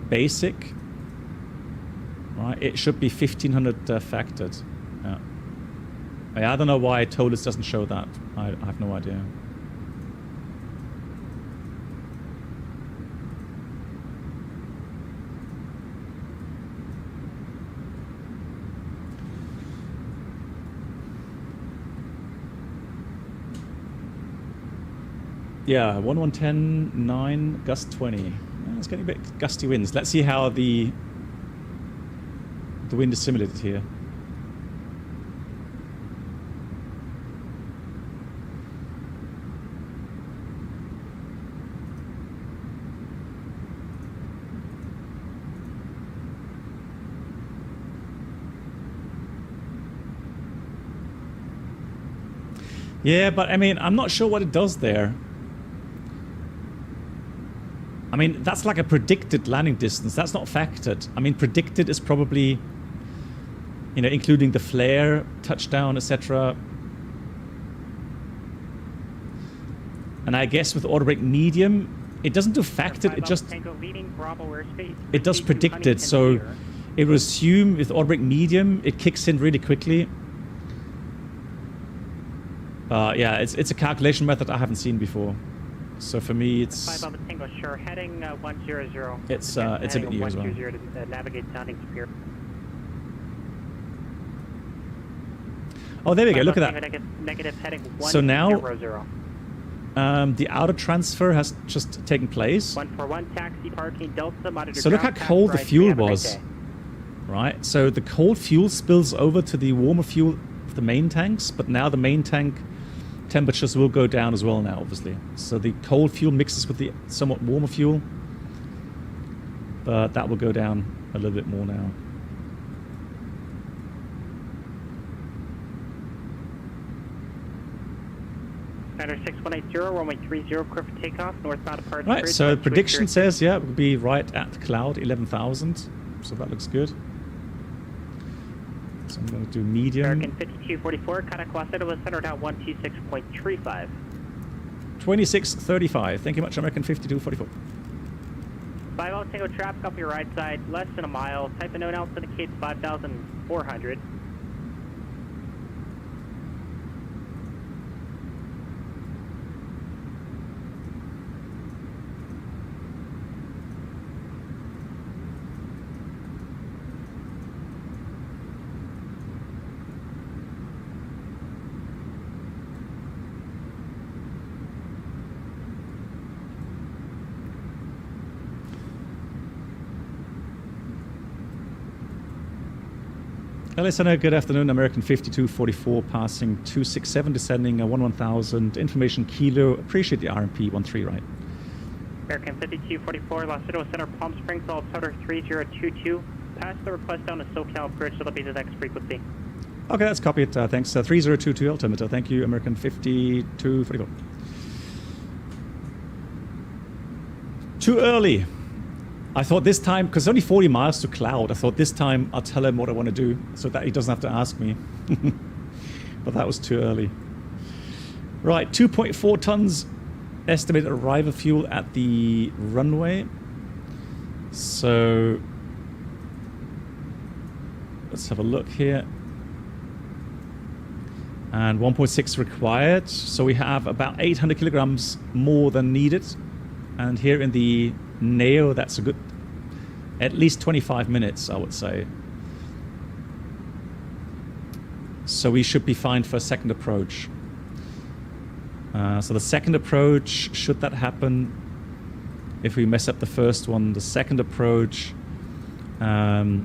basic, right, it should be 1,500 factored. Yeah. I don't know why Toliss doesn't show that. I have no idea. Yeah, 1110, 9, gust 20. Yeah, it's getting a bit gusty winds. Let's see how the wind is simulated here. Yeah, but I mean, I'm not sure what it does there. I mean, that's like a predicted landing distance. That's not factored. I mean, predicted is probably, you know, including the flare, touchdown, etc. And I guess with auto brake medium, it doesn't do factored. It just it does predicted. So it will assume with auto brake medium, it kicks in really quickly. Yeah, it's a calculation method I haven't seen before. So for me, it's 5 Alpha Tango, sure, heading 100. It's a bit new as well. 120 to navigate sounding superior. Oh, there we go. Look at that. Negative heading 100. So now the outer transfer has just taken place. 141 taxi parking Delta monitor. So look how cold the fuel was. Right. So the cold fuel spills over to the warmer fuel of the main tanks, but now the main tank temperatures will go down as well now, obviously. So the cold fuel mixes with the somewhat warmer fuel, but that will go down a little bit more now. Center 6180, runway 30, clear for takeoff, northbound approach. Right, so the prediction says, yeah, it will be right at cloud 11,000. So that looks good. So I'm going to do medium. American 5244, contact Los Angeles Center now 126.35. 2635. Thank you much, American 5244. 5 Alpha Tango traffic off your right side, less than a mile. Type of known altitude indicates 5,400. Listener, good afternoon. American 5244 passing 267, descending 11,000. Information kilo. Appreciate the RMP 13 right. American 5244, Los Angeles Center, Palm Springs, altimeter 3022. Pass the request down to SoCal approach. That'll be the next frequency. Okay, that's copied. Thanks. 3022 altimeter. Thank you, American 5244. Too early. I thought this time, because it's only 40 miles to cloud, I thought this time I'll tell him what I want to do so that he doesn't have to ask me. But that was too early. Right, 2.4 tons estimated arrival fuel at the runway. So let's have a look here. And 1.6 required. So we have about 800 kilograms more than needed. And here in the NEO, that's a good, at least 25 minutes, I would say. So we should be fine for a second approach. So the second approach, should that happen, if we mess up the first one, the second approach, yeah,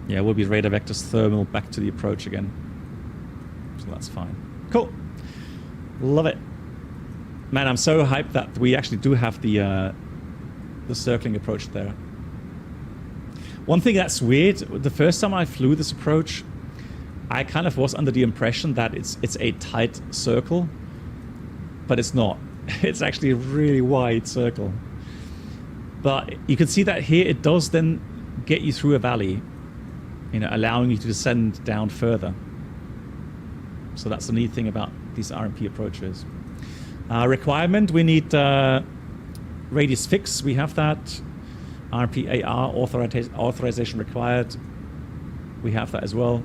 we'll be radar vectors thermal back to the approach again. So that's fine. Cool. Love it. Man, I'm so hyped that we actually do have the circling approach there. One thing that's weird, the first time I flew this approach, I kind of was under the impression that it's a tight circle, but it's not. It's actually a really wide circle. But you can see that here it does then get you through a valley, you know, allowing you to descend down further. So that's the neat thing about these RMP approaches. Requirement, we need radius fix, we have that. RPAR authorization required, we have that as well.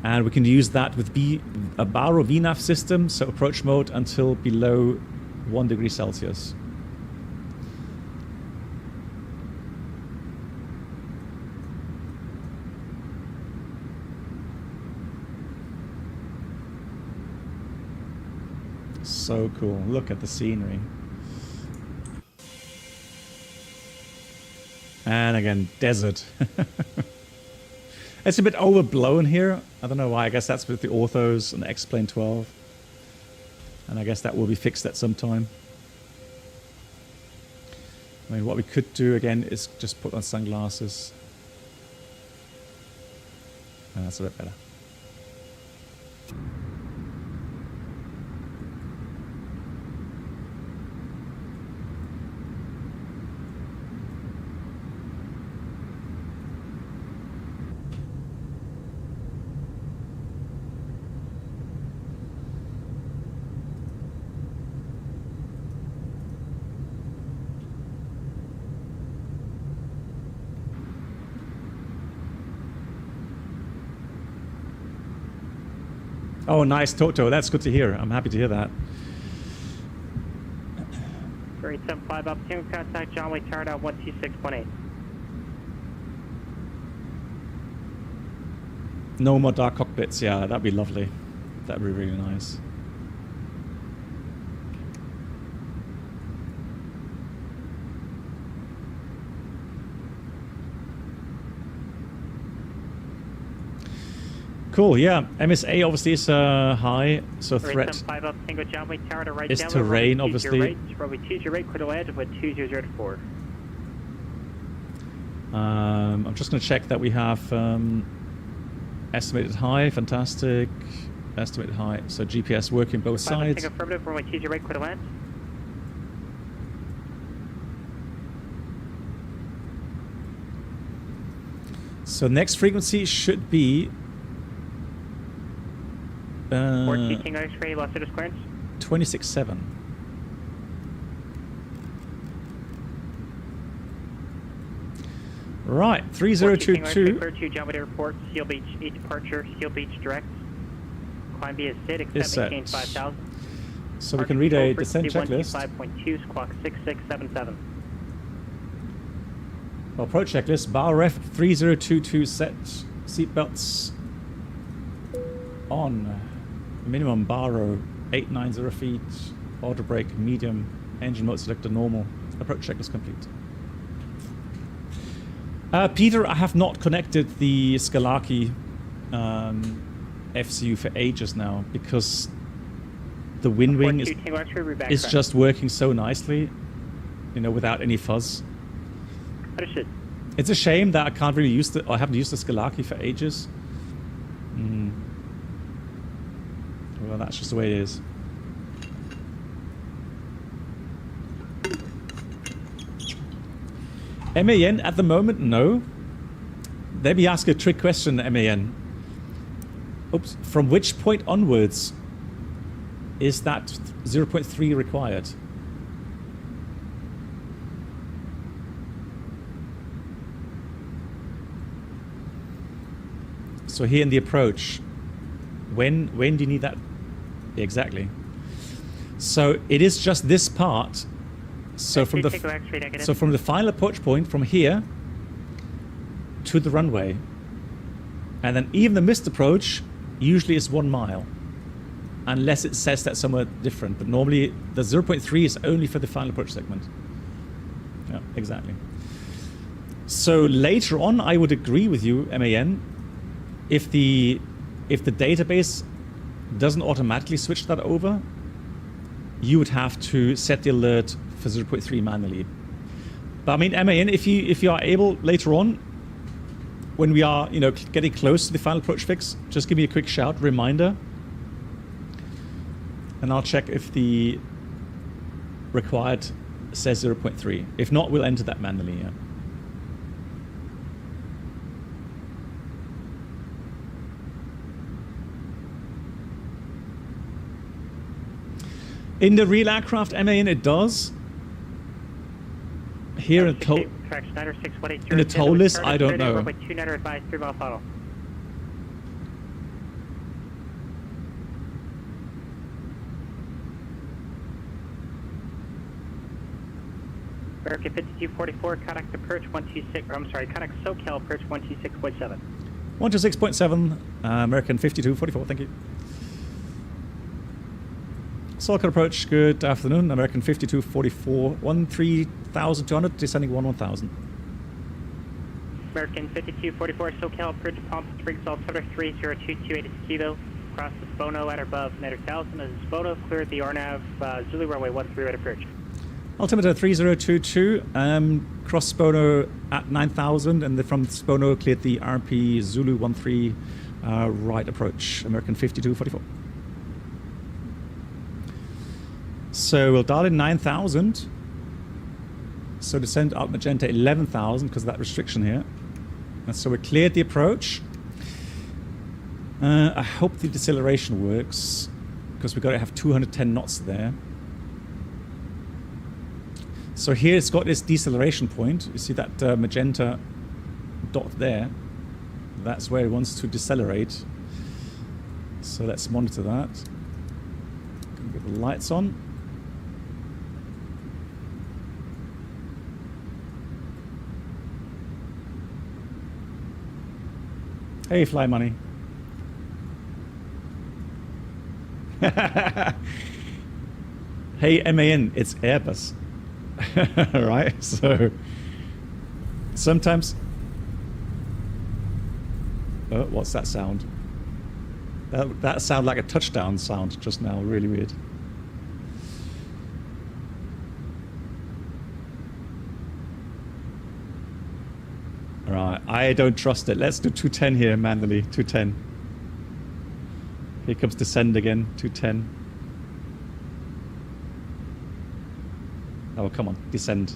And we can use that with a Baro VNAV system, so approach mode until below 1 degree Celsius. So cool. Look at the scenery. And again, desert. It's a bit overblown here. I don't know why. I guess that's with the orthos and the XP12. And I guess that will be fixed at some time. I mean, what we could do again is just put on sunglasses. And that's a bit better. Oh, nice, Toto. That's good to hear. I'm happy to hear that. 375 up to contact John Lee Tower at 126.8. No more dark cockpits. Yeah, that'd be lovely. That'd be really nice. Cool, yeah. MSA obviously is high, so threat is terrain, obviously. I'm just going to check that we have estimated high, fantastic. Estimated high, so GPS working both sides. So next frequency should be 26.7. Right, 3022. Jumbo Airport, Seal Beach, departure, Seal Beach direct. Climb via SID, Is except maintain 5000. So we can read a descent checklist. 5.2, squawk 6677. Well, approach checklist, bar ref 3022 set, seatbelts on, minimum bar row 890 feet, auto brake medium, engine mode selector normal, approach checklist complete. Peter, I have not connected the Skalaki FCU for ages now because the wind wing is just working so nicely, you know, without any fuzz. Understood. It's a shame that I can't really use I haven't used the Skalaki for ages. Well, that's just the way it is. MAN at the moment, no. Let me ask a trick question, MAN. Oops. From which point onwards is that 0.3 required? So here in the approach, when do you need that? Exactly. So it is just this part. So from the final approach point from here to the runway, and then even the missed approach usually is 1 mile, unless it says that somewhere different. But normally the 0.3 is only for the final approach segment. Yeah, exactly. So later on, I would agree with you, MAN. If the database doesn't automatically switch that over, you would have to set the alert for 0.3 manually. But I mean, MAN, if you are able later on, when we are, you know, getting close to the final approach fix, just give me a quick shout, reminder, and I'll check if the required says 0.3. If not, we'll enter that manually. Yeah. In the real aircraft, MAN, it does. Here in the Toliss, I don't know. American 5244, contact approach 126, I'm sorry, contact SoCal approach 126.7. 126.7, American 5244, thank you. SoCal approach, good afternoon, American 5244, 13,200, descending 11,000. American 5244, SoCal approach, pump, spring salt, 302228 Kilo, across the Spono at or above 9,000, as Spono cleared the RNAV, Zulu runway 13 right approach. Altimeter 3022, cross Spono at 9,000, and from Spono cleared the RP Zulu 13 right approach, American 5244. So we'll dial in 9,000. So descend out magenta 11,000 because of that restriction here. And so we cleared the approach. I hope the deceleration works because we've got to have 210 knots there. So here it's got this deceleration point. You see that magenta dot there? That's where it wants to decelerate. So let's monitor that. Gonna get the lights on. Hey, Fly Money. Hey, MAN, it's Airbus. Right? So sometimes... Oh, what's that sound? That sounded like a touchdown sound just now. Really weird. Alright, I don't trust it. Let's do 210 here manually. 210. Here comes descend again. 210. Oh, come on. Descend.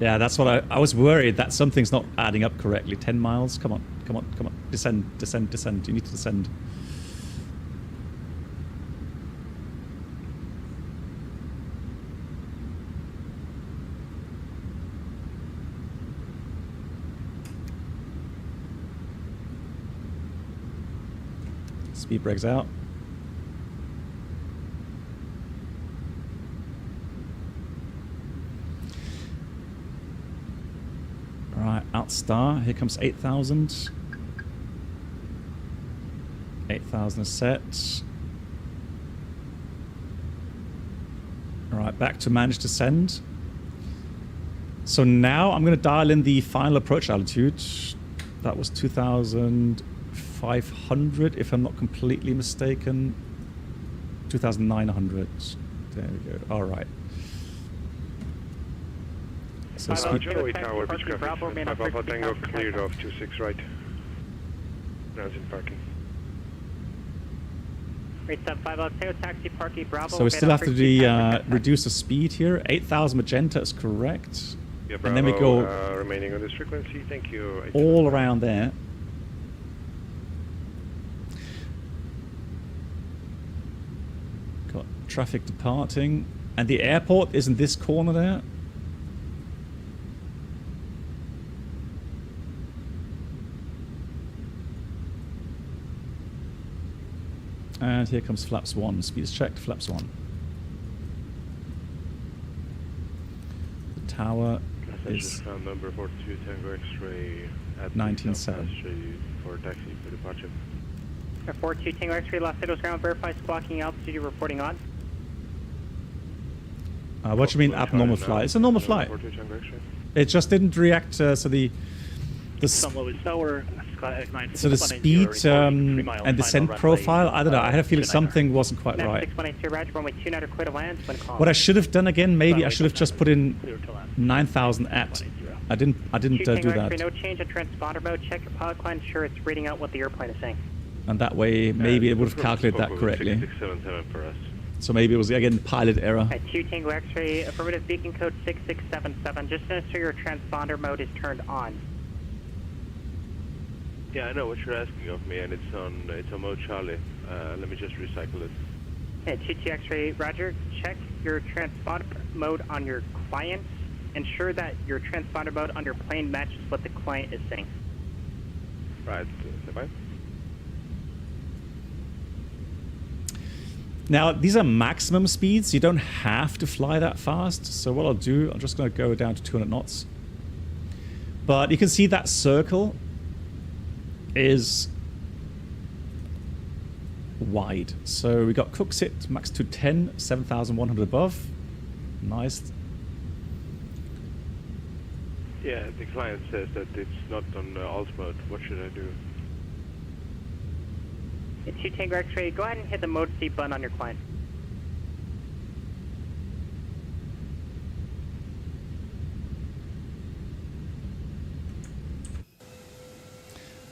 Yeah, that's what I was worried that something's not adding up correctly. 10 miles. Come on. Come on. Come on. Descend. Descend. Descend. You need to descend. Speed brakes out. Alright, out star. Here comes 8,000. 8,000 is set. Alright, back to manage descend. So now I'm going to dial in the final approach altitude. That was 2,500, if I'm not completely mistaken. 2,900. There we go. Alright. So Joey Tower, Beach traffic, 5 Alpha Tango, cleared off 26 right. Now it's in parking. Rate 75 Tango, taxi, parking, Bravo. So we still have to reduce the speed here. 8,000 magenta is correct. Yeah, Bravo, and then we go remaining on this frequency. Thank you. all around there. Got traffic departing. And the airport is in this corner there. And here comes flaps 1. Speed is checked, flaps 1. The tower is number 42 Tango X-ray at 19.7. for taxi for departure. 42 Tango X-ray, Los Angeles ground, verify squawking altitude you're reporting on. What do you mean abnormal flight? It's a normal flight. It just didn't react, so the speed and descent profile, I don't know, I had a feeling something wasn't quite right. What I should have done again, maybe I should have just put in 9,000 at. I didn't do that. No change in transponder mode. Check your pilot line, ensure it's reading out what the airplane is saying. And that way, maybe it would have calculated that correctly. 677 for us. So maybe it was, again, pilot error. At 2 Tango X-ray, affirmative beacon code 6677. Just ensure your transponder mode is turned on. Yeah, I know what you're asking of me, and it's on mode Charlie. Let me just recycle it. At 2 X-ray, Roger. Check your transponder mode on your client. Ensure that your transponder mode on your plane matches what the client is saying. Right, bye. Now, these are maximum speeds. You don't have to fly that fast. So what I'll do, I'm just going to go down to 200 knots. But you can see that circle is wide. So we got Cooksit max to 10, 7,100 above. Nice. Yeah, the client says that it's not on alt mode. What should I do? At 2 Tango X-ray, go ahead and hit the mode C button on your client.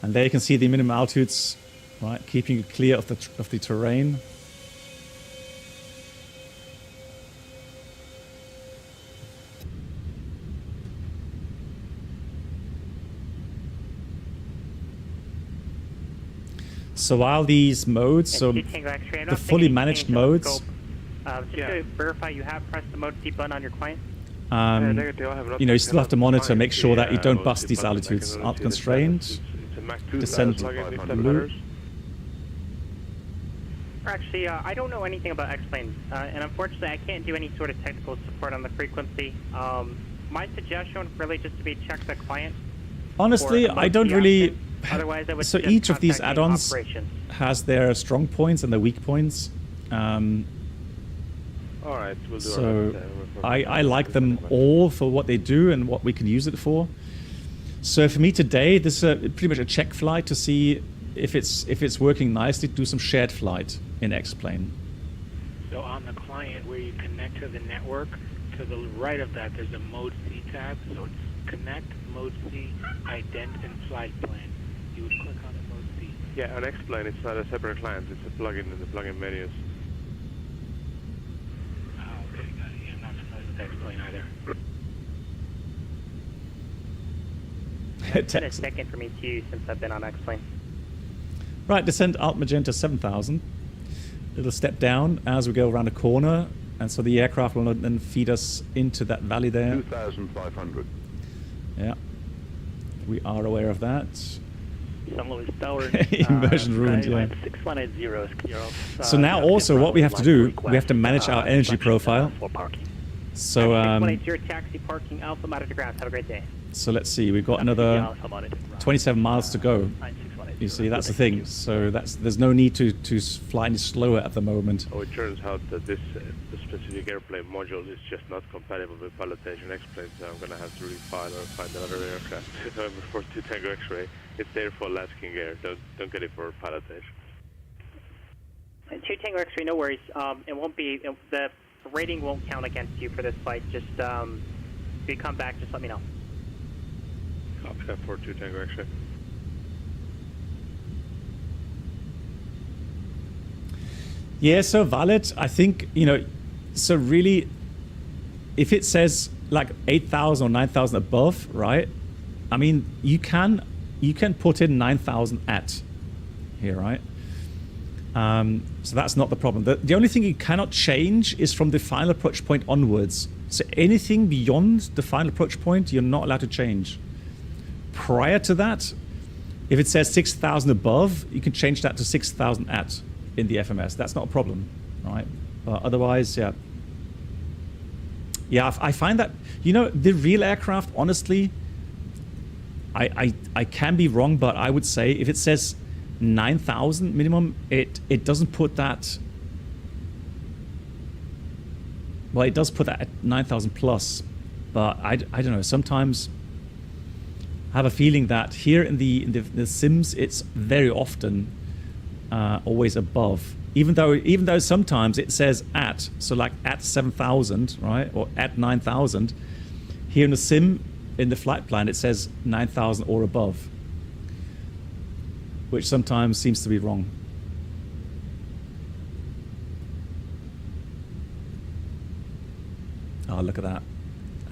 And there you can see the minimum altitudes, right, keeping it clear of the terrain. So while these modes, so the fully managed modes, just to verify you have pressed the mode C button on your client. You know, you still have to monitor, make sure that you don't bust these altitudes. Alt constrained, descent loop. Actually, I don't know anything about X-planes, and unfortunately I can't do any sort of technical support on the frequency. My suggestion would really just to be check the client. Honestly, I don't really... Otherwise, I would so just each of these contact add-ons operations. has their strong points and their weak points. Alright, we'll do so I like them all for what they do and what we can use it for. So for me today, this is pretty much a check flight to see if it's working nicely, to do some shared flight in X-plane. So on the client where you connect to the network, to the right of that there's a Mode C tab. So it's Connect, Mode C, Ident, and Flight Plan. You would click on the Mode C. Yeah, on X-plane it's not a separate client, it's a plugin in the plugin menus. Oh, okay, got it. Yeah, I'm not familiar with X-plane either. It's been a second for me too since I've been on X-plane. Right, descend Alt Magenta 7000. It'll step down as we go around a corner, and so the aircraft will then feed us into that valley there. 2,500. Yeah, we are aware of that. San Luis Tower. Immersion ruined, yeah. 6180 is clear off. So now also what we have to do, we have to manage our energy profile. So 6180 taxi parking Alpha monitor ground. Have a great day. So let's see, we've got another 27 miles to go. You see, that's the thing. So there's no need to fly any slower at the moment. Oh, it turns out that this specific airplane module is just not compatible with pilotation X-plane, so I'm going to have to refile or find another aircraft. For 2 Tango X-ray, it's there for lasking air. Don't get it for pilotation. 2 Tango X-ray, no worries. It won't be the rating won't count against you for this flight. Just if you come back, just let me know. Copy that for 2 Tango X-ray. Yeah, so valid. I think, you know, so really, if it says like 8,000 or 9,000 above, right? I mean, you can put in 9,000 at here, right? So that's not the problem. The only thing you cannot change is from the final approach point onwards. So anything beyond the final approach point, you're not allowed to change. Prior to that, if it says 6,000 above, you can change that to 6,000 at in the FMS. That's not a problem, right? But otherwise, yeah. Yeah, I find that, you know, the real aircraft, honestly, I can be wrong, but I would say if it says 9,000 minimum, it doesn't put that. Well, it does put that at 9,000 plus, but I don't know. Sometimes I have a feeling that here in the sims, it's very often always above. Even though sometimes it says at, so like at 7,000, right, or at 9,000. Here in the sim, in the flight plan, it says 9,000 or above, which sometimes seems to be wrong. Oh, look at that.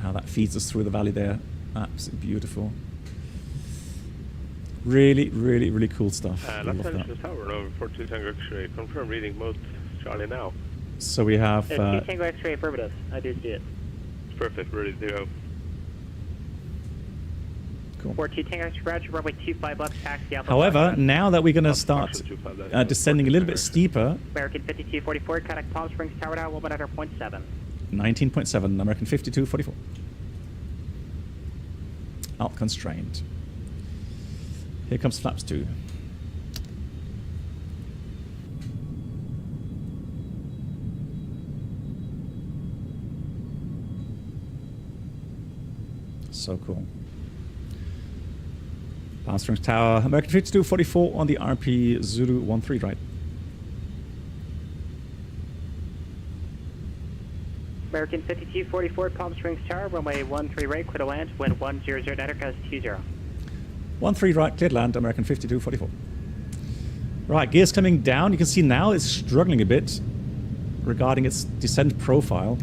How that feeds us through the valley there. Absolutely beautiful. Really, really, really cool stuff. Last Angeles Tower over for 2 Tango X-ray. Confirm reading mode Charlie now. So we have... 2 Tango X-ray affirmative. I do see it. It's perfect. Ready to go. Cool. 42 Tango X-ray, Roger, runway 25 left, taxi Alpha. However, now that we're going to start descending a little bit steeper... American 5244, contact Palm Springs Tower now, 1.7. 19.7, American 5244. Alt constrained. Here comes flaps 2. So cool. Palm Springs Tower, American 5244 on the RP Zulu 13 right. American 5244, Palm Springs Tower, runway 13 right, clear to land, wind 100, Anticast 20. 13 right, cleared land, American 5244. Right, gears coming down. You can see now it's struggling a bit regarding its descent profile.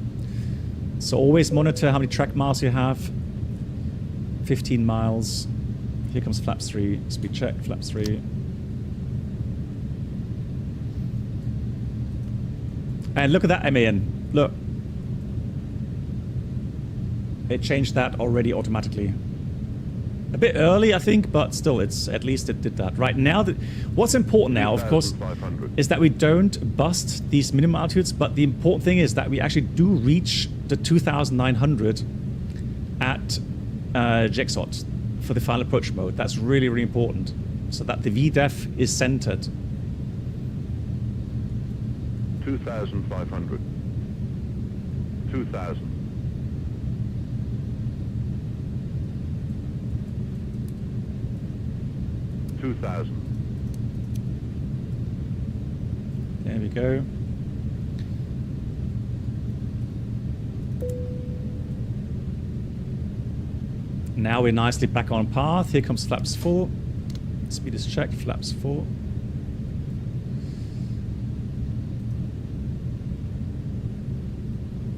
So always monitor how many track miles you have. 15 miles. Here comes flaps 3. Speed check, flaps 3. And look at that MAN. Look. It changed that already automatically. A bit early, I think, but still, it's at least it did that. Right now, what's important now, of course, is that we don't bust these minimum altitudes, but the important thing is that we actually do reach the 2,900 at JXOT for the final approach mode. That's really, really important, so that the VDEF is centered. 2,500. 2,000. There we go. Now we're nicely back on path. Here comes flaps 4. Speed is checked, flaps 4.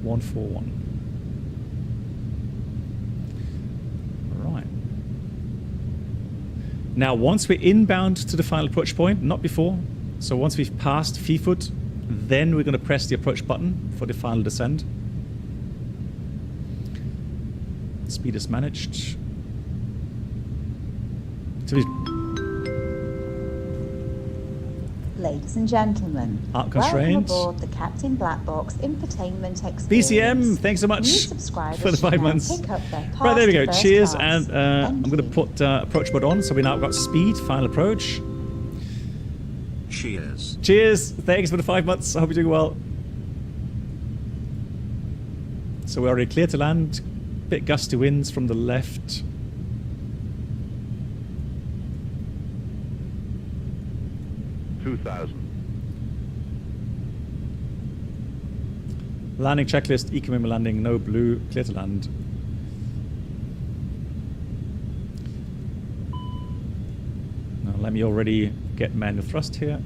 One 141. Right. Now, once we're inbound to the final approach point, not before. So once we've passed feet, then we're going to press the approach button for the final descent. Speed is managed. So Ladies and gentlemen, Art welcome constraint. aboard the Captain Black Box infotainment experience. BCM, thanks so much New subscribers for the 5 should now months. pick up their Right, there we go. pass to Cheers, first and class. I'm going to put approach mode on. So we now got speed, final approach. Cheers. Cheers. Thanks for the 5 months. I hope you're doing well. So we're already clear to land. Bit gusty winds from the left. Landing checklist, economic landing, no blue, clear to land. Now let me already get manual thrust here.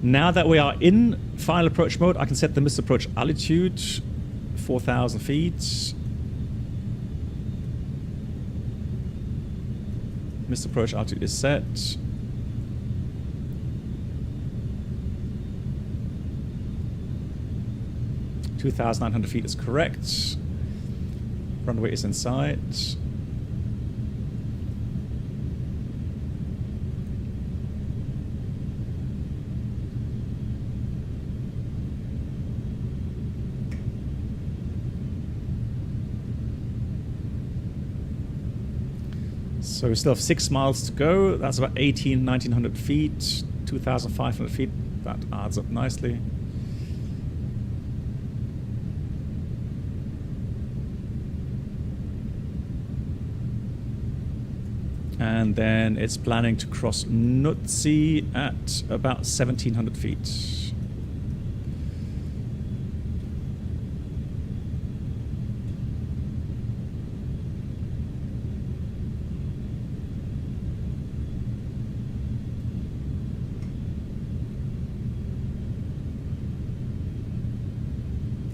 Now that we are in final approach mode, I can set the missed approach altitude, 4,000 feet. Missed approach altitude is set. $2,900 feet is correct. Runway is in sight. So we still have 6 miles to go. That's about 1,900 feet, 2,500 feet. That adds up nicely. And then it's planning to cross Nutsi at about 1,700 feet.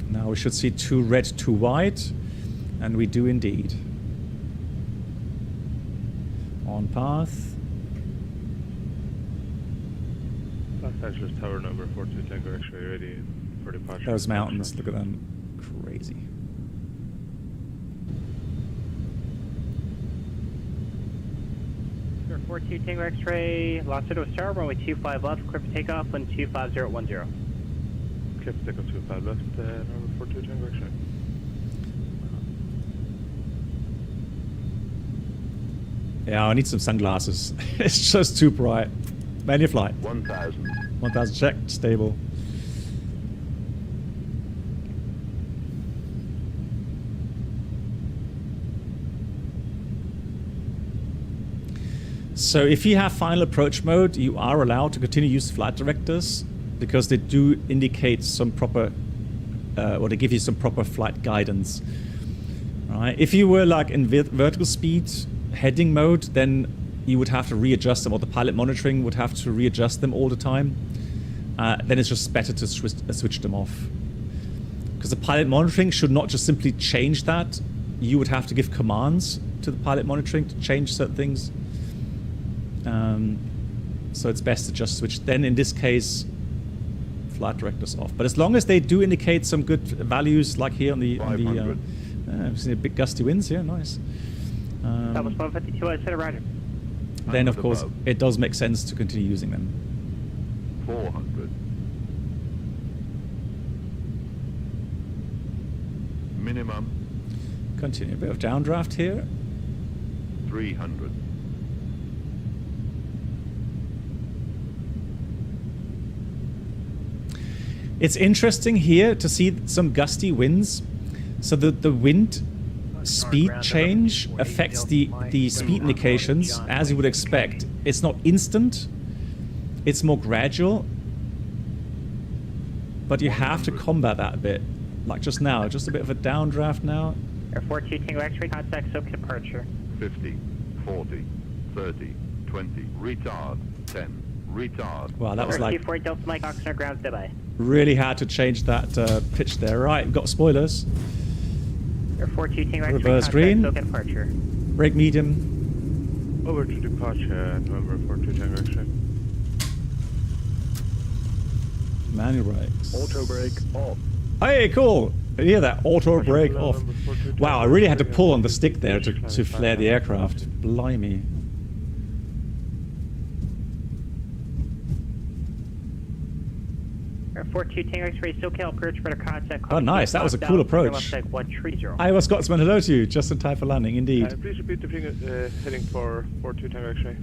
Now we should see 2 red, 2 white, and we do indeed. On path. Los Angeles Tower number 42 Tango X-ray ready for departure. Those mountains, look at them. Crazy. Sir, 42 Tango X-ray, Los Angeles Tower, runway 25 left, clear for takeoff, wind 25010. Clear for takeoff 25 left, number 42 Tango X-ray. Yeah, I need some sunglasses. It's just too bright. Manual flight. 1,000. 1,000 checked, stable. So if you have final approach mode, you are allowed to continue to use flight directors because they do indicate some proper, or they give you some proper flight guidance. All right. If you were like in vertical speed heading mode, then you would have to readjust them, or the pilot monitoring would have to readjust them all the time. Then it's just better to switch them off. Because the pilot monitoring should not just simply change that you would have to give commands to the pilot monitoring to change certain things. So it's best to just switch. Then in this case, flight director's off. But as long as they do indicate some good values, like here on the I've seen big gusty winds here, nice. Southwest 152, I said a rider. Then of course it does make sense to continue using them. 400. Minimum. Continue. A bit of downdraft here. 300. It's interesting here to see some gusty winds. So the wind speed change affects the speed indications as you would expect. It's not instant. It's more gradual. But you have to combat that a bit. Like just now, just a bit of a downdraft now. Air 42 Tango X-ray, contact SOAP departure. 50, 40, 30, 20, retard, 10, retard. Wow, that was like 4 Delta Mike, Oxnard ground, standby. really hard to change that pitch there. Right, we've got spoilers. Air 42 Tango X-ray, Reverse contact green. SOAP departure. Brake medium. Over to departure, November 42 Tango X-ray. Manual brakes. Auto brake off. Hey, cool. You hear that? Auto brake off. Wow, I really had to pull on the stick there to flare the aircraft. Blimey. Air 42 Tango X-ray, SoCal approach, better contact. Oh, nice. That was a cool approach. Iowa Scotsman, hello to you. Just in time for landing, indeed. Please repeat the heading for 42 Tango X-ray.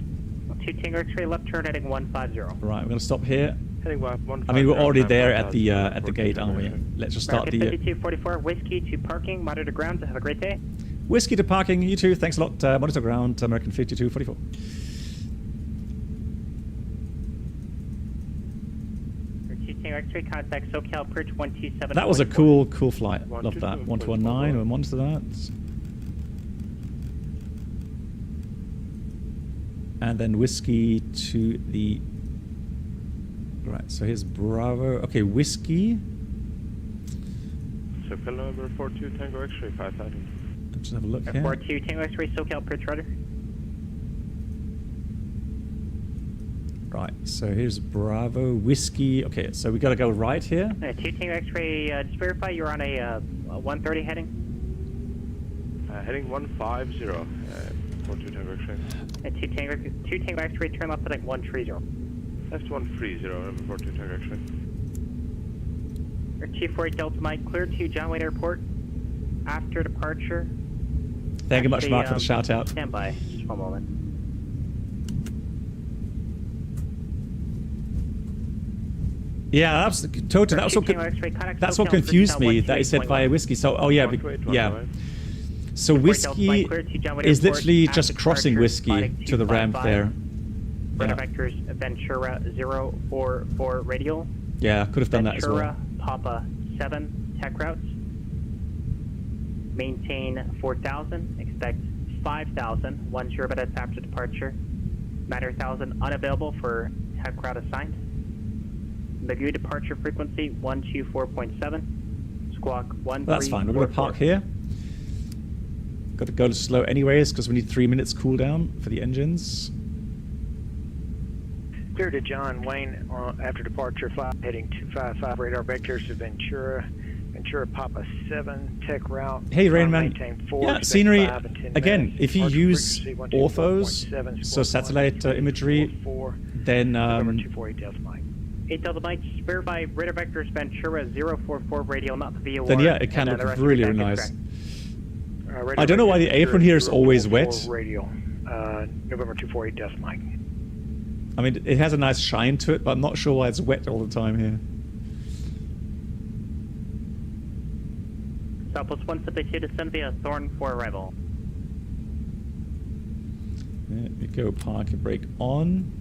2 Tango X-ray, left turn heading 150. Right, we're going to stop here. Heading 150. I mean, we're already there at the gate, aren't we? Let's just start the... 5244, whiskey to parking, monitor ground. Have a great day. Whiskey to parking, you too. Thanks a lot. Monitor ground, American 5244. X-ray, contact SoCal approach 127. That was a cool flight. Love that. 1219, we'll monitor that. And then whiskey to the... Right, so here's Bravo. Okay, whiskey. SoCal November 42 Tango X-ray 5000. Let's just have a look here. 42 Tango X-ray, SoCal approach rudder. Right, so here's Bravo, whiskey. Okay, so we got to go right here. 2 Tango X-ray, just verify you're on a 130 heading. Heading 150. 42 Tango X-ray. 2 Tango X-ray, turn left heading 130. Left 130, number 42 Tango X-ray. Chief 48 Delta Mike, clear to John Wayne Airport. After departure. Thank you much, Mark, for the shout out. Stand by, just one moment. Yeah, that's totally. That's what confused me. That he said via whiskey. So, oh yeah, yeah. So whiskey is literally just crossing whiskey to the ramp there. Radar vectors Ventura 044 radial. Yeah, could have done that as well. Ventura Papa 7 tech routes. Maintain 4,000. Expect 5,000. 10 minutes after departure. Matter 1,000 unavailable for tech route assigned. Magoo departure frequency 124.7. Squawk 1. That's fine. We're going to park here. Got to go slow anyways because we need 3 minutes cooldown for the engines. Clear to John Wayne after departure 5, heading 255 radar vectors to Ventura. Ventura Papa 7 tech route. Hey Rainman. Yeah, scenery. Again, if you use orthos, so satellite imagery, then 8 Delta Mike, verify radar vectors Ventura 044 radial, not the VOR. Then yeah, it can look really nice. I don't know why the apron here is always wet. Radial, November 248 Delta Mike. I mean, it has a nice shine to it, but I'm not sure why it's wet all the time here. Southwest 172 to send via Thorn for arrival. There we go, park and brake on.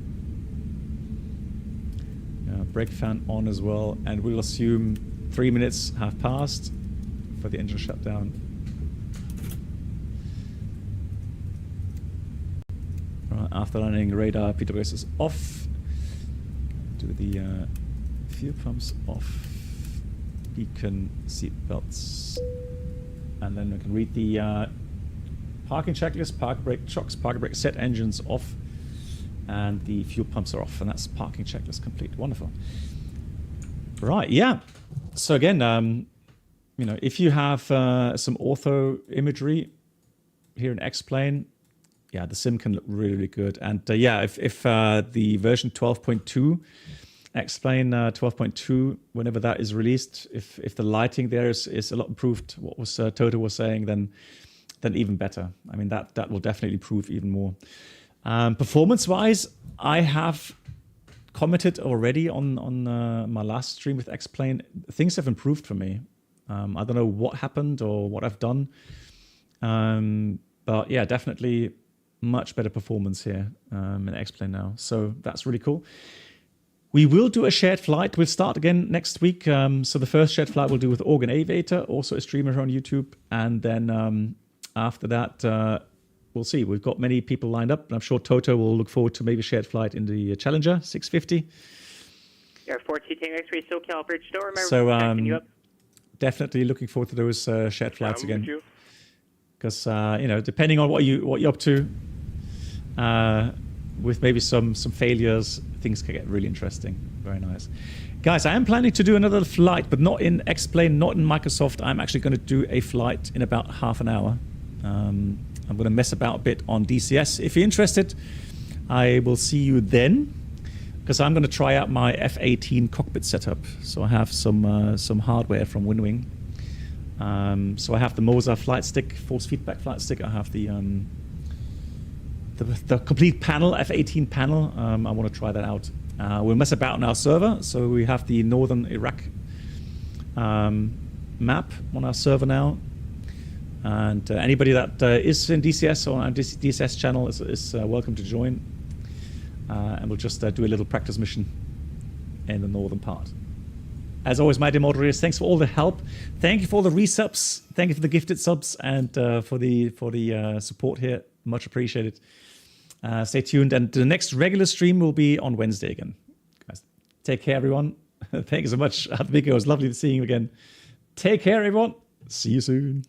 Brake fan on as well, and we'll assume 3 minutes have passed for the engine shutdown. Right, after landing, radar PWS is off. Do the fuel pumps off. Beacon, seat belts And then we can read the parking checklist, park brake chocks, park brake set, engines off, and the fuel pumps are off, and that's parking checklist complete. Wonderful. Right, yeah. So again, you know, if you have some ortho imagery here in X-Plane, yeah, the sim can look really, really good. And yeah, if the version 12.2, X-Plane 12.2, whenever that is released, if the lighting there is a lot improved, what was Toto was saying, then even better. I mean, that will definitely prove even more. Performance-wise, I have commented already on my last stream with X-Plane. Things have improved for me. I don't know what happened or what I've done. But yeah, definitely much better performance here in X-Plane now. So that's really cool. We will do a shared flight. We'll start again next week. So the first shared flight we'll do with Organ Aviator, also a streamer on YouTube. And then after that, we'll see. We've got many people lined up. And I'm sure Toto will look forward to maybe a shared flight in the Challenger 650. Air 42 Tango X-ray SoCal Bridge. Don't remember. So definitely looking forward to those shared flights again. Because you know, depending on what you're up to, with maybe some failures, things can get really interesting. Very nice. Guys, I am planning to do another flight, but not in X-Plane, not in Microsoft. I'm actually going to do a flight in about half an hour. I'm going to mess about a bit on DCS. If you're interested, I will see you then, because I'm going to try out my F-18 cockpit setup. So I have some hardware from WinWing. So I have the Mosa flight stick, force feedback flight stick. I have the complete panel, F-18 panel. I want to try that out. We'll mess about on our server. So we have the Northern Iraq map on our server now. And anybody that is in DCS or on our DCS channel is welcome to join. And we'll just do a little practice mission in the northern part. As always, my dear moderators, thanks for all the help. Thank you for all the resubs. Thank you for the gifted subs and for the support here. Much appreciated. Stay tuned. And the next regular stream will be on Wednesday again. Guys, take care, everyone. Thank you so much. It was lovely to see you again. Take care, everyone. See you soon.